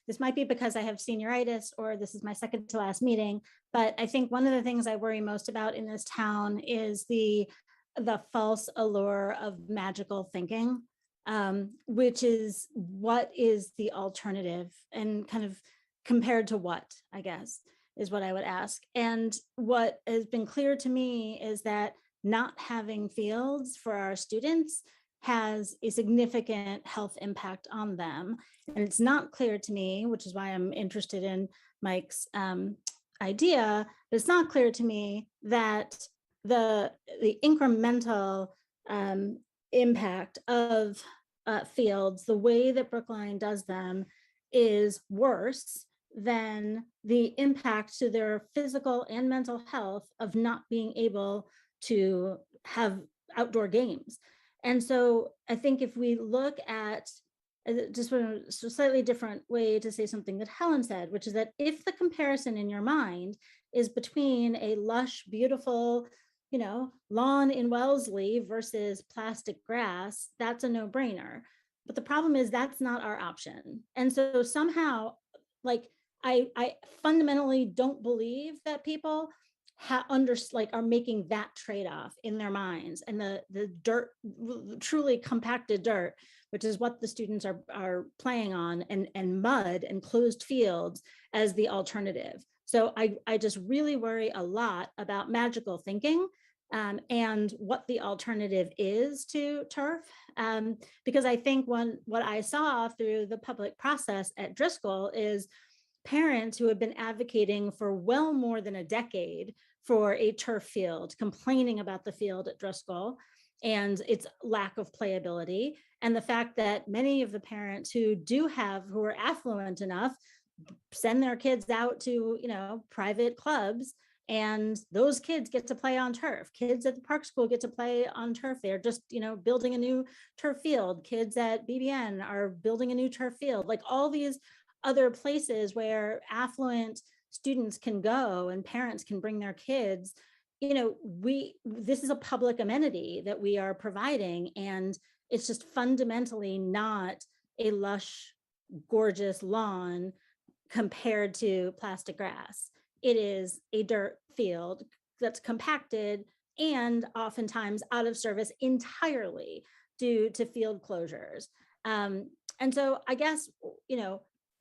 this might be because I have senioritis or this is my second to last meeting, but I think one of the things I worry most about in this town is the false allure of magical thinking, which is what is the alternative, and kind of compared to what, I guess, is what I would ask. And what has been clear to me is that not having fields for our students has a significant health impact on them. And it's not clear to me, which is why I'm interested in Mike's idea, but it's not clear to me that the incremental impact of fields, the way that Brookline does them, is worse than the impact to their physical and mental health of not being able to have outdoor games. And so I think if we look at just a slightly different way to say something that Helen said, which is that if the comparison in your mind is between a lush, beautiful, lawn in Wellesley versus plastic grass, that's a no-brainer. But the problem is that's not our option. And so somehow, like, I fundamentally don't believe that people are making that trade-off in their minds, and the dirt, truly compacted dirt, which is what the students are playing on, and mud and closed fields as the alternative. So I just really worry a lot about magical thinking and what the alternative is to turf. Because I think what I saw through the public process at Driscoll is parents who have been advocating for well more than a decade for a turf field, complaining about the field at Driscoll and its lack of playability, and the fact that many of the parents who are affluent enough send their kids out to private clubs, and those kids get to play on turf. Kids at the park school get to play on turf. They're just building a new turf field. Kids at BBN are building a new turf field. Like all these other places where affluent students can go and parents can bring their kids, this is a public amenity that we are providing, and it's just fundamentally not a lush, gorgeous lawn compared to plastic grass. It is a dirt field that's compacted and oftentimes out of service entirely due to field closures. And so I guess,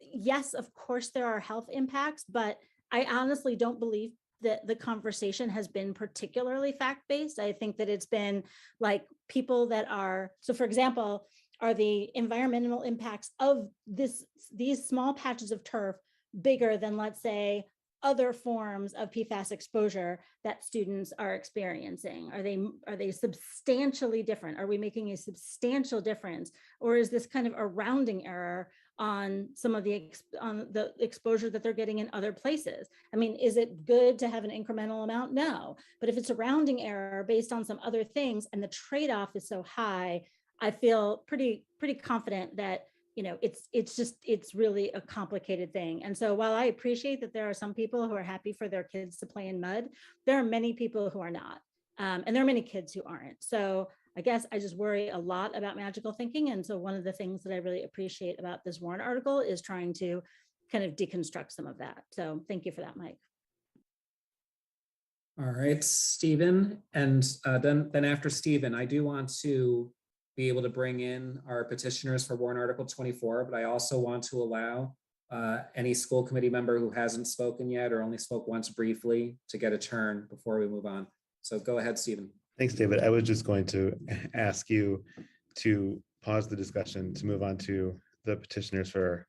yes, of course, there are health impacts, but I honestly don't believe that the conversation has been particularly fact-based. I think that it's been like people that are, so for example, are the environmental impacts of these small patches of turf bigger than, let's say, other forms of PFAS exposure that students are experiencing? Are they substantially different? Are we making a substantial difference? Or is this kind of a rounding error on some of the exposure that they're getting in other places? I mean, is it good to have an incremental amount? No, but if it's a rounding error based on some other things and the trade-off is so high, I feel pretty confident that it's really a complicated thing. And so while I appreciate that there are some people who are happy for their kids to play in mud, there are many people who are not. And there are many kids who aren't. So I guess I just worry a lot about magical thinking. And so one of the things that I really appreciate about this warrant article is trying to kind of deconstruct some of that. So thank you for that, Mike. All right, Stephen. And then after Stephen, I do want to be able to bring in our petitioners for warrant article 24, but I also want to allow any school committee member who hasn't spoken yet or only spoke once briefly to get a turn before we move on. So go ahead, Stephen. Thanks, David. I was just going to ask you to pause the discussion to move on to the petitioners for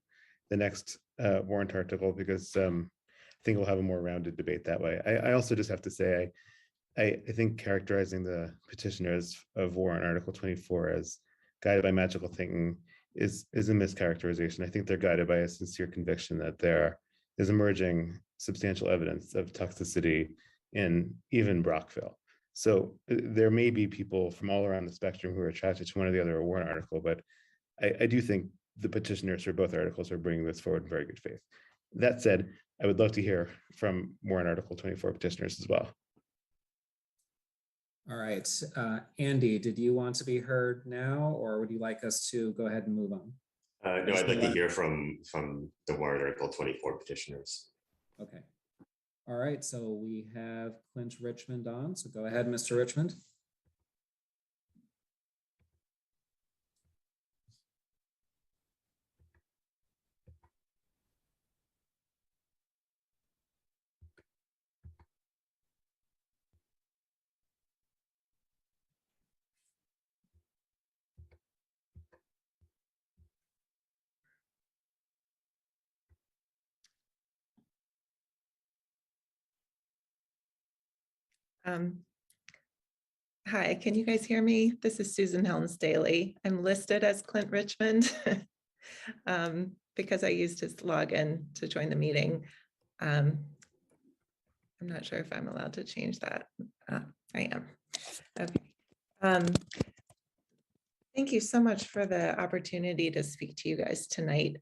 the next warrant article, because I think we'll have a more rounded debate that way. I also just have to say, I think characterizing the petitioners of warrant article 24 as guided by magical thinking is a mischaracterization. I think they're guided by a sincere conviction that there is emerging substantial evidence of toxicity in even Brockville. So there may be people from all around the spectrum who are attracted to one or the other warrant article, but I do think the petitioners for both articles are bringing this forward in very good faith. That said, I would love to hear from warrant article 24 petitioners as well. All right, Andy, did you want to be heard now, or would you like us to go ahead and move on? No, I'd like to hear from the warrant article 24 petitioners. Okay. All right, so we have Clint Richmond on, so go ahead, Mr. Richmond. Hi, can you guys hear me? This is Susan Helms Daly. I'm listed as Clint Richmond because I used his login to join the meeting. I'm not sure if I'm allowed to change that. I am. Okay. Thank you so much for the opportunity to speak to you guys tonight.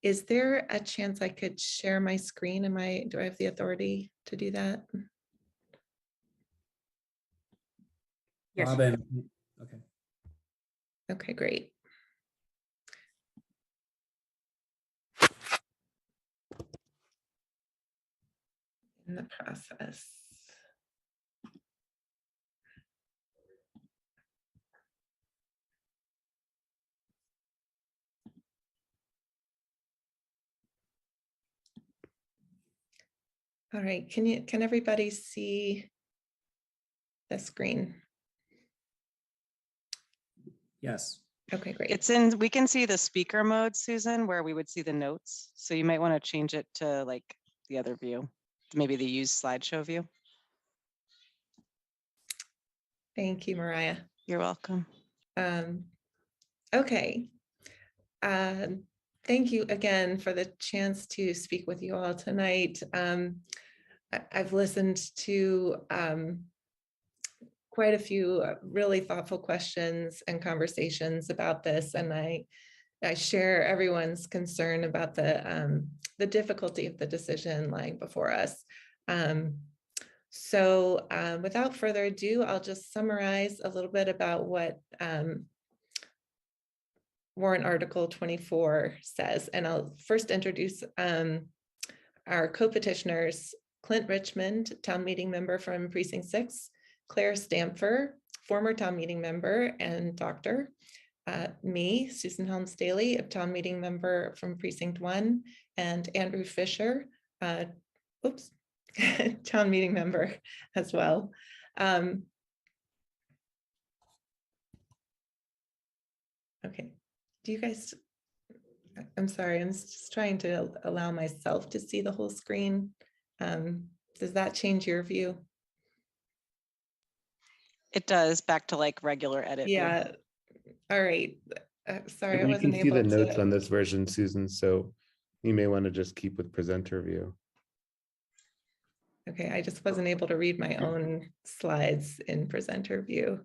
Is there a chance I could share my screen? Do I have the authority to do that? Yes. Robin, okay. Okay, great. In the process. All right, can everybody see the screen? Yes. Okay, great. It's in, we can see the speaker mode, Susan, where we would see the notes. So you might want to change it to like the other view, maybe the use slideshow view. Thank you, Mariah. You're welcome. Okay. Thank you again for the chance to speak with you all tonight. I've listened to quite a few really thoughtful questions and conversations about this, and I share everyone's concern about the difficulty of the decision lying before us. So without further ado, I'll just summarize a little bit about what warrant article 24 says, and I'll first introduce our co-petitioners, Clint Richmond, town meeting member from precinct 6, Claire Stamfer, former town meeting member and doctor, me, Susan Helms Daly, a town meeting member from precinct 1, and Andrew Fisher, town meeting member as well. Okay, do you guys, I'm sorry, I'm just trying to allow myself to see the whole screen. Does that change your view? It does, back to like regular edit view. Yeah, all right. Sorry, I You wasn't can see the able notes to. on this version, Susan, so you may want to just keep with presenter view. Okay, I just wasn't able to read my own slides in presenter view.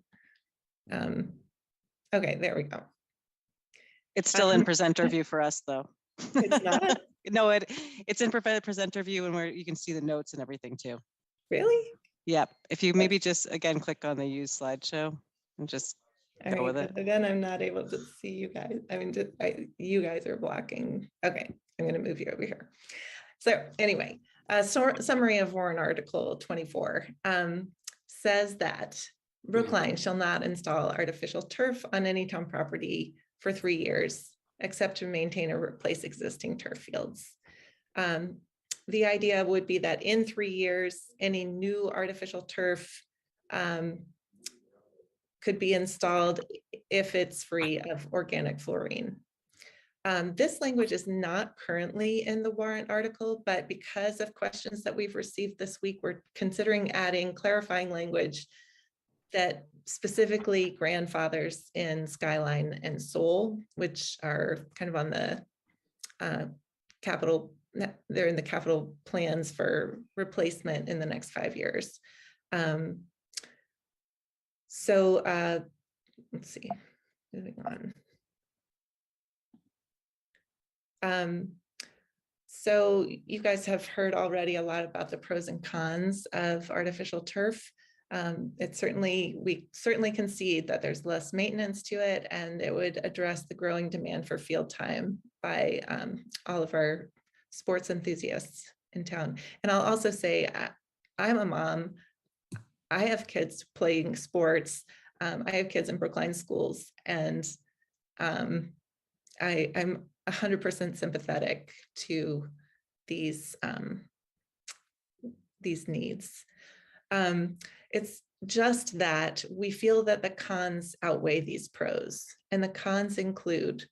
Okay, there we go. It's still in presenter view for us though. It's not? No, it's in presenter view and where you can see the notes and everything too. Really? Yep. If you maybe just again click on the use slideshow and just go with it. But then I'm not able to see you guys. I mean, you guys are blocking. Okay, I'm going to move you over here. So anyway, summary of warrant article 24 says that Brookline shall not install artificial turf on any town property for 3 years, except to maintain or replace existing turf fields. The idea would be that in 3 years, any new artificial turf could be installed if it's free of organic fluorine. This language is not currently in the warrant article, but because of questions that we've received this week, we're considering adding clarifying language that specifically grandfathers in Skyline and Soul, which are kind of on the capital, they're in the capital plans for replacement in the next 5 years. Let's see, moving on. So you guys have heard already a lot about the pros and cons of artificial turf. We certainly concede that there's less maintenance to it, and it would address the growing demand for field time by all of our sports enthusiasts in town. And I'll also say, I'm a mom. I have kids playing sports. I have kids in Brookline schools, and I'm 100% sympathetic to these needs. It's just that we feel that the cons outweigh these pros, and the cons include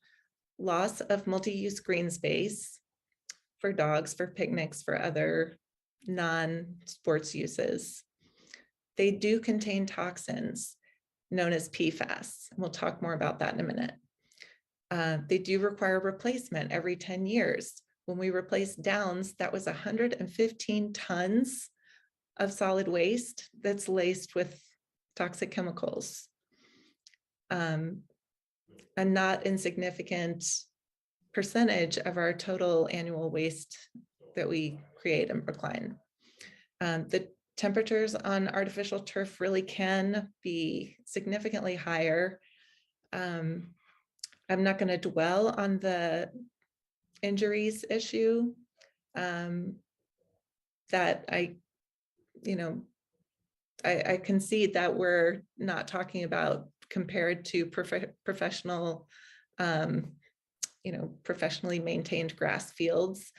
loss of multi-use green space for dogs, for picnics, for other non-sports uses. They do contain toxins known as PFAS. We'll talk more about that in a minute. They do require replacement every 10 years. When we replaced Downs, that was 115 tons of solid waste that's laced with toxic chemicals. A not insignificant percentage of our total annual waste that we create in Brookline. The temperatures on artificial turf really can be significantly higher. I'm not going to dwell on the injuries issue that I concede that we're not talking about compared to professional, professionally maintained grass fields.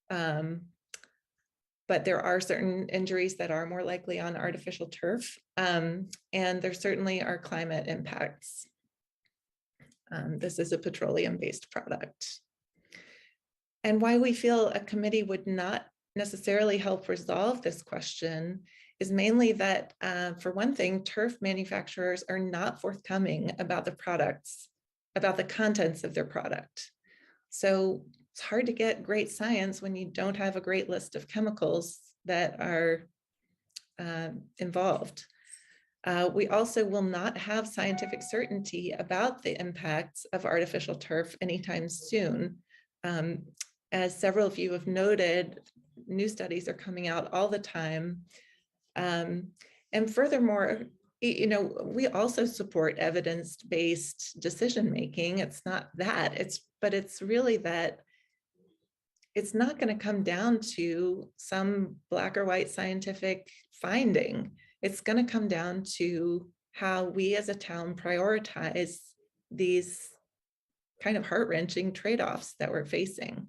But there are certain injuries that are more likely on artificial turf, and there certainly are climate impacts. This is a petroleum-based product. And why we feel a committee would not necessarily help resolve this question is mainly that, for one thing, turf manufacturers are not forthcoming about the products, about the contents of their product. So it's hard to get great science when you don't have a great list of chemicals that are involved. We also will not have scientific certainty about the impacts of artificial turf anytime soon. As several of you have noted, new studies are coming out all the time. And furthermore, we also support evidence-based decision-making. It's not that, but it's really that it's not going to come down to some black or white scientific finding. It's going to come down to how we as a town prioritize these kind of heart-wrenching trade-offs that we're facing.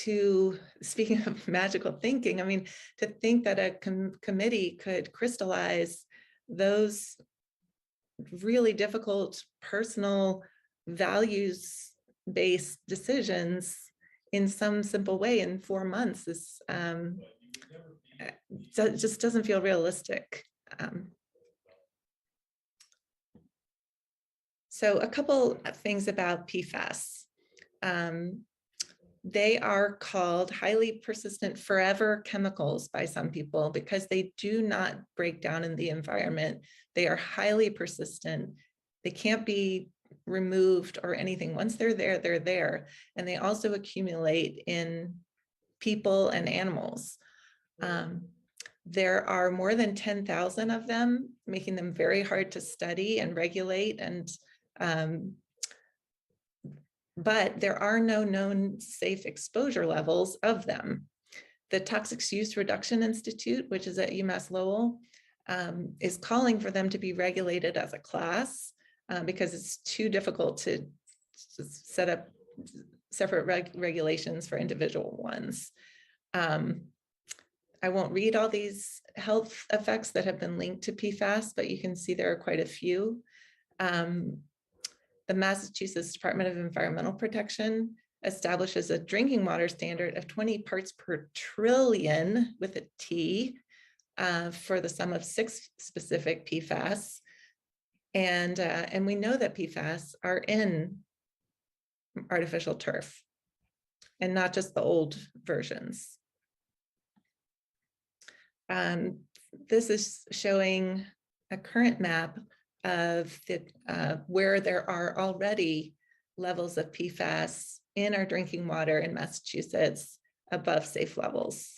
To speaking of magical thinking, I mean, to think that a committee could crystallize those really difficult personal values-based decisions in some simple way in 4 months is just doesn't feel realistic. So a couple of things about PFAS. They are called highly persistent forever chemicals by some people because they do not break down in the environment. They are highly persistent. They can't be removed or anything. Once they're there, they're there. And they also accumulate in people and animals. There are more than 10,000 of them, making them very hard to study and regulate. And but there are no known safe exposure levels of them. The Toxic Use Reduction Institute, which is at UMass Lowell, is calling for them to be regulated as a class because it's too difficult to set up separate regulations for individual ones. I won't read all these health effects that have been linked to PFAS, but you can see there are quite a few. The Massachusetts Department of Environmental Protection establishes a drinking water standard of 20 parts per trillion with a T for the sum of 6 specific PFAS. And we know that PFAS are in artificial turf and not just the old versions. This is showing a current map of where there are already levels of PFAS in our drinking water in Massachusetts above safe levels.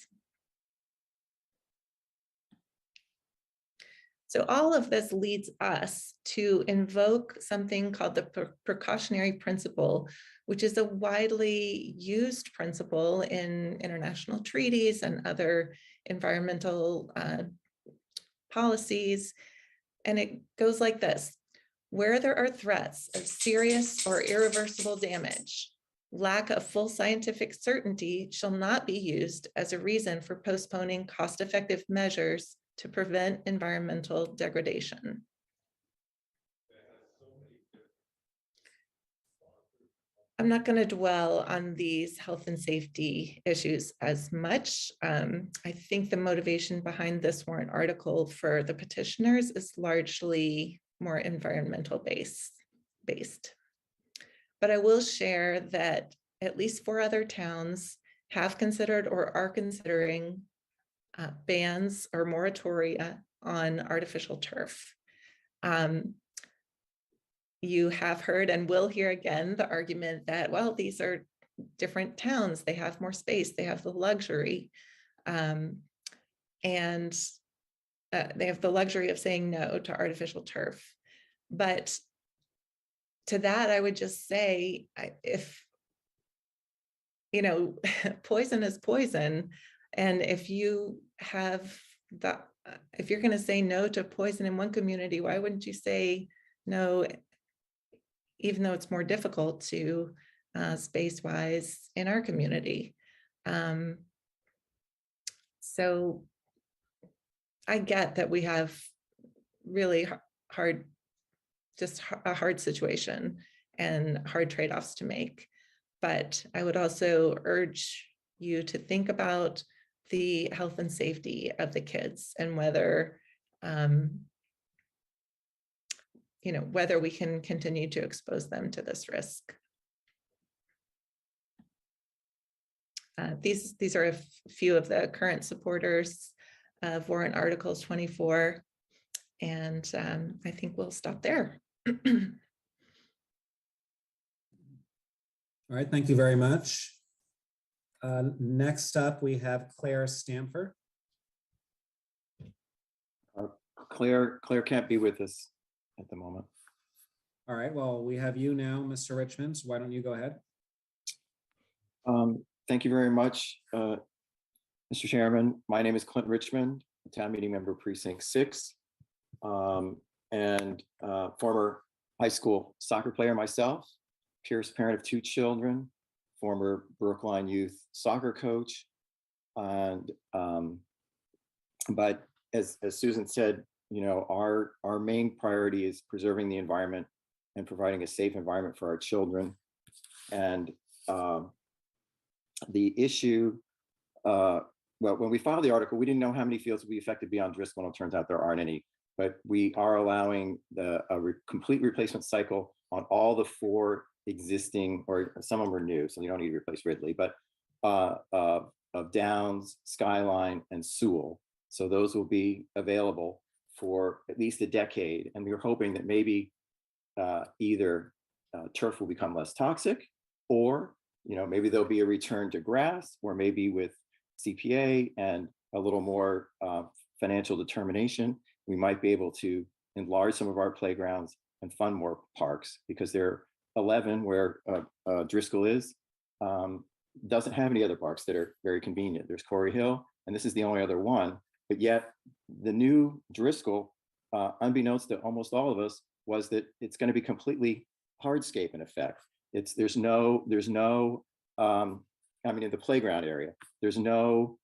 So all of this leads us to invoke something called the precautionary principle, which is a widely used principle in international treaties and other environmental policies. And it goes like this: where there are threats of serious or irreversible damage, lack of full scientific certainty shall not be used as a reason for postponing cost-effective measures to prevent environmental degradation. I'm not going to dwell on these health and safety issues as much. I think the motivation behind this warrant article for the petitioners is largely more environmental based. But I will share that at least 4 other towns have considered or are considering bans or moratoria on artificial turf. You have heard and will hear again the argument that, well, these are different towns, they have more space, they have the luxury, and they have the luxury of saying no to artificial turf. But to that, I would just say, if, you know, poison is poison, and if you have the, if you're going to say no to poison in one community, why wouldn't you say no, even though it's more difficult to space-wise in our community? So I get that we have really hard, just a hard situation and hard trade-offs to make. But I would also urge you to think about the health and safety of the kids and whether, you know, whether we can continue to expose them to this risk. These are a few of the current supporters of warrant articles 24, and I think we'll stop there. All right, thank you very much. Next up, we have Claire Stamford. Claire can't be with us at the moment. All right, well, we have you now, Mr. Richmond, so why don't you go ahead? Thank you very much, Mr. Chairman. My name is Clint Richmond, town meeting member precinct 6, and former high school soccer player myself, Pierce parent of 2 children, former Brookline youth soccer coach. And but as Susan said, you know, our main priority is preserving the environment and providing a safe environment for our children. And the issue, well, when we filed the article, we didn't know how many fields would be affected beyond Driscoll, and it turns out there aren't any, but we are allowing a complete replacement cycle on all the 4 existing, or some of them are new, so you don't need to replace Ridley, but of Downs, Skyline, and Sewell. So those will be available for at least a decade. And we were hoping that maybe either turf will become less toxic, or, you know, maybe there'll be a return to grass, or maybe with CPA and a little more financial determination, we might be able to enlarge some of our playgrounds and fund more parks, because there are 11 where Driscoll is. doesn't have any other parks that are very convenient. There's Corey Hill, and this is the only other one. But yet the new Driscoll, unbeknownst to almost all of us, was that it's going to be completely hardscape in effect. There's no I mean, in the playground area, there's no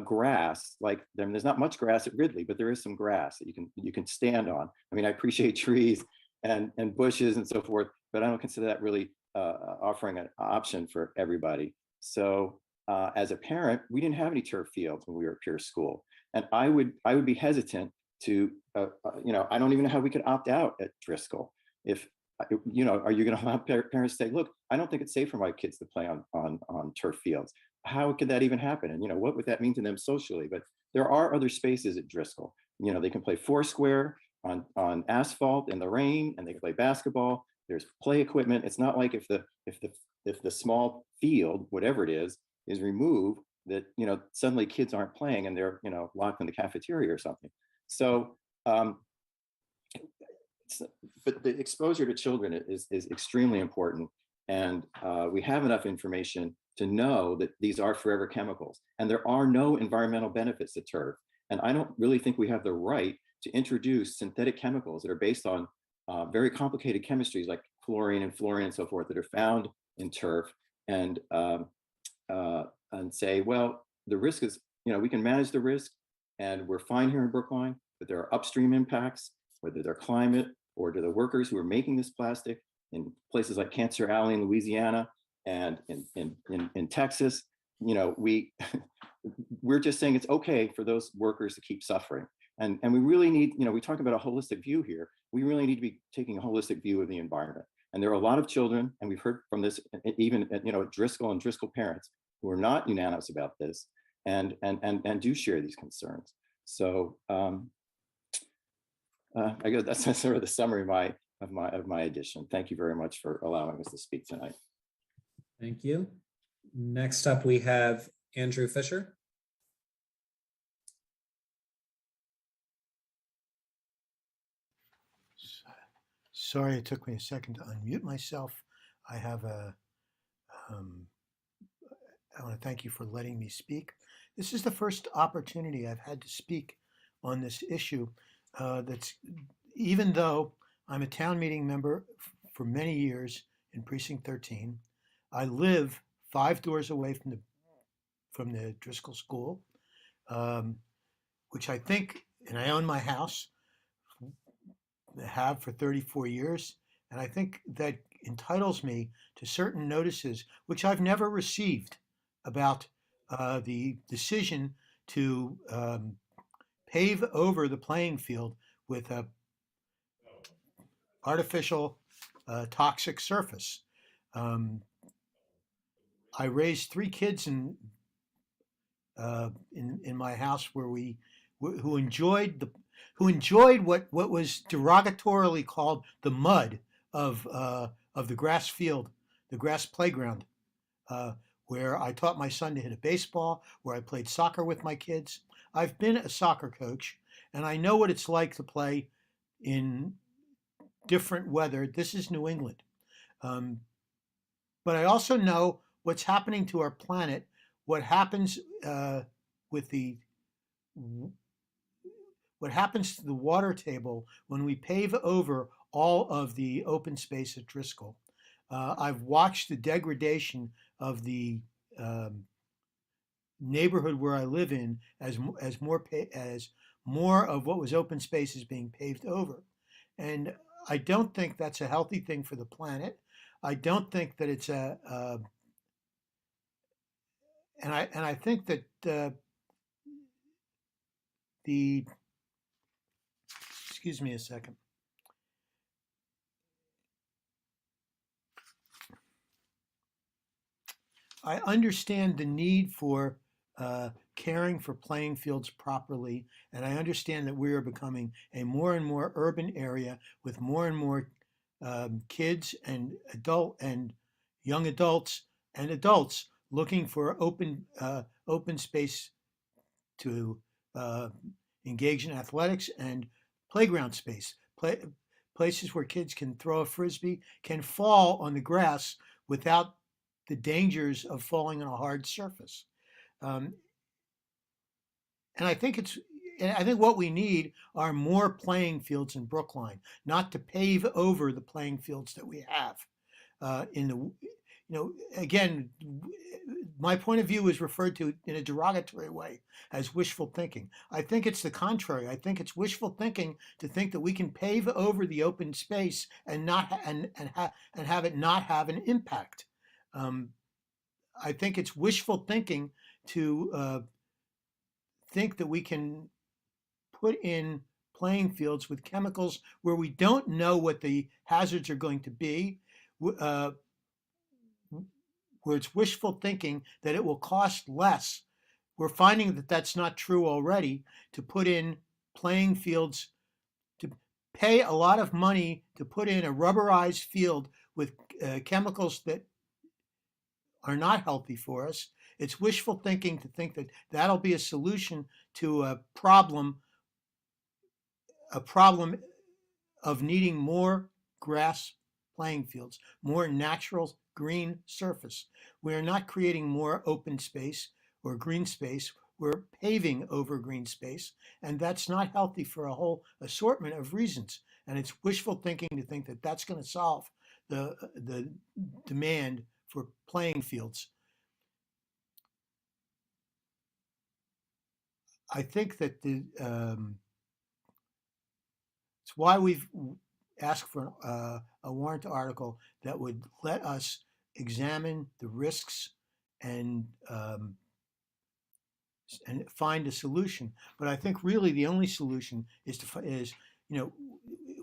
grass. Like there's not much grass at Ridley, but there is some grass that you can stand on. I mean, I appreciate trees and bushes and so forth, but I don't consider that really offering an option for everybody. So as a parent, we didn't have any turf fields when we were at Pierce School, and I would be hesitant to I don't even know how we could opt out at Driscoll. If are you going to allow parents to say, look, I don't think it's safe for my kids to play on turf fields? How could that even happen? And what would that mean to them socially? But there are other spaces at Driscoll. They can play foursquare on asphalt in the rain, and they can play basketball. There's play equipment. It's not like if the small field, whatever it is removed, that suddenly kids aren't playing and they're locked in the cafeteria or something. So but the exposure to children is extremely important, and we have enough information to know that these are forever chemicals, and there are no environmental benefits to turf. And I don't really think we have the right to introduce synthetic chemicals that are based on very complicated chemistries like chlorine and fluorine and so forth that are found in turf, and say, well, the risk is, we can manage the risk, and we're fine here in Brookline, but there are upstream impacts, whether they're climate or to the workers who are making this plastic in places like Cancer Alley in Louisiana and in Texas. We're just saying it's okay for those workers to keep suffering. And we really need, we talk about a holistic view here. We really need to be taking a holistic view of the environment. And there are a lot of children, and we've heard from this even at Driscoll and Driscoll parents who are not unanimous about this and do share these concerns. So I guess that's sort of the summary of my addition. Thank you very much for allowing us to speak tonight. Thank you. Next up, we have Andrew Fisher. Sorry, it took me a second to unmute myself. I want to thank you for letting me speak. This is the first opportunity I've had to speak on this issue. That's, even though I'm a town meeting member for many years in Precinct 13, I live 5 doors away from the Driscoll School, which I think, and I own my house, have for 34 years, and I think that entitles me to certain notices, which I've never received, about the decision to pave over the playing field with a artificial toxic surface. I raised 3 kids in my house who enjoyed what was derogatorily called the mud of the grass field, the grass playground, where I taught my son to hit a baseball, where I played soccer with my kids. I've been a soccer coach, and I know what it's like to play in different weather. This is New England. But I also know what's happening to our planet, what happens what happens to the water table when we pave over all of the open space at Driscoll. I've watched the degradation of the neighborhood where I live in as more of what was open space is being paved over. And I don't think that's a healthy thing for the planet. I don't think that it's and I think that excuse me a second. I understand the need for caring for playing fields properly, and I understand that we are becoming a more and more urban area with more and more kids and young adults and adults looking for open space to engage in athletics and playground space, places where kids can throw a frisbee, can fall on the grass without the dangers of falling on a hard surface. And I think what we need are more playing fields in Brookline, not to pave over the playing fields that we have. Again, my point of view is referred to in a derogatory way as wishful thinking. I think it's the contrary. I think it's wishful thinking to think that we can pave over the open space and have it not have an impact. I think it's wishful thinking to think that we can put in playing fields with chemicals where we don't know what the hazards are going to be, where it's wishful thinking that it will cost less. We're finding that that's not true already, to put in playing fields, to pay a lot of money to put in a rubberized field with chemicals that are not healthy for us. It's wishful thinking to think that that'll be a solution to a problem of needing more grass playing fields, more natural green surface. We're not creating more open space or green space. We're paving over green space, and that's not healthy for a whole assortment of reasons. And it's wishful thinking to think that that's going to solve the demand for playing fields. I think that it's why we've asked for a warrant article that would let us examine the risks and find a solution. But I think really the only solution is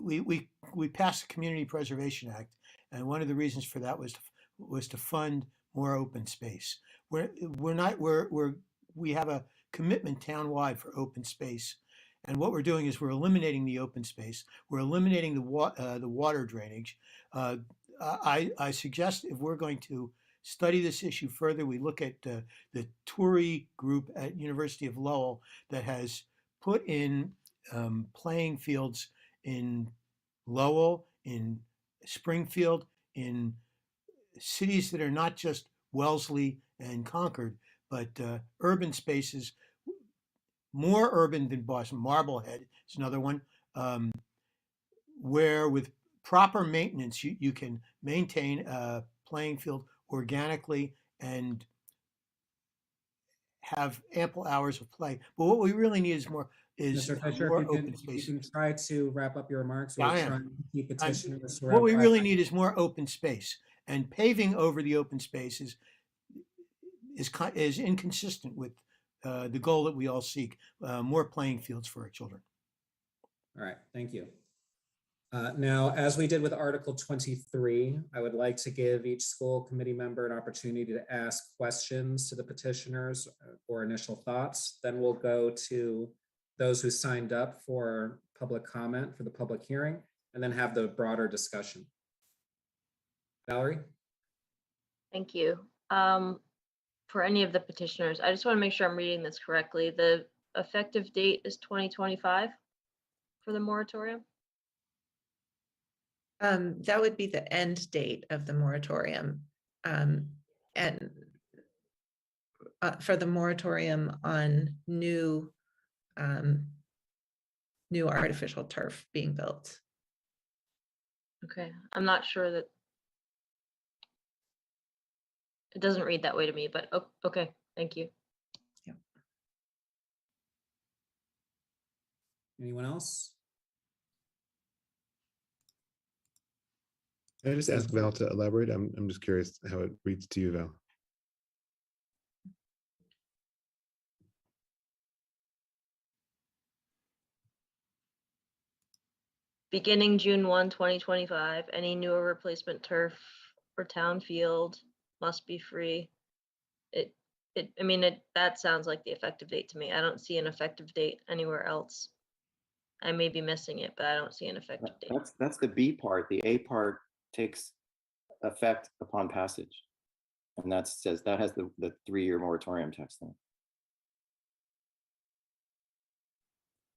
we passed the Community Preservation Act, and one of the reasons for that was to fund more open space. We have a commitment townwide for open space. And what we're doing is we're eliminating the open space. We're eliminating the water drainage. I suggest if we're going to study this issue further, we look at the Tory group at University of Lowell that has put in playing fields in Lowell, in Springfield, in cities that are not just Wellesley and Concord, but urban spaces, more urban than Boston. Marblehead is another one, where with proper maintenance, you can maintain a playing field organically and have ample hours of play. But what we really need is more Mr. Fisher, more if you open can, space. you can try to wrap up your remarks. Yeah, We're I am. trying to keep petitioners to What around we 5 really minutes. need is more open space, and paving over the open spaces is inconsistent with the goal that we all seek, more playing fields for our children. All right, thank you. Now, as we did with Article 23, I would like to give each school committee member an opportunity to ask questions to the petitioners or initial thoughts. Then we'll go to those who signed up for public comment for the public hearing, and then have the broader discussion. Valerie? Thank you. For any of the petitioners, I just want to make sure I'm reading this correctly. The effective date is 2025 for the moratorium? That would be the end date of the moratorium. And for the moratorium on new artificial turf being built. Okay, I'm not sure that it doesn't read that way to me, but okay, thank you. Anyone else? Can I just ask Val to elaborate? I'm just curious how it reads to you, Val. Beginning June 1, 2025, any new or replacement turf or town field must be free. That sounds like the effective date to me. I don't see an effective date anywhere else. I may be missing it, but I don't see an effective date. That's the B part. The A part takes effect upon passage. And that says that has the 3-year moratorium text in it.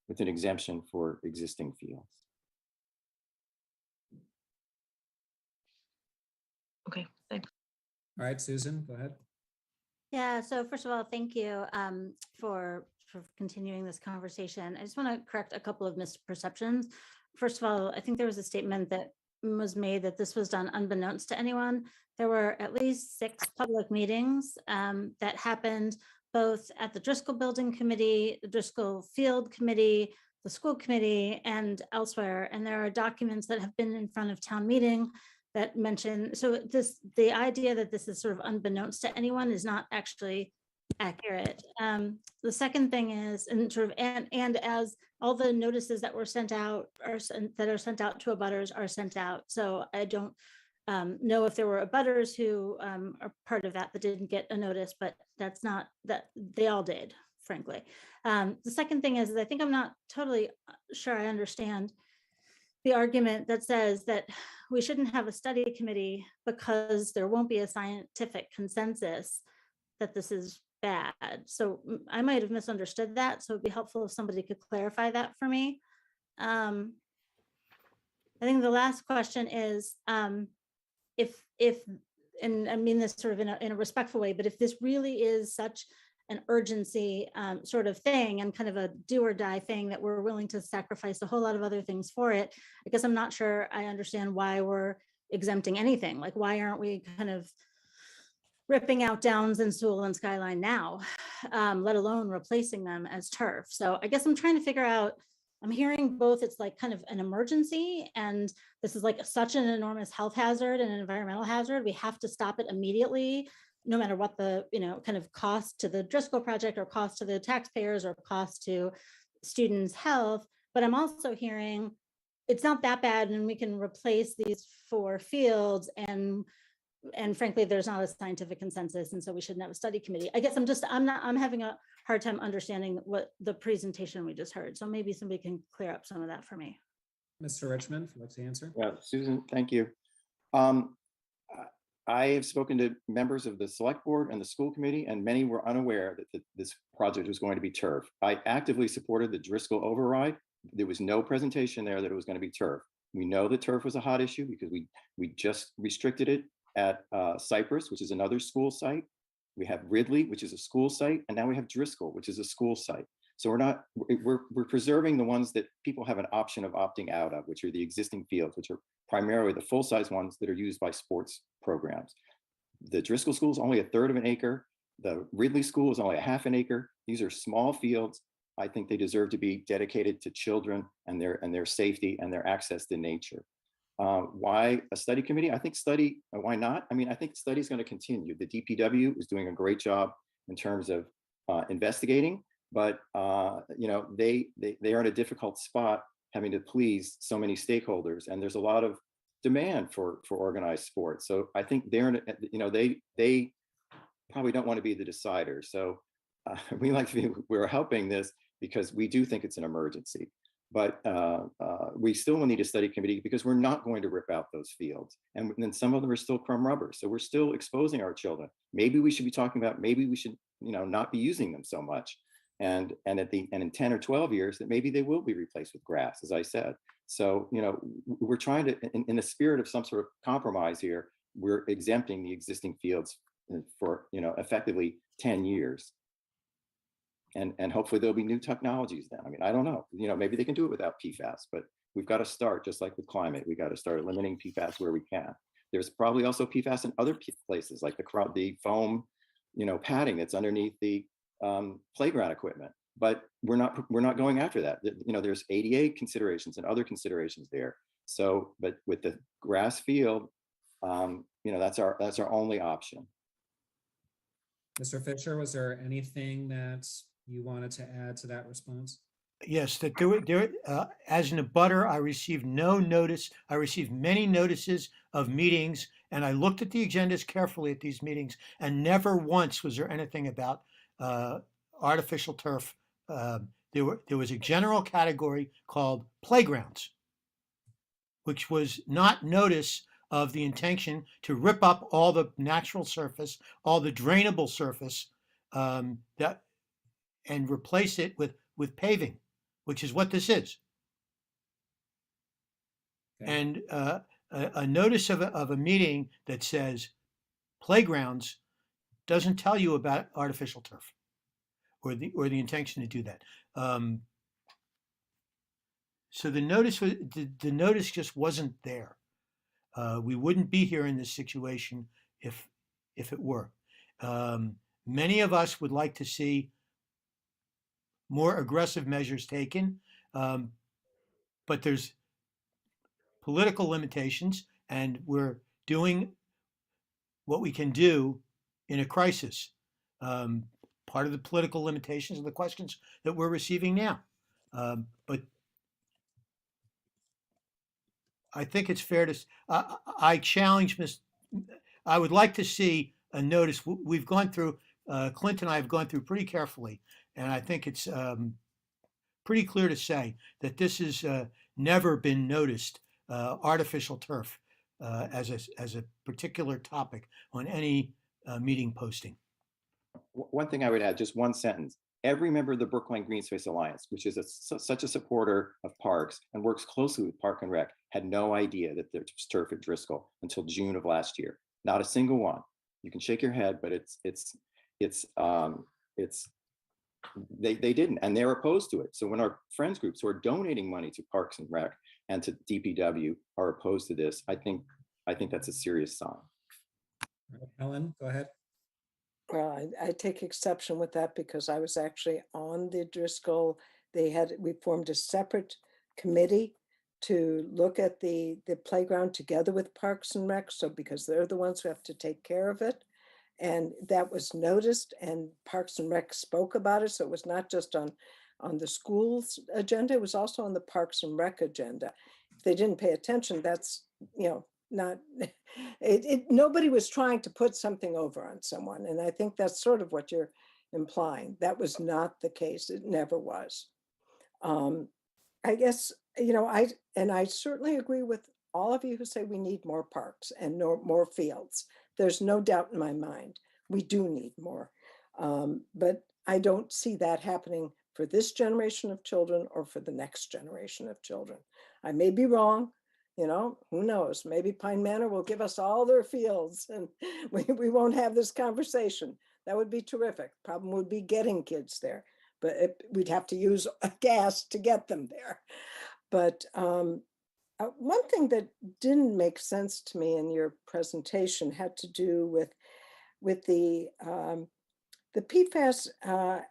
With an exemption for existing fields. Okay, thanks. All right, Susan, go ahead. Yeah, so first of all, thank you for continuing this conversation. I just want to correct a couple of misperceptions. First of all, I think there was a statement that was made that this was done unbeknownst to anyone. There were at least 6 public meetings that happened both at the Driscoll Building Committee, the Driscoll Field Committee, the school committee, and elsewhere. And there are documents that have been in front of town meeting that mention, so the idea that this is sort of unbeknownst to anyone is not actually accurate. The second thing is, and as all the notices that were sent out that are sent out to abutters are sent out. So I don't know if there were abutters who are part of that didn't get a notice, but that's not, that they all did, frankly. The second thing is I think I'm not totally sure I understand the argument that says that we shouldn't have a study committee because there won't be a scientific consensus that this is bad. So I might have misunderstood that. So it'd be helpful if somebody could clarify that for me. I think the last question is if, and I mean this sort of in a respectful way, but if this really is such an urgency sort of thing and kind of a do or die thing that we're willing to sacrifice a whole lot of other things for it, I guess I'm not sure I understand why we're exempting anything. Like, why aren't we kind of ripping out Downs and Sewell and Skyline now, let alone replacing them as turf? So I guess I'm trying to figure out, I'm hearing both it's like kind of an emergency and this is like such an enormous health hazard and an environmental hazard. We have to stop it immediately, no matter what the, kind of cost to the Driscoll project or cost to the taxpayers or cost to students' health. But I'm also hearing it's not that bad and we can replace these 4 fields and frankly, there's not a scientific consensus. And so we shouldn't have a study committee. I guess I'm having a hard time understanding what the presentation we just heard. So maybe somebody can clear up some of that for me. Mr. Richmond, if you'd like to answer. Yeah, Susan, thank you. I have spoken to members of the select board and the school committee, and many were unaware that this project was going to be turf. I actively supported the Driscoll override. There was no presentation there that it was going to be turf. We know that turf was a hot issue because we just restricted it at Cypress, which is another school site. We have Ridley, which is a school site, and now we have Driscoll, which is a school site. So we're preserving the ones that people have an option of opting out of, which are the existing fields, which are primarily the full-size ones that are used by sports programs. The Driscoll school is only 1/3 of an acre. The Ridley school is only 1/2 an acre. These are small fields. I think they deserve to be dedicated to children and their safety and their access to nature. Why a study committee? I think why not? I mean, I think study is going to continue. The DPW is doing a great job in terms of investigating, but they are in a difficult spot having to please so many stakeholders, and there's a lot of demand for organized sports. So I think they probably don't want to be the decider. So we're helping this because we do think it's an emergency. But we still will need a study committee because we're not going to rip out those fields. And then some of them are still crumb rubber. So we're still exposing our children. Maybe we should be talking about, maybe we should, not be using them so much. And in 10 or 12 years that maybe they will be replaced with grass, as I said. So, we're trying to, in the spirit of some sort of compromise here, we're exempting the existing fields for, effectively 10 years. And hopefully there'll be new technologies then. I mean, I don't know, maybe they can do it without PFAS, but we've got to start just like with climate. We got to start eliminating PFAS where we can. There's probably also PFAS in other places like the foam, padding that's underneath the playground equipment, but we're not going after that. There's ADA considerations and other considerations there. So, but with the grass field, that's our only option. Mr. Fisher, was there anything that you wanted to add to that response? Yes, that as an abutter, I received no notice. I received many notices of meetings, and I looked at the agendas carefully at these meetings, and never once was there anything about artificial turf. There was a general category called playgrounds, which was not notice of the intention to rip up all the natural surface, all the drainable surface, and replace it with paving, which is what this is. Okay. And a notice of a meeting that says playgrounds doesn't tell you about artificial turf or the intention to do that. So the notice just wasn't there. We wouldn't be here in this situation if it were. Many of us would like to see more aggressive measures taken, but there's political limitations, and we're doing what we can do in a crisis. Part of the political limitations are the questions that we're receiving now. But I think it's fair to, I challenge I would like to see a notice. We've gone through, Clint and I have gone through pretty carefully, and I think it's pretty clear to say that this has never been noticed, artificial turf as a particular topic on any meeting posting. One thing I would add, just one sentence. Every member of the Brookline Green Space Alliance, which is such a supporter of parks and works closely with Park and Rec, had no idea that there was turf at Driscoll until June of last year. Not a single one. You can shake your head, but they didn't, and they're opposed to it. So when our friends groups who are donating money to Parks and Rec and to DPW are opposed to this, I think that's a serious sign. Helen, go ahead. Well, I take exception with that because I was actually on the Driscoll. We formed a separate committee to look at the playground together with Parks and Rec. So because they're the ones who have to take care of it. And that was noticed, and Parks and Rec spoke about it. So it was not just on the school's agenda, it was also on the Parks and Rec agenda. If they didn't pay attention, that's, not, nobody was trying to put something over on someone. And I think that's sort of what you're implying. That was not the case. It never was. I guess, I certainly agree with all of you who say we need more parks and more fields. There's no doubt in my mind, we do need more. But I don't see that happening for this generation of children or for the next generation of children. I may be wrong, who knows? Maybe Pine Manor will give us all their fields and we won't have this conversation. That would be terrific. Problem would be getting kids there, but we'd have to use gas to get them there. But one thing that didn't make sense to me in your presentation had to do with the PFAS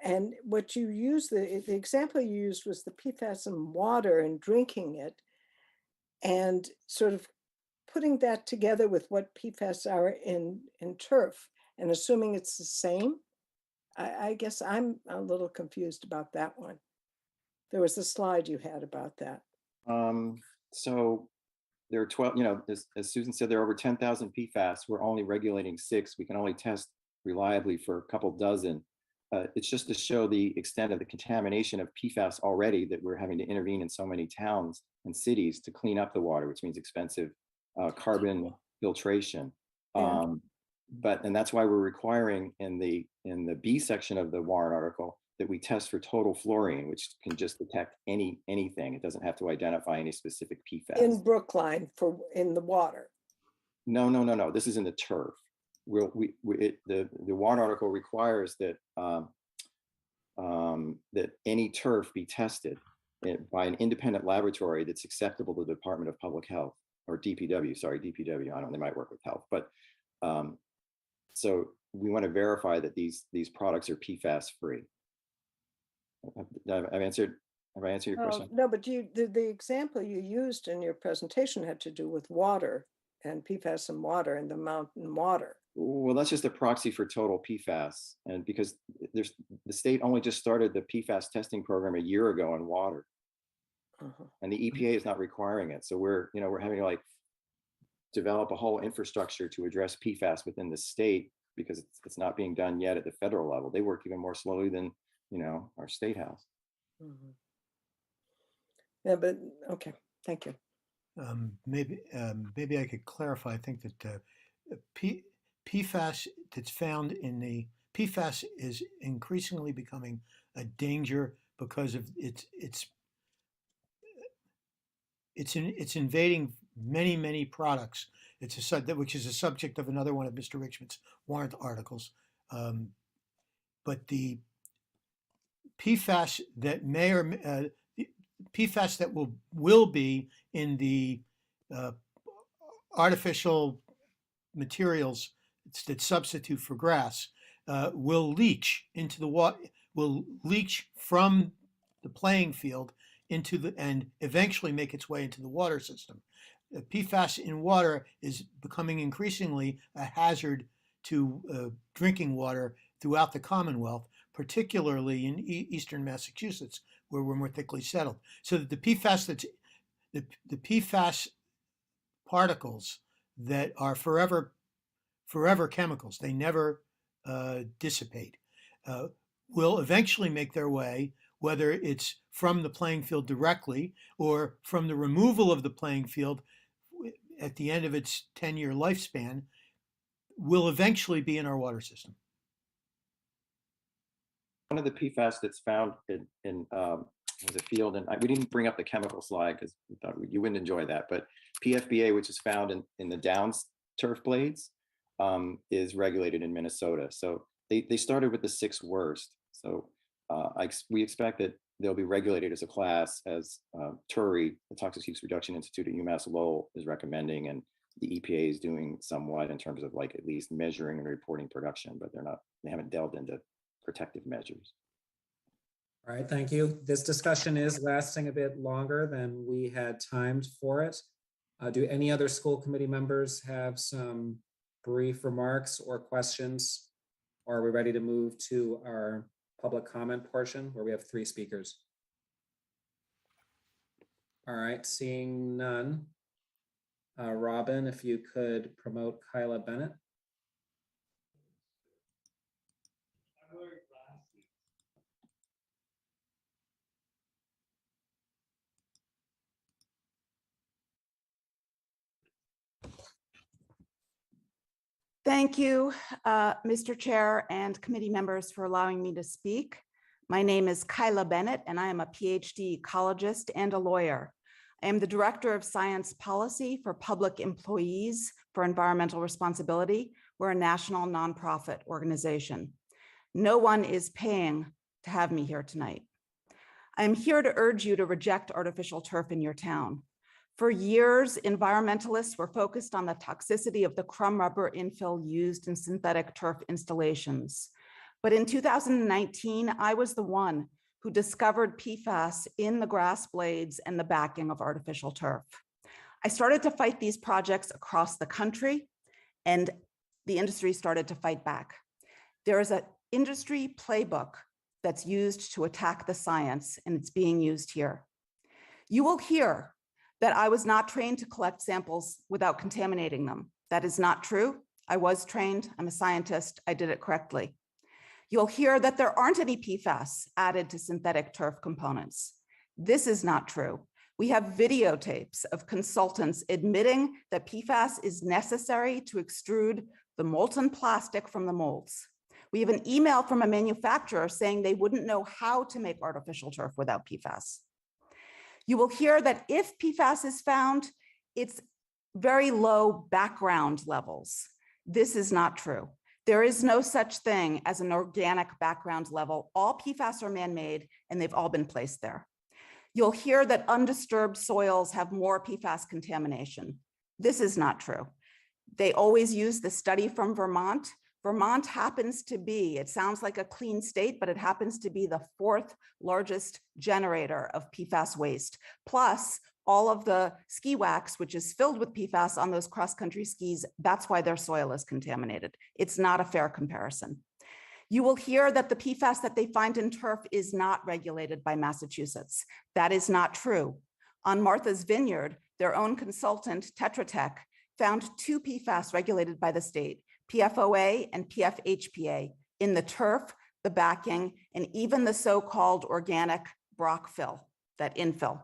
and what you used, the example you used was the PFAS in water and drinking it, and sort of putting that together with what PFAS are in turf and assuming it's the same. I guess I'm a little confused about that one. There was a slide you had about that. So there are 12, as Susan said, there are over 10,000 PFAS. We're only regulating 6. We can only test reliably for a couple dozen. It's just to show the extent of the contamination of PFAS already that we're having to intervene in so many towns and cities to clean up the water, which means expensive carbon filtration. And that's why we're requiring in the B section of the warrant article that we test for total fluorine, which can just detect anything. It doesn't have to identify any specific PFAS. In Brookline in the water. No. This is in the turf. The warrant article requires that that any turf be tested by an independent laboratory that's acceptable to the Department of Public Health or DPW. Sorry, DPW. I don't know. They might work with health, but so we want to verify that these products are PFAS free. Have I answered your question? No, but the example you used in your presentation had to do with water and PFAS in water and the mountain water. Well, that's just a proxy for total PFAS, and because the state only just started the PFAS testing program a year ago in water, and the EPA is not requiring it. So we're having to develop a whole infrastructure to address PFAS within the state because it's not being done yet at the federal level. They work even more slowly than our state house. Yeah, but okay, thank you. Maybe I could clarify. I think that PFAS that's found in the PFAS is increasingly becoming a danger because of it's invading many products. which is a subject of another one of Mr. Richmond's warrant articles. But the PFAS that may or PFAS that will be in the artificial materials that substitute for grass will leach into the water, will leach from the playing field into the, and eventually make its way into the water system. PFAS in water is becoming increasingly a hazard to drinking water throughout the Commonwealth, particularly in eastern Massachusetts, where we're more thickly settled. So that the PFAS the PFAS particles that are forever chemicals, they never dissipate, will eventually make their way, whether it's from the playing field directly or from the removal of the playing field at the end of its 10-year lifespan, will eventually be in our water system. One of the PFAS that's found in the field, and we didn't bring up the chemical slide because we thought you wouldn't enjoy that, but PFBA, which is found in the downs turf blades, is regulated in Minnesota. So they started with the 6 worst. So we expect that they'll be regulated as a class, as TURI, the Toxic Use Reduction Institute at UMass Lowell, is recommending, and the EPA is doing somewhat in terms of like at least measuring and reporting production, but they haven't delved into protective measures. All right, thank you. This discussion is lasting a bit longer than we had timed for it. Do any other school committee members have some brief remarks or questions? Or are we ready to move to our public comment portion where we have 3 speakers? All right, seeing none. Robin, if you could promote Kyla Bennett. Thank you, Mr. Chair and committee members, for allowing me to speak. My name is Kyla Bennett, and I am a PhD ecologist and a lawyer. I am the Director of Science Policy for Public Employees for Environmental Responsibility. We're a national nonprofit organization. No one is paying to have me here tonight. I'm here to urge you to reject artificial turf in your town. For years, environmentalists were focused on the toxicity of the crumb rubber infill used in synthetic turf installations. But in 2019, I was the one who discovered PFAS in the grass blades and the backing of artificial turf. I started to fight these projects across the country, and the industry started to fight back. There is an industry playbook that's used to attack the science, and it's being used here. You will hear that I was not trained to collect samples without contaminating them. That is not true. I was trained, I'm a scientist, I did it correctly. You'll hear that there aren't any PFAS added to synthetic turf components. This is not true. We have videotapes of consultants admitting that PFAS is necessary to extrude the molten plastic from the molds. We have an email from a manufacturer saying they wouldn't know how to make artificial turf without PFAS. You will hear that if PFAS is found, it's very low background levels. This is not true. There is no such thing as an organic background level. All PFAS are man-made, and they've all been placed there. You'll hear that undisturbed soils have more PFAS contamination. This is not true. They always use the study from Vermont. Vermont happens to be, it sounds like a clean state, but it happens to be the 4th largest generator of PFAS waste. Plus, all of the ski wax, which is filled with PFAS on those cross-country skis, that's why their soil is contaminated. It's not a fair comparison. You will hear that the PFAS that they find in turf is not regulated by Massachusetts. That is not true. On Martha's Vineyard, their own consultant, Tetra Tech, found 2 PFAS regulated by the state, PFOA and PFHPA, in the turf, the backing, and even the so-called organic Brock fill, that infill.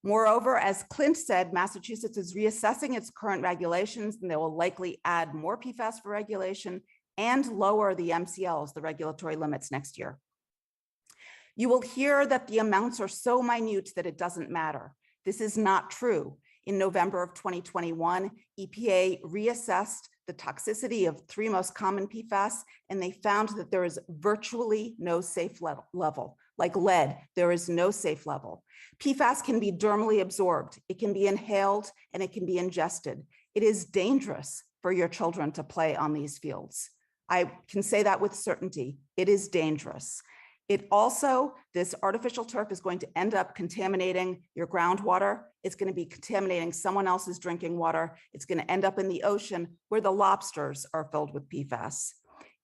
Moreover, as Clint said, Massachusetts is reassessing its current regulations, and they will likely add more PFAS for regulation and lower the MCLs, the regulatory limits, next year. You will hear that the amounts are so minute that it doesn't matter. This is not true. In November of 2021, EPA reassessed the toxicity of 3 most common PFAS, and they found that there is virtually no safe level. Like lead, there is no safe level. PFAS can be dermally absorbed, it can be inhaled, and it can be ingested. It is dangerous for your children to play on these fields. I can say that with certainty. It is dangerous. It also, this artificial turf is going to end up contaminating your groundwater. It's going to be contaminating someone else's drinking water. It's going to end up in the ocean where the lobsters are filled with PFAS.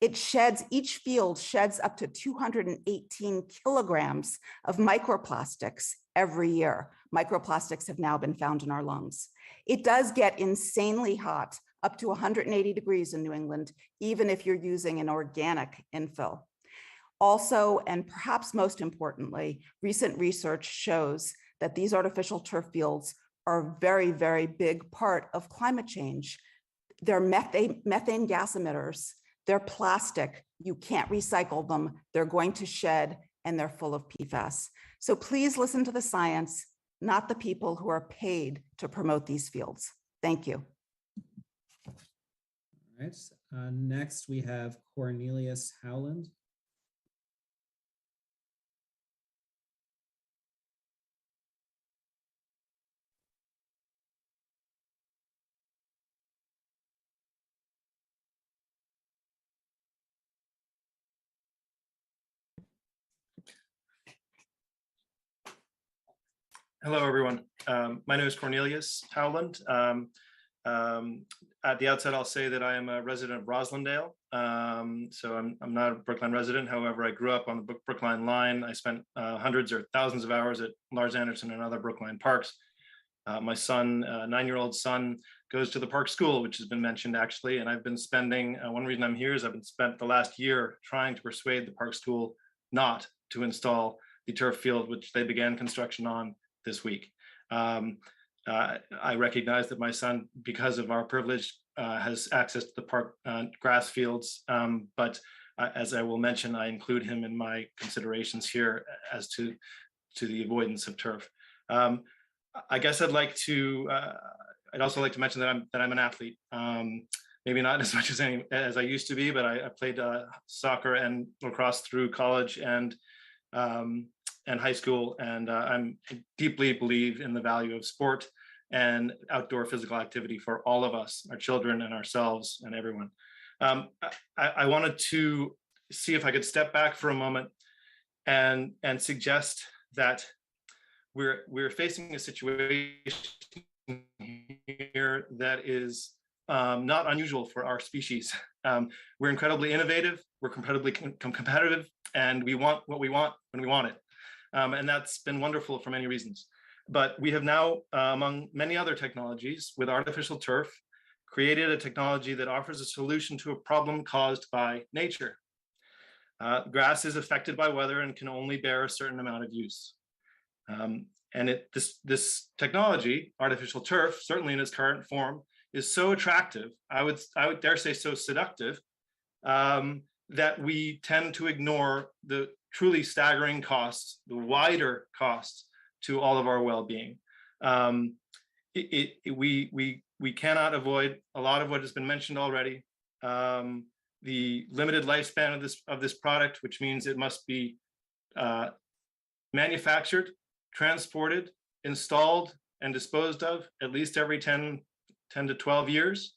It sheds, each field sheds up to 218 kilograms of microplastics every year. Microplastics have now been found in our lungs. It does get insanely hot, up to 180 degrees in New England, even if you're using an organic infill. Also, and perhaps most importantly, recent research shows that these artificial turf fields are a very, very big part of climate change. They're methane gas emitters. They're plastic. You can't recycle them. They're going to shed, and they're full of PFAS. So please listen to the science, not the people who are paid to promote these fields. Thank you. All right. Next, we have Cornelius Howland. Hello, everyone. My name is Cornelius Howland. At the outset, I'll say that I am a resident of Roslindale. So I'm not a Brookline resident. However, I grew up on the Brookline line. I spent hundreds or thousands of hours at Lars Anderson and other Brookline parks. My son, 9-year-old son, goes to the park school, which has been mentioned actually. And I've been spending, one reason I'm here is I've been spent the last year trying to persuade the park school not to install the turf field, which they began construction on this week. I recognize that my son, because of our privilege, has access to the park grass fields, but as I will mention, I include him in my considerations here as to the avoidance of turf. I guess I'd also like to mention that I'm an athlete. Maybe not as much as I used to be, but I played soccer and lacrosse through college and high school, and I'm deeply believe in the value of sport and outdoor physical activity for all of us, our children and ourselves and everyone. I wanted to see if I could step back for a moment and suggest that we're facing a situation here that is not unusual for our species. We're incredibly innovative, we're incredibly competitive, and we want what we want when we want it. And that's been wonderful for many reasons. But we have now, among many other technologies, with artificial turf, created a technology that offers a solution to a problem caused by nature. Grass is affected by weather and can only bear a certain amount of use. And this technology, artificial turf, certainly in its current form, is so attractive, I would dare say so seductive, that we tend to ignore the truly staggering costs, the wider costs to all of our well-being. We cannot avoid a lot of what has been mentioned already. The limited lifespan of this product, which means it must be manufactured, transported, installed, and disposed of at least every 10 to 12 years.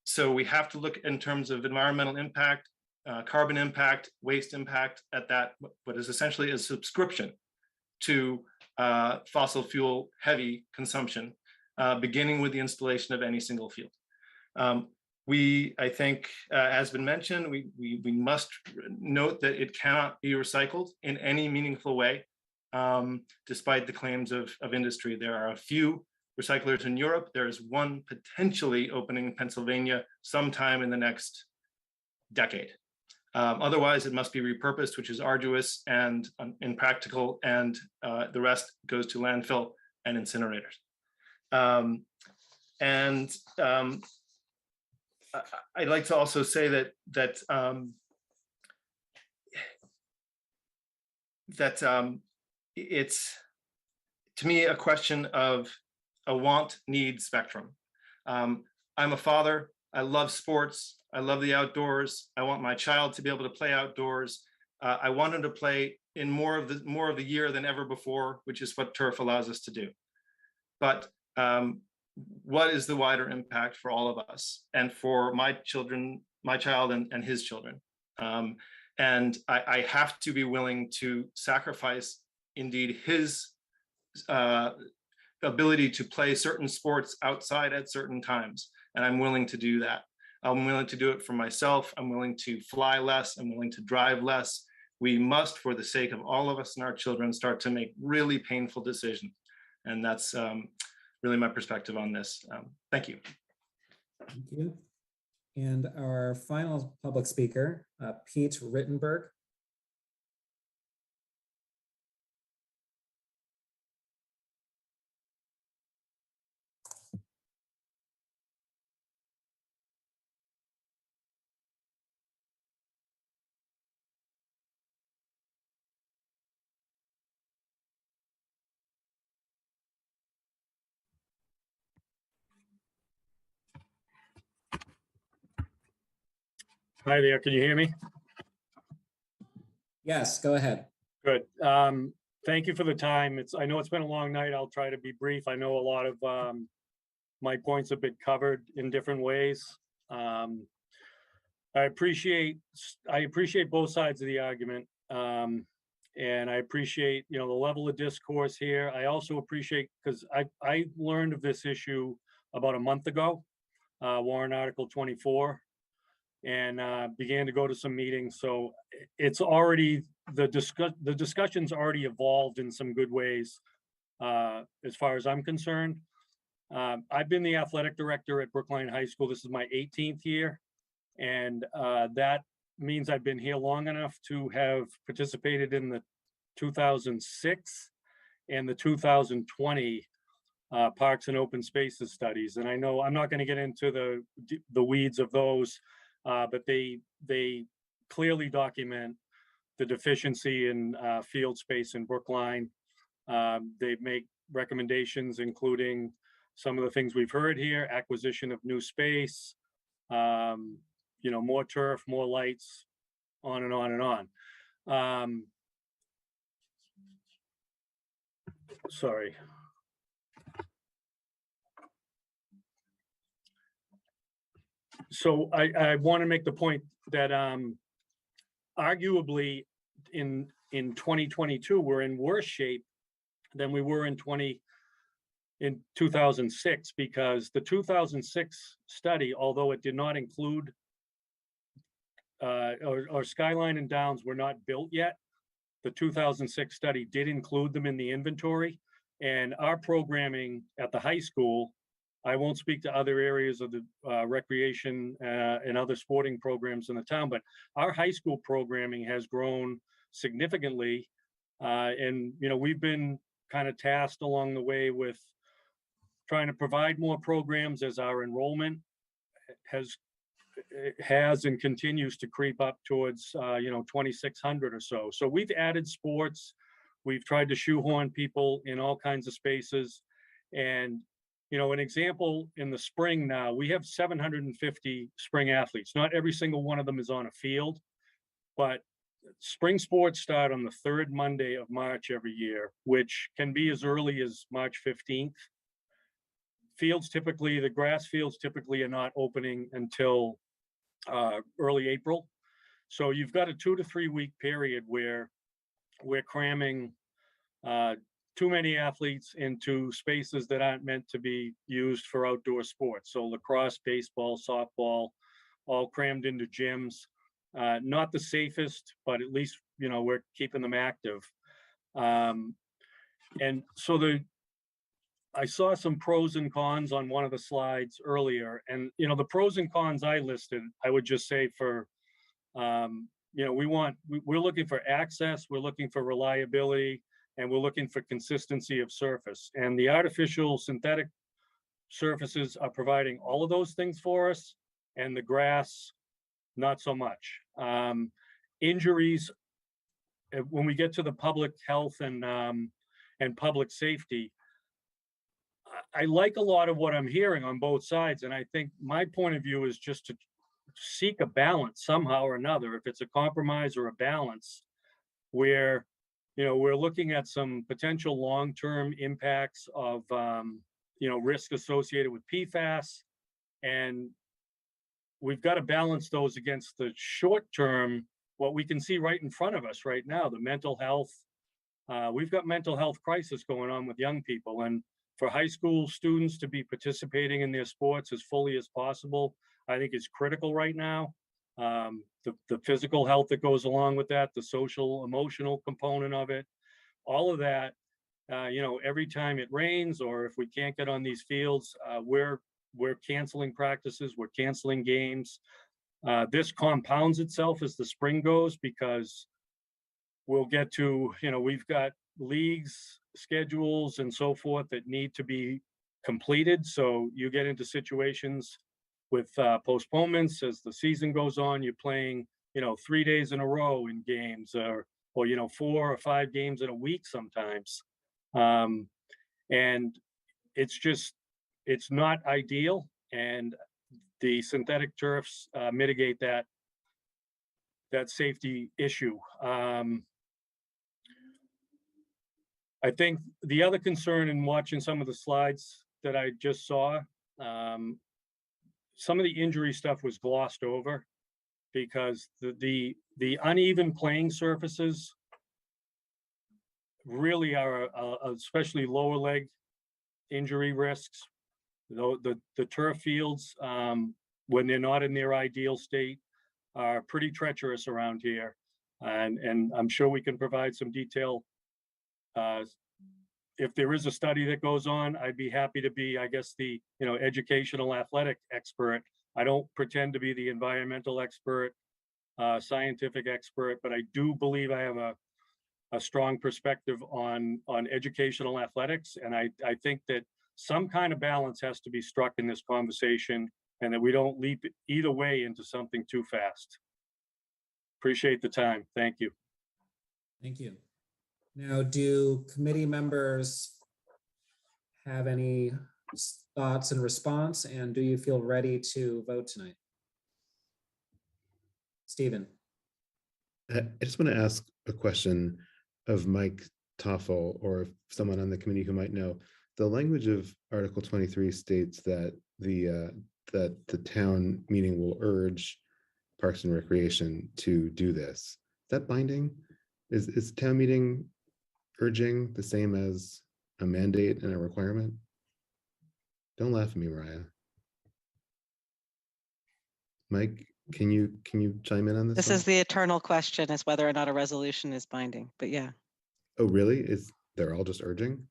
So we have to look in terms of environmental impact, carbon impact, waste impact at that, what is essentially a subscription to fossil fuel heavy consumption, beginning with the installation of any single field. I think, as been mentioned, we must note that it cannot be recycled in any meaningful way, despite the claims of industry. There are a few recyclers in Europe. There is one potentially opening in Pennsylvania sometime in the next decade. Otherwise, it must be repurposed, which is arduous and impractical, and the rest goes to landfill and incinerators. I'd like to also say that it's, to me, a question of a want-need spectrum. I'm a father. I love sports. I love the outdoors. I want my child to be able to play outdoors. I want him to play in more of the year than ever before, which is what turf allows us to do. But what is the wider impact for all of us and for my children, my child and his children? And I have to be willing to sacrifice indeed his ability to play certain sports outside at certain times. And I'm willing to do that. I'm willing to do it for myself. I'm willing to fly less. I'm willing to drive less. We must, for the sake of all of us and our children, start to make really painful decisions. And that's really my perspective on this. Thank you. Thank you. And our final public speaker, Pete Rittenberg. Hi there, can you hear me? Yes, go ahead. Good. Thank you for the time. I know it's been a long night. I'll try to be brief. I know a lot of my points have been covered in different ways. I appreciate both sides of the argument. And I appreciate, the level of discourse here. I also appreciate, because I learned of this issue about a month ago, warrant Article 24. And began to go to some meetings. So it's already, the discussion's already evolved in some good ways as far as I'm concerned. I've been the athletic director at Brookline High School. This is my 18th year. And that means I've been here long enough to have participated in the 2006 and the 2020 Parks and Open Spaces studies. And I know I'm not going to get into the weeds of those, but they clearly document the deficiency in field space in Brookline. They make recommendations, including some of the things we've heard here: acquisition of new space, more turf, more lights, on and on and on. Sorry. So I want to make the point that arguably in 2022, we're in worse shape than we were in 2006, because the 2006 study, although it did not include or Skyline and Downs were not built yet, the 2006 study did include them in the inventory. And our programming at the high school, I won't speak to other areas of the recreation and other sporting programs in the town, but our high school programming has grown significantly. And, we've been kind of tasked along the way with trying to provide more programs as our enrollment has and continues to creep up towards, 2,600 or so. So we've added sports. We've tried to shoehorn people in all kinds of spaces. And an example, in the spring now, we have 750 spring athletes. Not every single one of them is on a field, but spring sports start on the third Monday of March every year, which can be as early as March 15th. The grass fields typically are not opening until early April. So you've got a 2 to 3 week period where we're cramming too many athletes into spaces that aren't meant to be used for outdoor sports. So lacrosse, baseball, softball, all crammed into gyms. Not the safest, but at least, we're keeping them active. And so I saw some pros and cons on one of the slides earlier. And, the pros and cons I listed, I would just say for, we're looking for access, we're looking for reliability, and we're looking for consistency of surface. And the artificial synthetic surfaces are providing all of those things for us, and the grass, not so much. Injuries, when we get to the public health and public safety, I like a lot of what I'm hearing on both sides, and I think my point of view is just to seek a balance somehow or another, if it's a compromise or a balance, where, you know, we're looking at some potential long-term impacts of, you know, risk associated with PFAS, and we've got to balance those against the short-term, what we can see right in front of us right now, the mental health. We've got mental health crisis going on with young people, and for high school students to be participating in their sports as fully as possible, I think is critical right now. The physical health that goes along with that, the social, emotional component of it, all of that, you know, every time it rains or if we can't get on these fields, we're canceling practices, we're canceling games. This compounds itself as the spring goes, because we'll get to, you know, we've got leagues, schedules and so forth that need to be completed. So you get into situations with postponements as the season goes on. You're playing, you know, 3 days in a row in games, or you know, 4 or 5 games in a week sometimes. And it's just, it's not ideal. And the synthetic turfs mitigate that safety issue. I think the other concern in watching some of the slides that I just saw, some of the injury stuff was glossed over, because the uneven playing surfaces really are especially lower leg injury risks. The turf fields, when they're not in their ideal state, are pretty treacherous around here, and I'm sure we can provide some detail. If there is a study that goes on, I'd be happy to be, I guess, the, you know, educational athletic expert. I don't pretend to be the environmental expert, scientific expert, but I do believe I have a strong perspective on educational athletics. And I think that some kind of balance has to be struck in this conversation, and that we don't leap either way into something too fast. Appreciate the time. Thank you. Thank you. Now, do committee members have any thoughts in response, and do you feel ready to vote tonight? Stephen. I just want to ask a question of Mike Toffel, or someone on the committee who might know. The language of Article 23 states that the town meeting will urge Parks and Recreation to do this. Is that binding? Is town meeting urging the same as a mandate and a requirement? Don't laugh at me, Mariah. Mike, can you chime in on this? This is the eternal question, is whether or not a resolution is binding, but yeah. Oh, really? They're all just urging?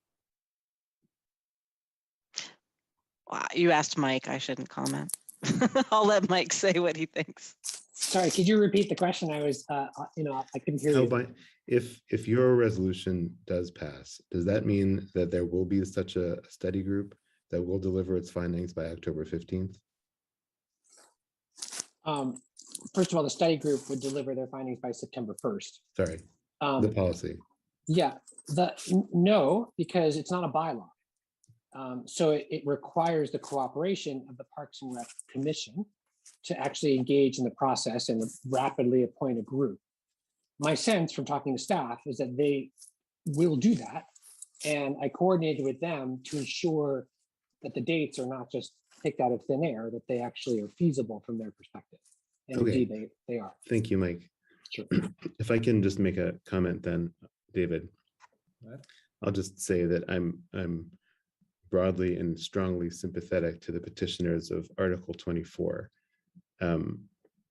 Wow, you asked Mike, I shouldn't comment. I'll let Mike say what he thinks. Sorry, could you repeat the question? I was, you know, I couldn't hear you. If your resolution does pass, does that mean that there will be such a study group that will deliver its findings by October 15th? First of all, the study group would deliver their findings by September 1st. Sorry, the policy. Yeah, no, because it's not a bylaw. So it requires the cooperation of the Parks and Rec Commission to actually engage in the process and rapidly appoint a group. My sense from talking to staff is that they will do that. And I coordinated with them to ensure that the dates are not just picked out of thin air, that they actually are feasible from their perspective. And Okay. indeed they are. Thank you, Mike. Sure. If I can just make a comment then, David. What? I'll just say that I'm broadly and strongly sympathetic to the petitioners of Article 24.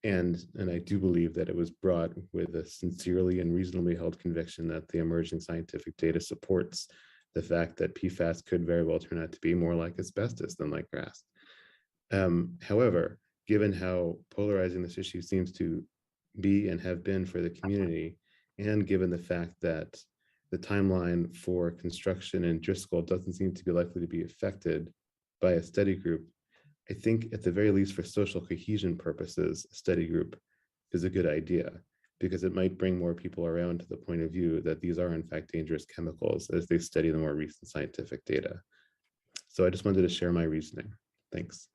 And I do believe that it was brought with a sincerely and reasonably held conviction that the emerging scientific data supports the fact that PFAS could very well turn out to be more like asbestos than like grass. However, given how polarizing this issue seems to be and have been for the community, and given the fact that the timeline for construction in Driscoll doesn't seem to be likely to be affected by a study group, I think at the very least for social cohesion purposes, a study group is a good idea, because it might bring more people around to the point of view that these are in fact dangerous chemicals as they study the more recent scientific data. So I just wanted to share my reasoning. Thanks.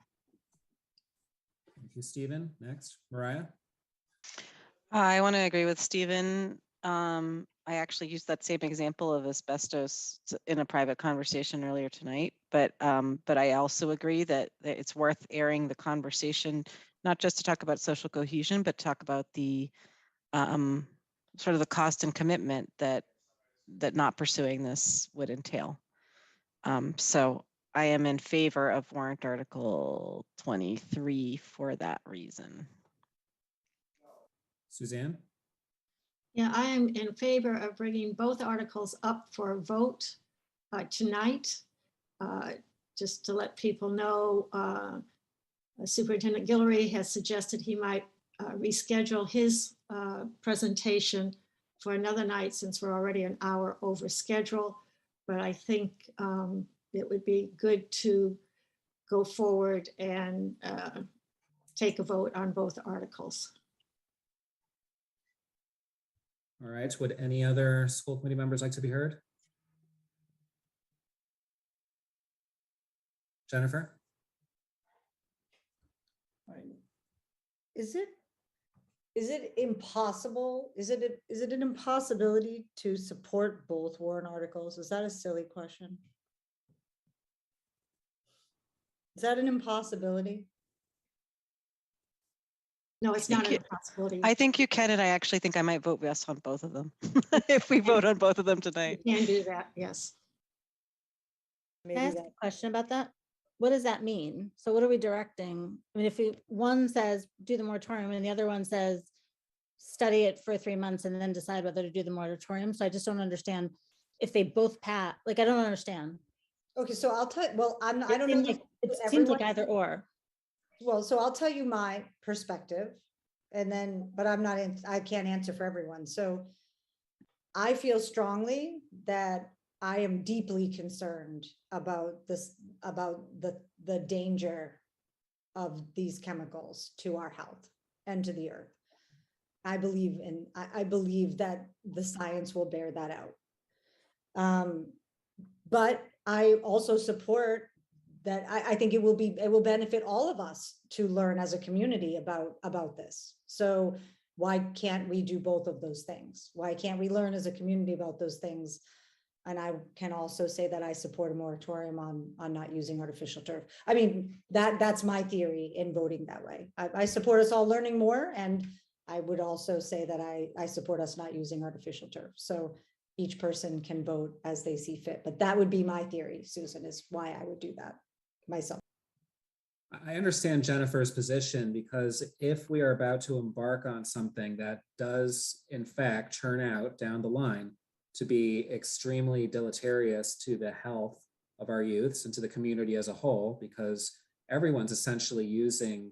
Thank you, Stephen. Next, Mariah. I want to agree with Stephen. I actually used that same example of asbestos in a private conversation earlier tonight, but I also agree that it's worth airing the conversation, not just to talk about social cohesion, but talk about the sort of the cost and commitment that not pursuing this would entail. So I am in favor of warrant article 23 for that reason. Suzanne? Yeah, I am in favor of bringing both articles up for a vote tonight. Just to let people know, Superintendent Guillory has suggested he might reschedule his presentation for another night since we're already an hour over schedule. But I think it would be good to go forward and take a vote on both articles. All right, would any other school committee members like to be heard? Jennifer? Is it impossible? Is it an impossibility to support both warrant articles? Is that a silly question? Is that an impossibility? No, it's not an impossibility. I think you can, and I actually think I might vote yes on both of them if we vote on both of them tonight. You can do that, yes. Can I ask a question about that? What does that mean? So what are we directing? I mean, if one says do the moratorium and the other one says study it for 3 months and then decide whether to do the moratorium. So I just don't understand if they both pass. Like, I don't understand. Okay, so I'll tell, well, I don't know. It seems like either or. Well, so I'll tell you my perspective and then, but I can't answer for everyone. So I feel strongly that I am deeply concerned about this, about the danger of these chemicals to our health and to the earth. I believe that the science will bear that out. But I also support that I think it will benefit all of us to learn as a community about this. So why can't we do both of those things? Why can't we learn as a community about those things? And I can also say that I support a moratorium on not using artificial turf. I mean, that's my theory in voting that way. I support us all learning more, and I would also say that I support us not using artificial turf. So each person can vote as they see fit, but that would be my theory, Susan, is why I would do that myself. I understand Jennifer's position, because if we are about to embark on something that does in fact turn out down the line to be extremely deleterious to the health of our youths and to the community as a whole, because everyone's essentially using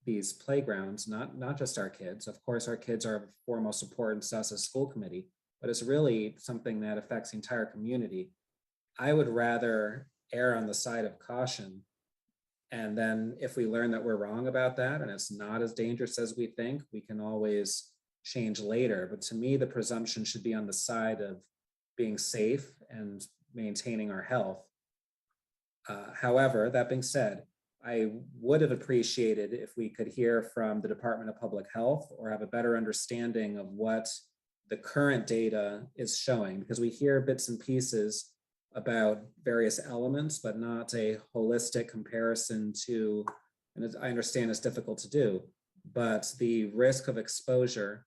these playgrounds, not just our kids. Of course, our kids are of foremost importance to us as school committee, but it's really something that affects the entire community. I would rather err on the side of caution. And then if we learn that we're wrong about that and it's not as dangerous as we think, we can always change later. But to me, the presumption should be on the side of being safe and maintaining our health. However, that being said, I would have appreciated if we could hear from the Department of Public Health or have a better understanding of what the current data is showing, because we hear bits and pieces about various elements, but not a holistic comparison to, and I understand it's difficult to do, but the risk of exposure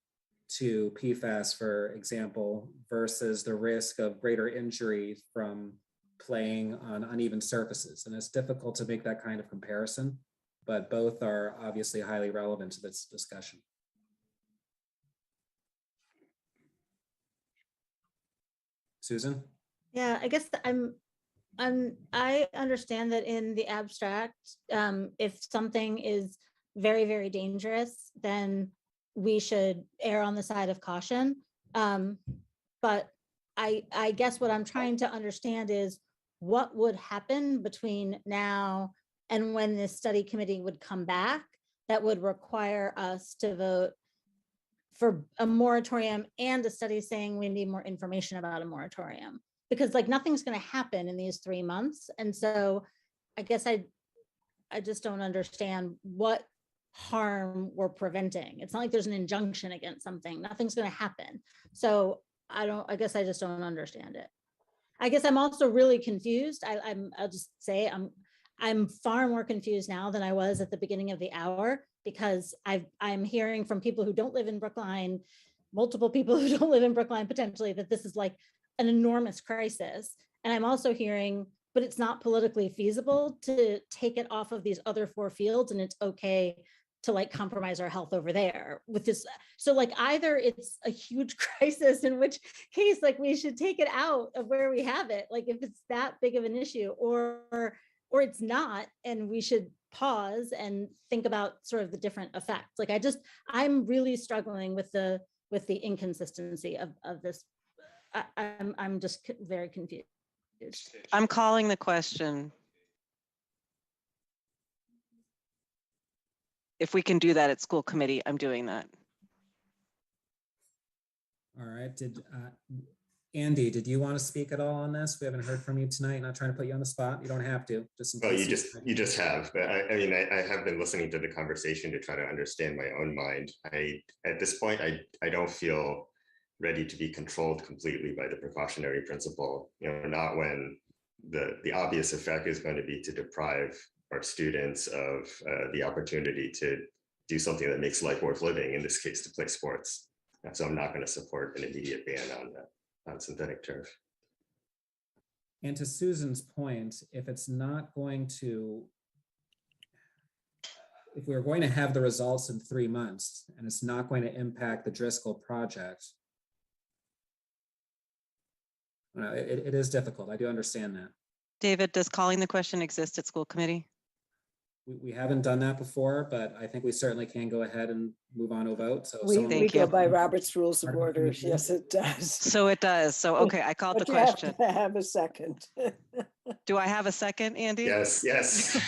to PFAS, for example, versus the risk of greater injury from playing on uneven surfaces. And it's difficult to make that kind of comparison, but both are obviously highly relevant to this discussion. Susan? Yeah, I guess I understand that in the abstract, if something is very, very dangerous, then we should err on the side of caution. But I guess what I'm trying to understand is what would happen between now and when this study committee would come back that would require us to vote for a moratorium and a study saying we need more information about a moratorium. because like nothing's going to happen in these 3 months. And so I guess I just don't understand what harm we're preventing. It's not like there's an injunction against something. Nothing's going to happen. So I guess I just don't understand it. I guess I'm also really confused. I'll just say I'm far more confused now than I was at the beginning of the hour, because I'm hearing from people who don't live in Brookline, multiple people who don't live in Brookline potentially, that this is like an enormous crisis. And I'm also hearing, but it's not politically feasible to take it off of these other 4 fields, and it's okay to like compromise our health over there with this. So like either it's a huge crisis, in which case like we should take it out of where we have it, like if it's that big of an issue, or it's not, and we should pause and think about sort of the different effects. Like I'm really struggling with the inconsistency of this. I'm just very confused. I'm calling the question. If we can do that at school committee, I'm doing that. All right, Andy, did you want to speak at all on this? We haven't heard from you tonight. Not trying to put you on the spot. You don't have to. Just in Well, case you just have. But I mean, I have been listening to the conversation to try to understand my own mind. At this point, I don't feel ready to be controlled completely by the precautionary principle. You know, not when the obvious effect is going to be to deprive our students of the opportunity to do something that makes life worth living, in this case, to play sports. And so I'm not going to support an immediate ban on synthetic turf. And to Susan's point, if it's not going to, if we're going to have the results in 3 months and it's not going to impact the Driscoll project, it is difficult. I do understand that. David, does calling the question exist at school committee? We haven't done that before, but I think we certainly can go ahead and move on to a vote. So We go by Robert's Rules of Order. Yes, it does. So it does. So, okay, I called the But you have question. to have a second. Do I have a second, Andy? Yes, yes.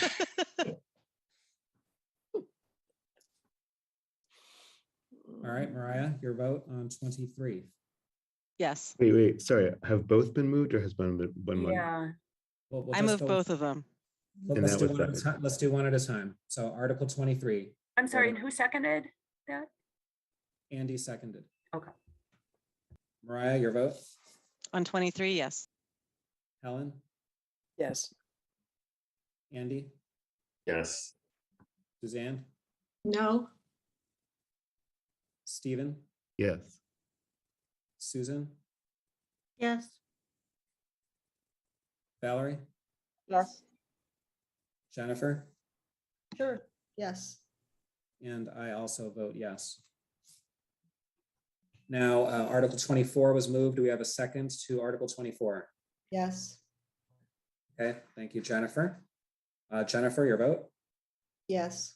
All right, Mariah, your vote on 23. Yes. Wait, sorry. Have both been moved, or has one been one? Yeah. We'll I just moved go- both of them. And Let's that do was one at a second. time. Let's do one at a time. So Article 23, I'm sorry, and who seconded that? Andy seconded. Okay. Mariah, your vote? On 23, yes. Helen? Yes. Andy? Yes. Suzanne? No. Stephen? Yes. Susan? Yes. Valerie? Yes. Jennifer? Sure. Yes. And I also vote yes. Now, Article 24 was moved. Do we have a second to Article 24? Yes. Okay, thank you, Jennifer. Jennifer, your vote? Yes.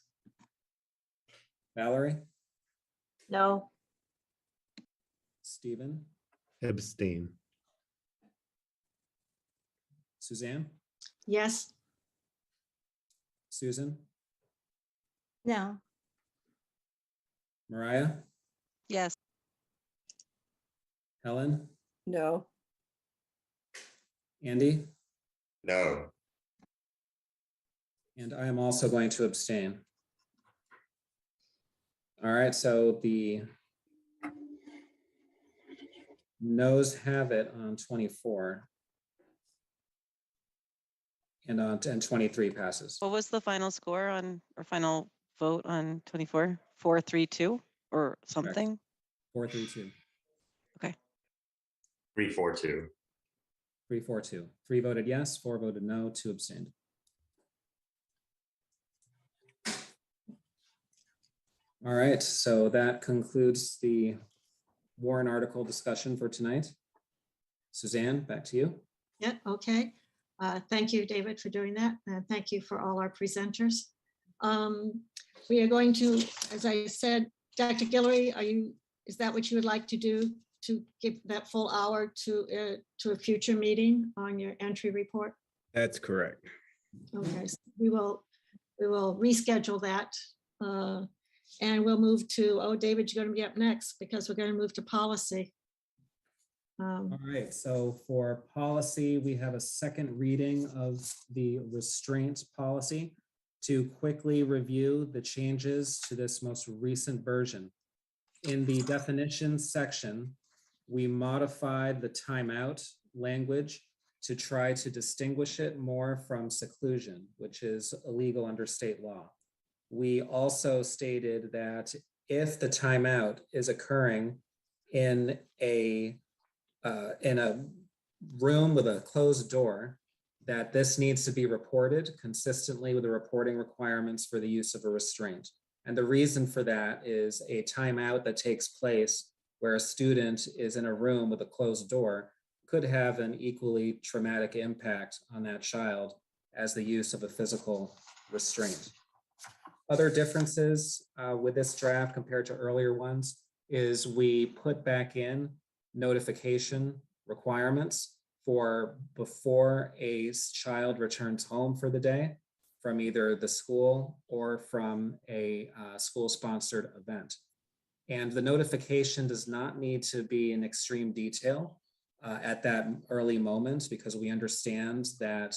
Valerie? No. Stephen? Abstain. Suzanne? Yes. Susan? No. Mariah? Yes. Helen? No. Andy? No. And I am also going to abstain. All right, so the noes have it on 24. And 23 passes. What was the final score on, or final vote on 24? 4-3-2 or something? 4-3-2. Okay. 3-4-2. 3-4-2. 3 voted yes, 4 voted no, 2 abstained. All right, so that concludes the warrant article discussion for tonight. Suzanne, back to you. Yeah, okay. Thank you, David, for doing that. And thank you for all our presenters. We are going to, as I said, Dr. Guillory, is that what you would like to do, to give that full hour to a future meeting on your entry report? That's correct. Okay, so we will reschedule that. And we'll move to, David, you're going to be up next because we're going to move to policy. All right, so for policy, we have a second reading of the restraint policy to quickly review the changes to this most recent version. In the definitions section, we modified the timeout language to try to distinguish it more from seclusion, which is illegal under state law. We also stated that if the timeout is occurring in a room with a closed door, that this needs to be reported consistently with the reporting requirements for the use of a restraint. And the reason for that is a timeout that takes place where a student is in a room with a closed door could have an equally traumatic impact on that child as the use of a physical restraint. Other differences with this draft compared to earlier ones is we put back in notification requirements for before a child returns home for the day from either the school or from a school-sponsored event. And the notification does not need to be in extreme detail at that early moment, because we understand that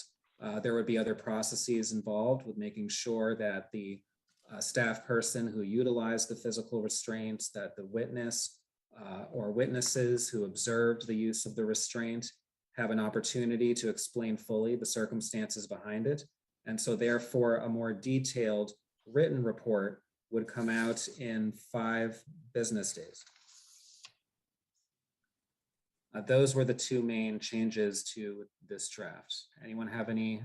there would be other processes involved with making sure that the staff person who utilized the physical restraints, that the witness or witnesses who observed the use of the restraint have an opportunity to explain fully the circumstances behind it. And so therefore, a more detailed written report would come out in 5 business days. Those were the 2 main changes to this draft. Anyone have any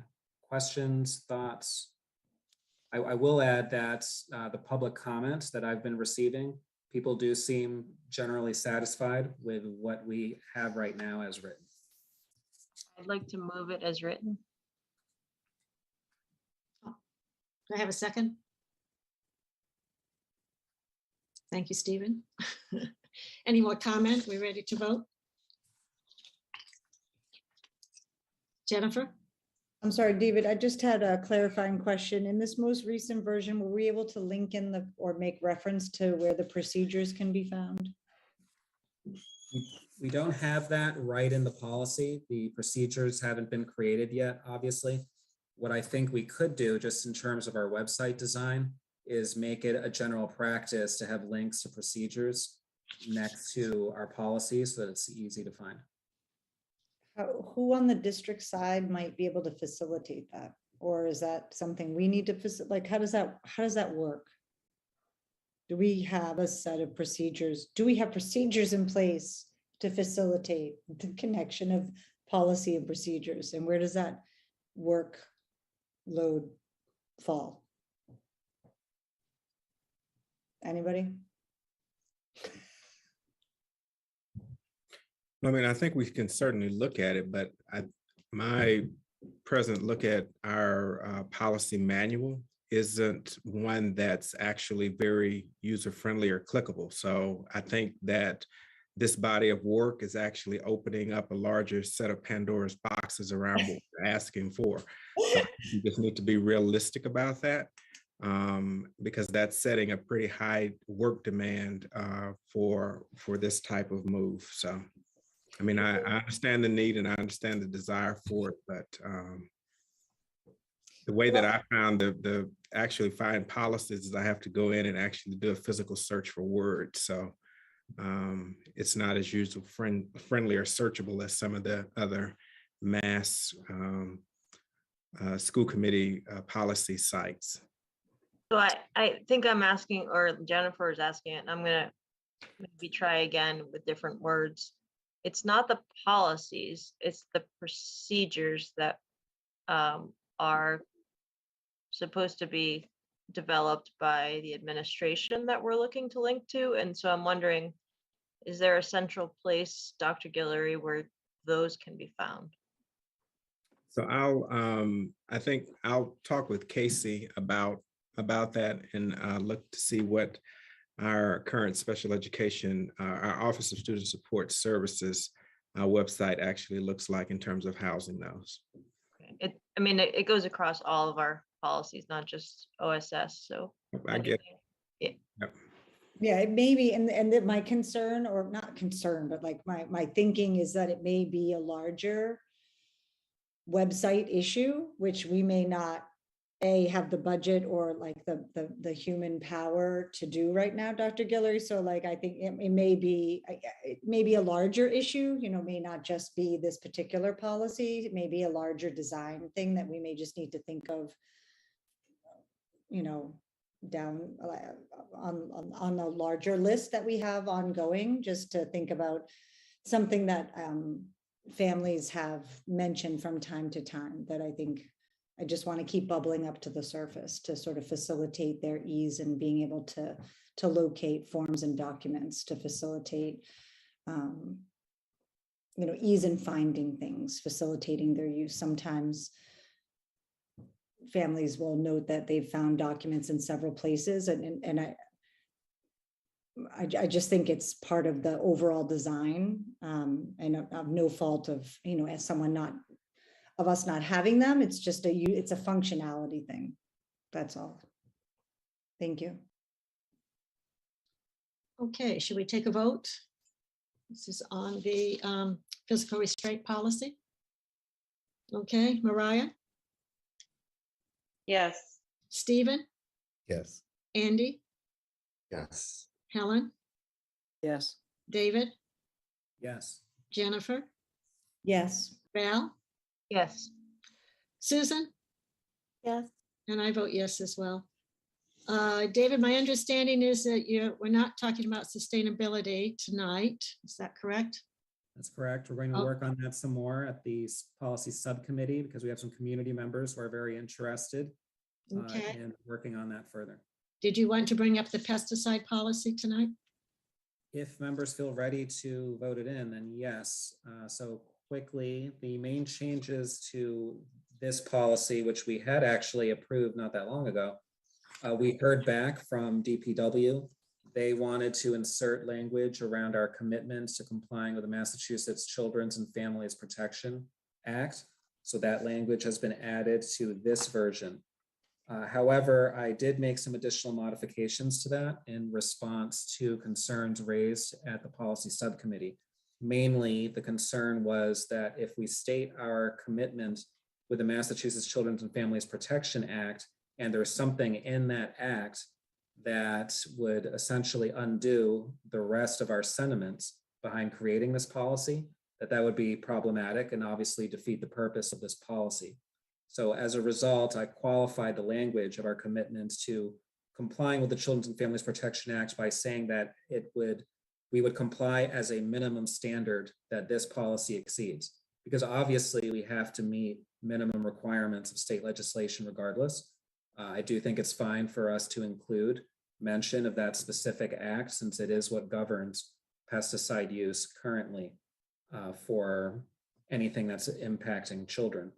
questions, thoughts? I will add that the public comments that I've been receiving, people do seem generally satisfied with what we have right now as written. I'd like to move it as written. Do I have a second? Thank you, Stephen. Any more comment? We ready to vote? Jennifer? I'm sorry, David, I just had a clarifying question. In this most recent version, were we able to link in the, or make reference to where the procedures can be found? We don't have that right in the policy. The procedures haven't been created yet, obviously. What I think we could do, just in terms of our website design, is make it a general practice to have links to procedures next to our policies so that it's easy to find. Who on the district side might be able to facilitate that? Or is that something we need to facilitate? Like, how does that work? Do we have a set of procedures? Do we have procedures in place to facilitate the connection of policy and procedures? And where does that workload fall? Anybody? I mean, I think we can certainly look at it, but my present look at our policy manual isn't one that's actually very user-friendly or clickable. So I think that this body of work is actually opening up a larger set of Pandora's boxes around what we're asking for. So you just need to be realistic about that, because that's setting a pretty high work demand for this type of move. So, I mean, I understand the need and I understand the desire for it, but the way that I found the actually find policies is I have to go in and actually do a physical search for words. So it's not as user friendly or searchable as some of the other mass school committee policy sites. So I think I'm asking, or Jennifer is asking it, and I'm gonna maybe try again with different words. It's not the policies, it's the procedures that are supposed to be developed by the administration that we're looking to link to. And so I'm wondering, is there a central place, Dr. Guillory, where those can be found? So I think I'll talk with Casey about that and look to see what our current special education, our Office of Student Support Services website actually looks like in terms of housing those. I mean, it goes across all of our policies, not just OSS. So I get yeah. Yep. Yeah, it may be, and that my concern, or not concern, but like my thinking is that it may be a larger website issue, which we may not have the budget or like the human power to do right now, Dr. Guillory. So like, I think it may be a larger issue, may not just be this particular policy. It may be a larger design thing that we may just need to think of, down on the larger list that we have ongoing, just to think about something that families have mentioned from time to time, that I think I just want to keep bubbling up to the surface to sort of facilitate their ease in being able to locate forms and documents, to facilitate ease in finding things, facilitating their use. Sometimes families will note that they've found documents in several places, and I just think it's part of the overall design, and of no fault of, as someone of us not having them. It's just it's a functionality thing. That's all. Thank you. Okay, should we take a vote? This is on the physical restraint policy. Okay, Mariah? Yes. Stephen? Yes. Andy? Yes. Helen? Yes. David? Yes. Jennifer? Yes. Val? Yes. Susan? Yes. And I vote yes as well. David, my understanding is that we're not talking about sustainability tonight. Is that correct? That's correct. We're going to work on that some more at the policy subcommittee, because we have some community members who are very interested in working on that further. Did you want to bring up the pesticide policy tonight? If members feel ready to vote it in, then yes. So quickly, the main changes to this policy, which we had actually approved not that long ago, we heard back from DPW. They wanted to insert language around our commitments to complying with the Massachusetts Children's and Families Protection Act. So that language has been added to this version. However, I did make some additional modifications to that in response to concerns raised at the policy subcommittee. Mainly, the concern was that if we state our commitment with the Massachusetts Children's and Families Protection Act, and there's something in that act that would essentially undo the rest of our sentiments behind creating this policy, that would be problematic and obviously defeat the purpose of this policy. So as a result, I qualified the language of our commitments to complying with the Children's and Families Protection Act by saying that we would comply as a minimum standard that this policy exceeds, because obviously we have to meet minimum requirements of state legislation regardless. I do think it's fine for us to include mention of that specific act, since it is what governs pesticide use currently for anything that's impacting children.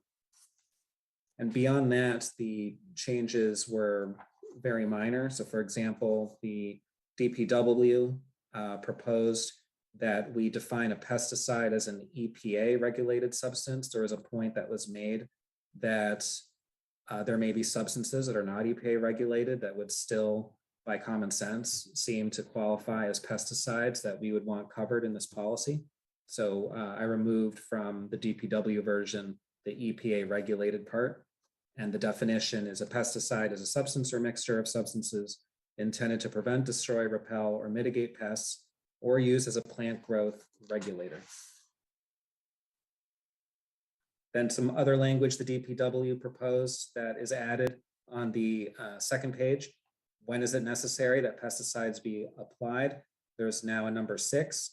And beyond that, the changes were very minor. So for example, the DPW proposed that we define a pesticide as an EPA regulated substance. There was a point that was made that there may be substances that are not EPA regulated that would still, by common sense, seem to qualify as pesticides that we would want covered in this policy. So I removed from the DPW version the EPA regulated part, and the definition is a pesticide is a substance or mixture of substances intended to prevent, destroy, repel, or mitigate pests, or used as a plant growth regulator. Then some other language the DPW proposed that is added on the second page. When is it necessary that pesticides be applied? There's now a number 6,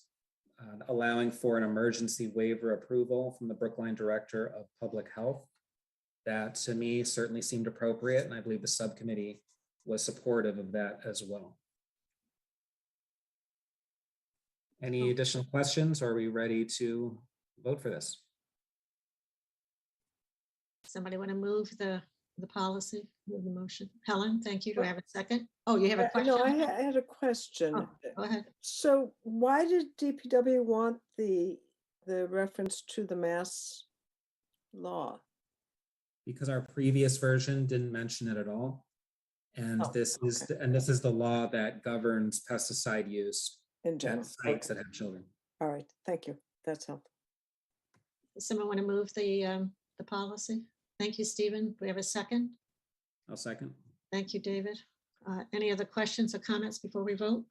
allowing for an emergency waiver approval from the Brookline Director of Public Health. That to me certainly seemed appropriate, and I believe the subcommittee was supportive of that as well. Any additional questions, or are we ready to vote for this? Somebody want to move the policy, move the motion? Helen, thank you. Do I have a second? Oh, you have a question? No, I had a question. Oh, go ahead. So why did DPW want the reference to the mass law? Because our previous version didn't mention it at all. And Oh, this is the law that governs pesticide use in at general. sites Okay. that have children. All right, thank you. That's helpful. Does someone want to move the policy? Thank you, Stephen. Do we have a second? I'll second. Thank you, David. Any other questions or comments before we vote?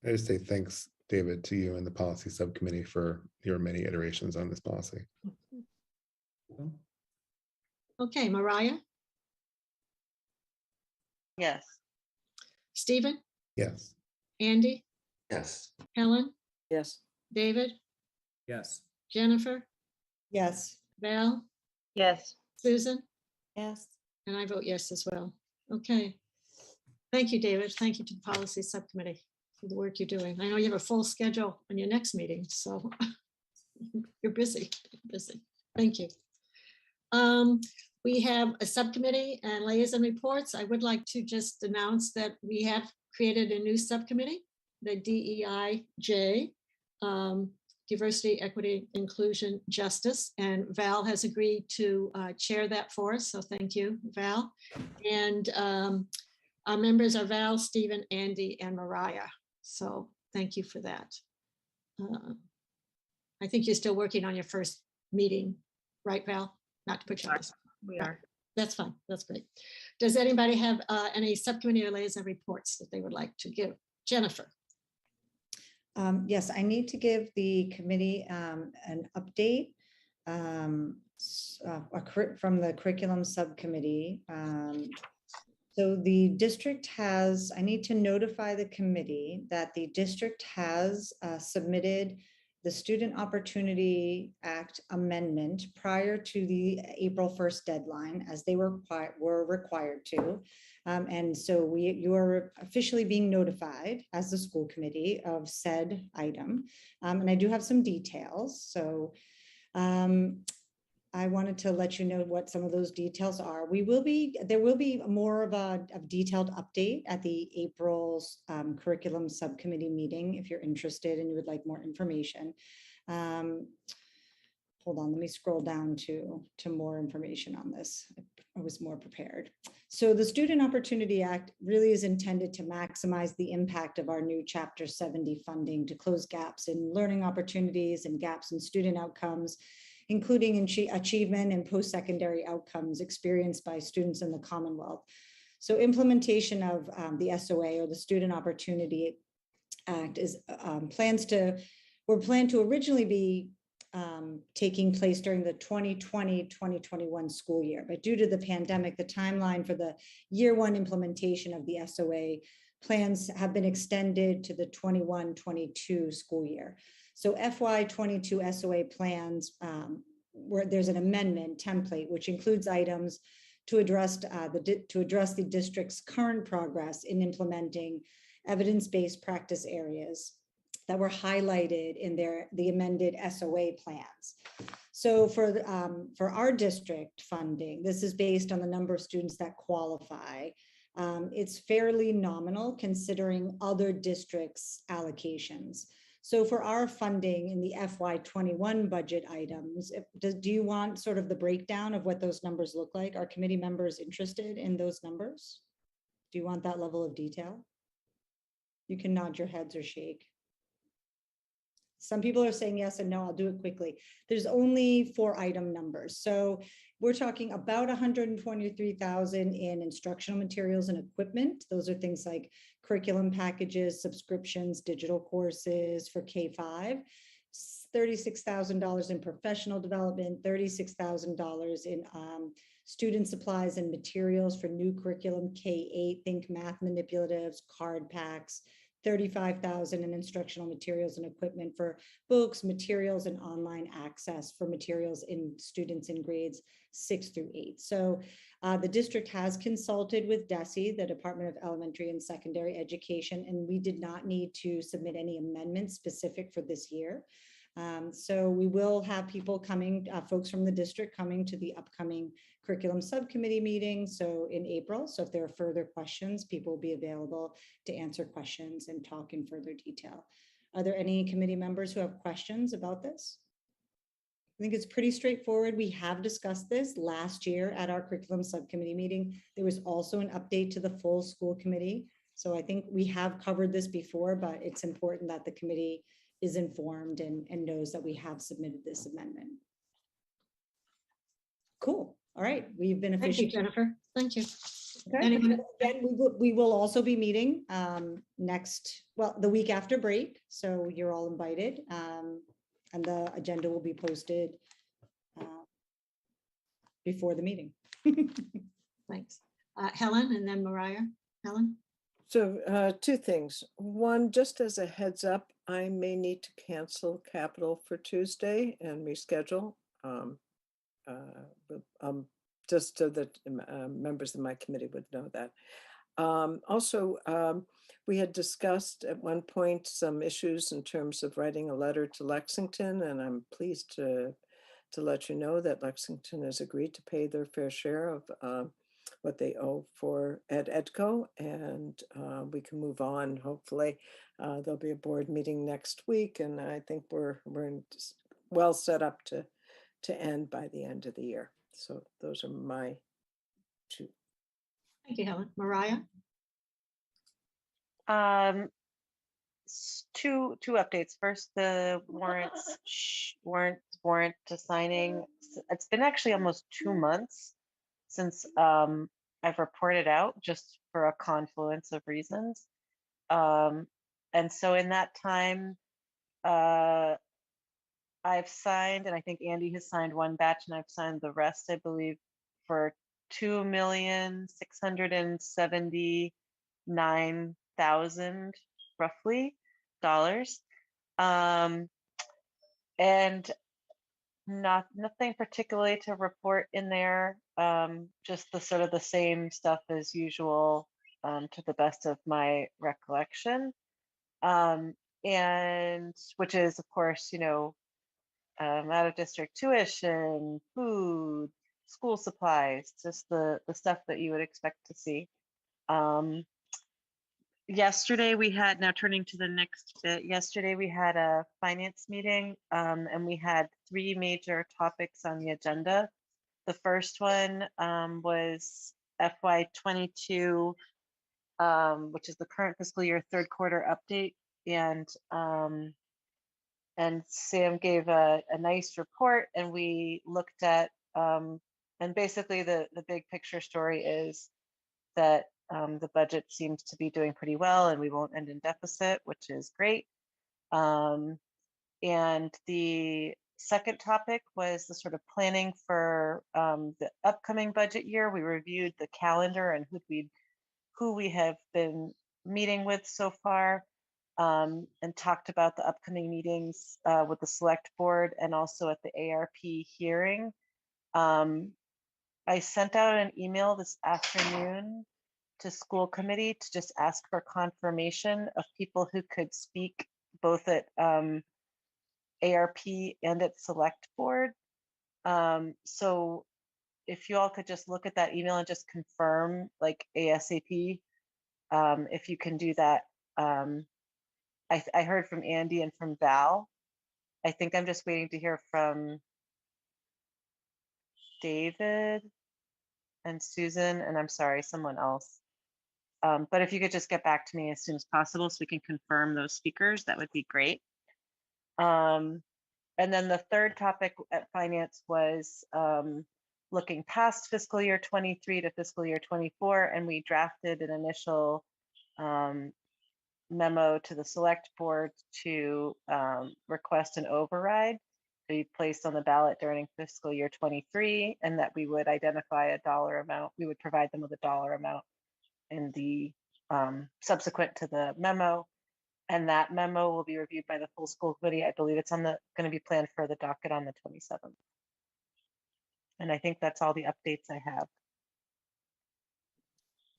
I just say thanks, David, to you and the policy subcommittee for your many iterations on this policy. Okay, Mariah, Yes. Stephen, Yes. Andy, Yes. Helen, Yes. David, Yes. Jennifer, Yes. Val, Yes. Susan, Yes. and I vote yes as well. Okay. Thank you, David. Thank you to the policy subcommittee for the work you're doing. I know you have a full schedule on your next meeting, so you're busy, busy. Thank you. We have a subcommittee and liaison reports. I would like to just announce that we have created a new subcommittee, the DEIJ, Diversity, Equity, Inclusion, Justice, and Val has agreed to chair that for us. So thank you, Val. And our members are Val, Stephen, Andy, and Mariah. So thank you for that. I think you're still working on your first meeting, right, Val? Not to put you on the spot. We are. That's fine. That's great. Does anybody have any subcommittee or liaison reports that they would like to give? Jennifer. Yes, I need to give the committee an update from the curriculum subcommittee. So the district has, I need to notify the committee that the district has submitted the Student Opportunity Act amendment prior to the April 1st deadline, as they were required to. And so you are officially being notified as the school committee of said item. And I do have some details. So I wanted to let you know what some of those details are. There will be more of a detailed update at the April's curriculum subcommittee meeting if you're interested and you would like more information. Hold on, let me scroll down to more information on this. I was more prepared. So the Student Opportunity Act really is intended to maximize the impact of our new Chapter 70 funding to close gaps in learning opportunities and gaps in student outcomes, including in achievement and post-secondary outcomes experienced by students in the Commonwealth. So implementation of the SOA, or the Student Opportunity Act, is planned to originally be taking place during the 2020-2021 school year. But due to the pandemic, the timeline for the year one implementation of the SOA plans have been extended to the 21-22 school year. So FY22 SOA plans, where there's an amendment template, which includes items to address the district's current progress in implementing evidence-based practice areas that were highlighted in the amended SOA plans. So for our district funding, this is based on the number of students that qualify. It's fairly nominal considering other districts' allocations. So for our funding in the FY21 budget items, do you want sort of the breakdown of what those numbers look like? Are committee members interested in those numbers? Do you want that level of detail? You can nod your heads or shake. Some people are saying yes and no. I'll do it quickly. There's only 4 item numbers. So we're talking about 123,000 in instructional materials and equipment. Those are things like curriculum packages, subscriptions, digital courses for K-5, $36,000 in professional development, $36,000 in student supplies and materials for new curriculum K-8, think math manipulatives, card packs, $35,000 in instructional materials and equipment for books, materials, and online access for materials in students in grades 6 through 8. So the district has consulted with DESE, the Department of Elementary and Secondary Education, and we did not need to submit any amendments specific for this year. So we will have people coming, folks from the district coming to the upcoming curriculum subcommittee meeting. So in April, so if there are further questions, people will be available to answer questions and talk in further detail. Are there any committee members who have questions about this? think it's pretty straightforward. We have discussed this last year at our curriculum subcommittee meeting. There was also an update to the full school committee. So I think we have covered this before, but it's important that the committee is informed and knows that we have submitted this amendment. Cool. All right. We've been Thank you, efficient. Jennifer. Thank you. Okay. Anyone? Again, we will also be meeting the week after break. So you're all invited. And the agenda will be posted before the meeting. Thanks. Helen and then Mariah. Helen? So two things. One, just as a heads up, I may need to cancel Capital for Tuesday and reschedule. Just so that members of my committee would know that. Also, we had discussed at one point some issues in terms of writing a letter to Lexington, and I'm pleased to let you know that Lexington has agreed to pay their fair share of what they owe for EdCo, and we can move on. Hopefully, there'll be a board meeting next week, and I think we're well set up to end by the end of the year. So those are my two. Thank you, Helen. Mariah? Two updates. First, the warrant to signing. It's been actually almost 2 months since I've reported out, just for a confluence of reasons. And so in that time, I've signed, and I think Andy has signed one batch, and I've signed the rest, I believe, for $2,679,000 roughly dollars. And nothing particularly to report in there, just the sort of the same stuff as usual, to the best of my recollection. And which is, of course, out of district tuition, food, school supplies, just the stuff that you would expect to see. Yesterday we had, now turning to the next bit, yesterday we had a finance meeting, and we had 3 major topics on the agenda. The first one was FY22, which is the current fiscal year 3rd quarter update. And Sam gave a nice report, and we looked at, and basically the big picture story is that the budget seems to be doing pretty well, and we won't end in deficit, which is great. And the second topic was the sort of planning for the upcoming budget year. We reviewed the calendar and who we have been meeting with so far. And talked about the upcoming meetings with the select board and also at the ARP hearing. I sent out an email this afternoon to school committee to just ask for confirmation of people who could speak both at ARP and at select board. So if you all could just look at that email and just confirm, like ASAP, if you can do that. I heard from Andy and from Val. I think I'm just waiting to hear from David and Susan, and I'm sorry, someone else. But if you could just get back to me as soon as possible so we can confirm those speakers, that would be great. And then the third topic at finance was looking past fiscal year 23 to fiscal year 24, and we drafted an initial memo to the select board to request an override to be placed on the ballot during fiscal year 23, and that we would identify a dollar amount. We would provide them with a dollar amount in the subsequent to the memo, and that memo will be reviewed by the full school committee. I believe it's on the going to be planned for the docket on the 27th. And I think that's all the updates I have.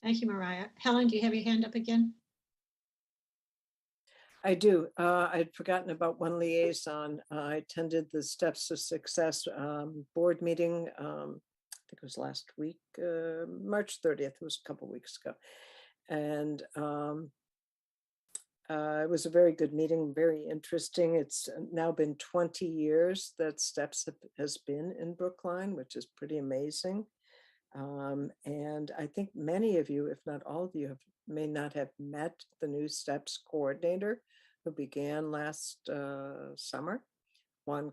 Thank you, Mariah. Helen, do you have your hand up again? I do. I'd forgotten about one liaison. I attended the Steps to Success board meeting. I think it was last week, March 30th. It was a couple weeks ago. And It was a very good meeting, very interesting. It's now been 20 years that STEPS has been in Brookline, which is pretty amazing. And I think many of you, if not all of you, may not have met the new STEPS coordinator who began last summer, Juan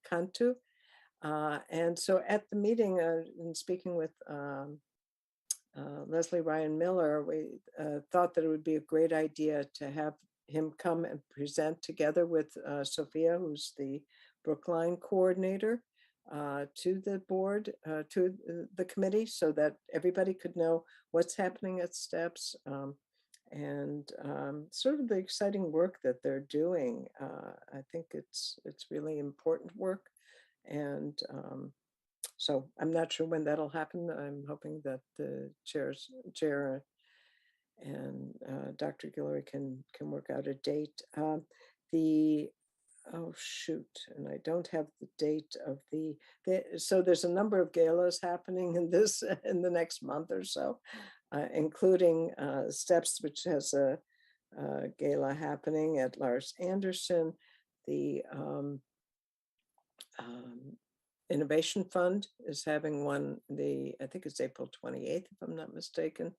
Cantu. And so at the meeting, in speaking with Leslie Ryan Miller, we thought that it would be a great idea to have him come and present together with Sophia, who's the Brookline coordinator, to the board, to the committee, so that everybody could know what's happening at STEPS, and sort of the exciting work that they're doing. I think it's really important work. And so I'm not sure when that'll happen. I'm hoping that the chair and Dr. Guillory can work out a date. Oh shoot, and I don't have the date of so there's a number of galas happening in the next month or so, including STEPS, which has a gala happening at Lars Anderson, the Innovation Fund is having one, I think it's April 28th, if I'm not mistaken.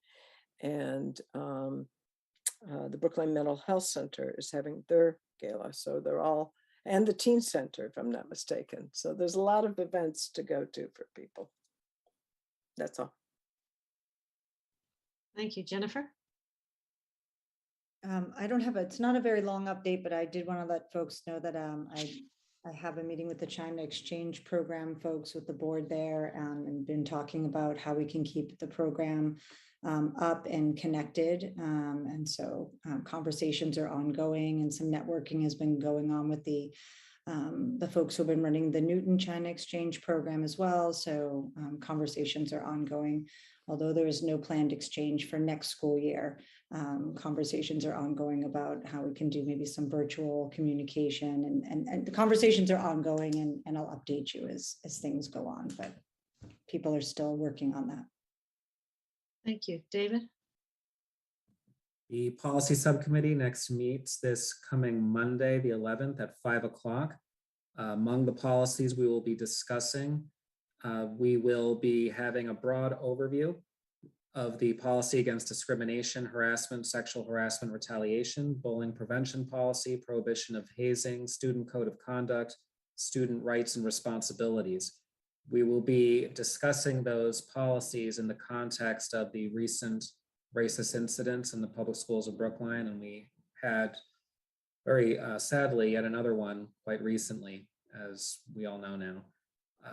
And the Brookline Mental Health Center is having their gala. So they're all, and the Teen Center, if I'm not mistaken. So there's a lot of events to go to for people. That's all. Thank you, Jennifer. I don't have it's not a very long update, but I did want to let folks know that I have a meeting with the China Exchange Program folks with the board there, and been talking about how we can keep the program up and connected. And so conversations are ongoing, and some networking has been going on with the folks who have been running the Newton China Exchange Program as well. So conversations are ongoing. Although there is no planned exchange for next school year, conversations are ongoing about how we can do maybe some virtual communication, and the conversations are ongoing, and I'll update you as things go on, but people are still working on that. Thank you. David? The policy subcommittee next meets this coming Monday, the 11th at 5 o'clock. Among the policies we will be discussing, we will be having a broad overview of the policy against discrimination, harassment, sexual harassment, retaliation, bullying prevention policy, prohibition of hazing, student code of conduct, student rights and responsibilities. We will be discussing those policies in the context of the recent racist incidents in the public schools of Brookline, and we had very sadly yet another one quite recently, as we all know now.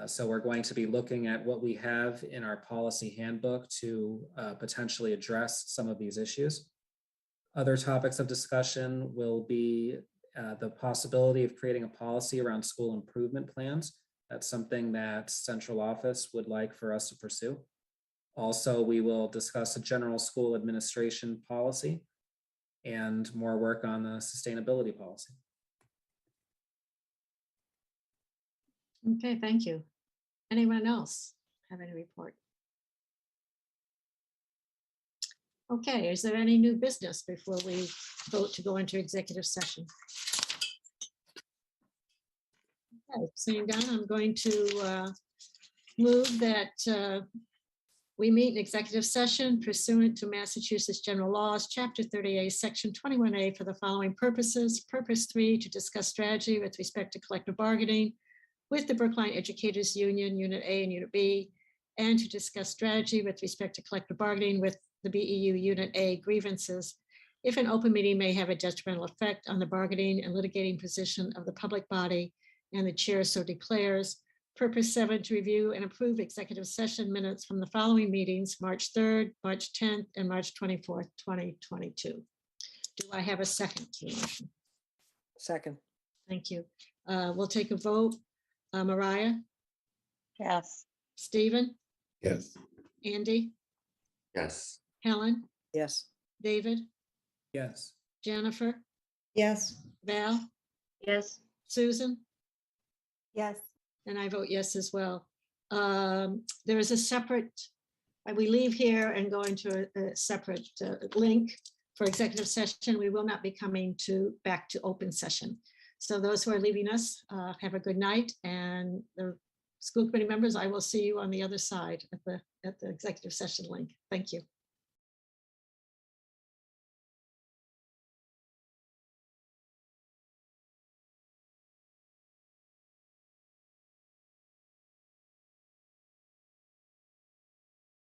So we're going to be looking at what we have in our policy handbook to potentially address some of these issues. Other topics of discussion will be the possibility of creating a policy around school improvement plans. That's something that central office would like for us to pursue. Also, we will discuss a general school administration policy and more work on the sustainability policy. Okay, thank you. Anyone else have any report? Okay, is there any new business before we vote to go into executive session? Okay, seeing done, I'm going to move that we meet in executive session pursuant to Massachusetts General Laws, Chapter 38, Section 21A for the following purposes. Purpose 3, to discuss strategy with respect to collective bargaining with the Brookline Educators Union, Unit A and Unit B, and to discuss strategy with respect to collective bargaining with the BEU Unit A grievances, if an open meeting may have a detrimental effect on the bargaining and litigating position of the public body, and the chair so declares. Purpose 7, to review and approve executive session minutes from the following meetings, March 3rd, March 10th, and March 24th, 2022. Do I have a second to the motion? Second. Thank you. We'll take a vote. Mariah? Yes. Stephen? Yes. Andy? Yes. Helen? Yes. David? Yes. Jennifer? Yes. Val? Yes. Susan? Yes. And I vote yes as well. There is a separate, we leave here and go into a separate link for executive session. We will not be coming back to open session. So those who are leaving us, have a good night, and the school committee members, I will see you on the other side at the executive session link. Thank you.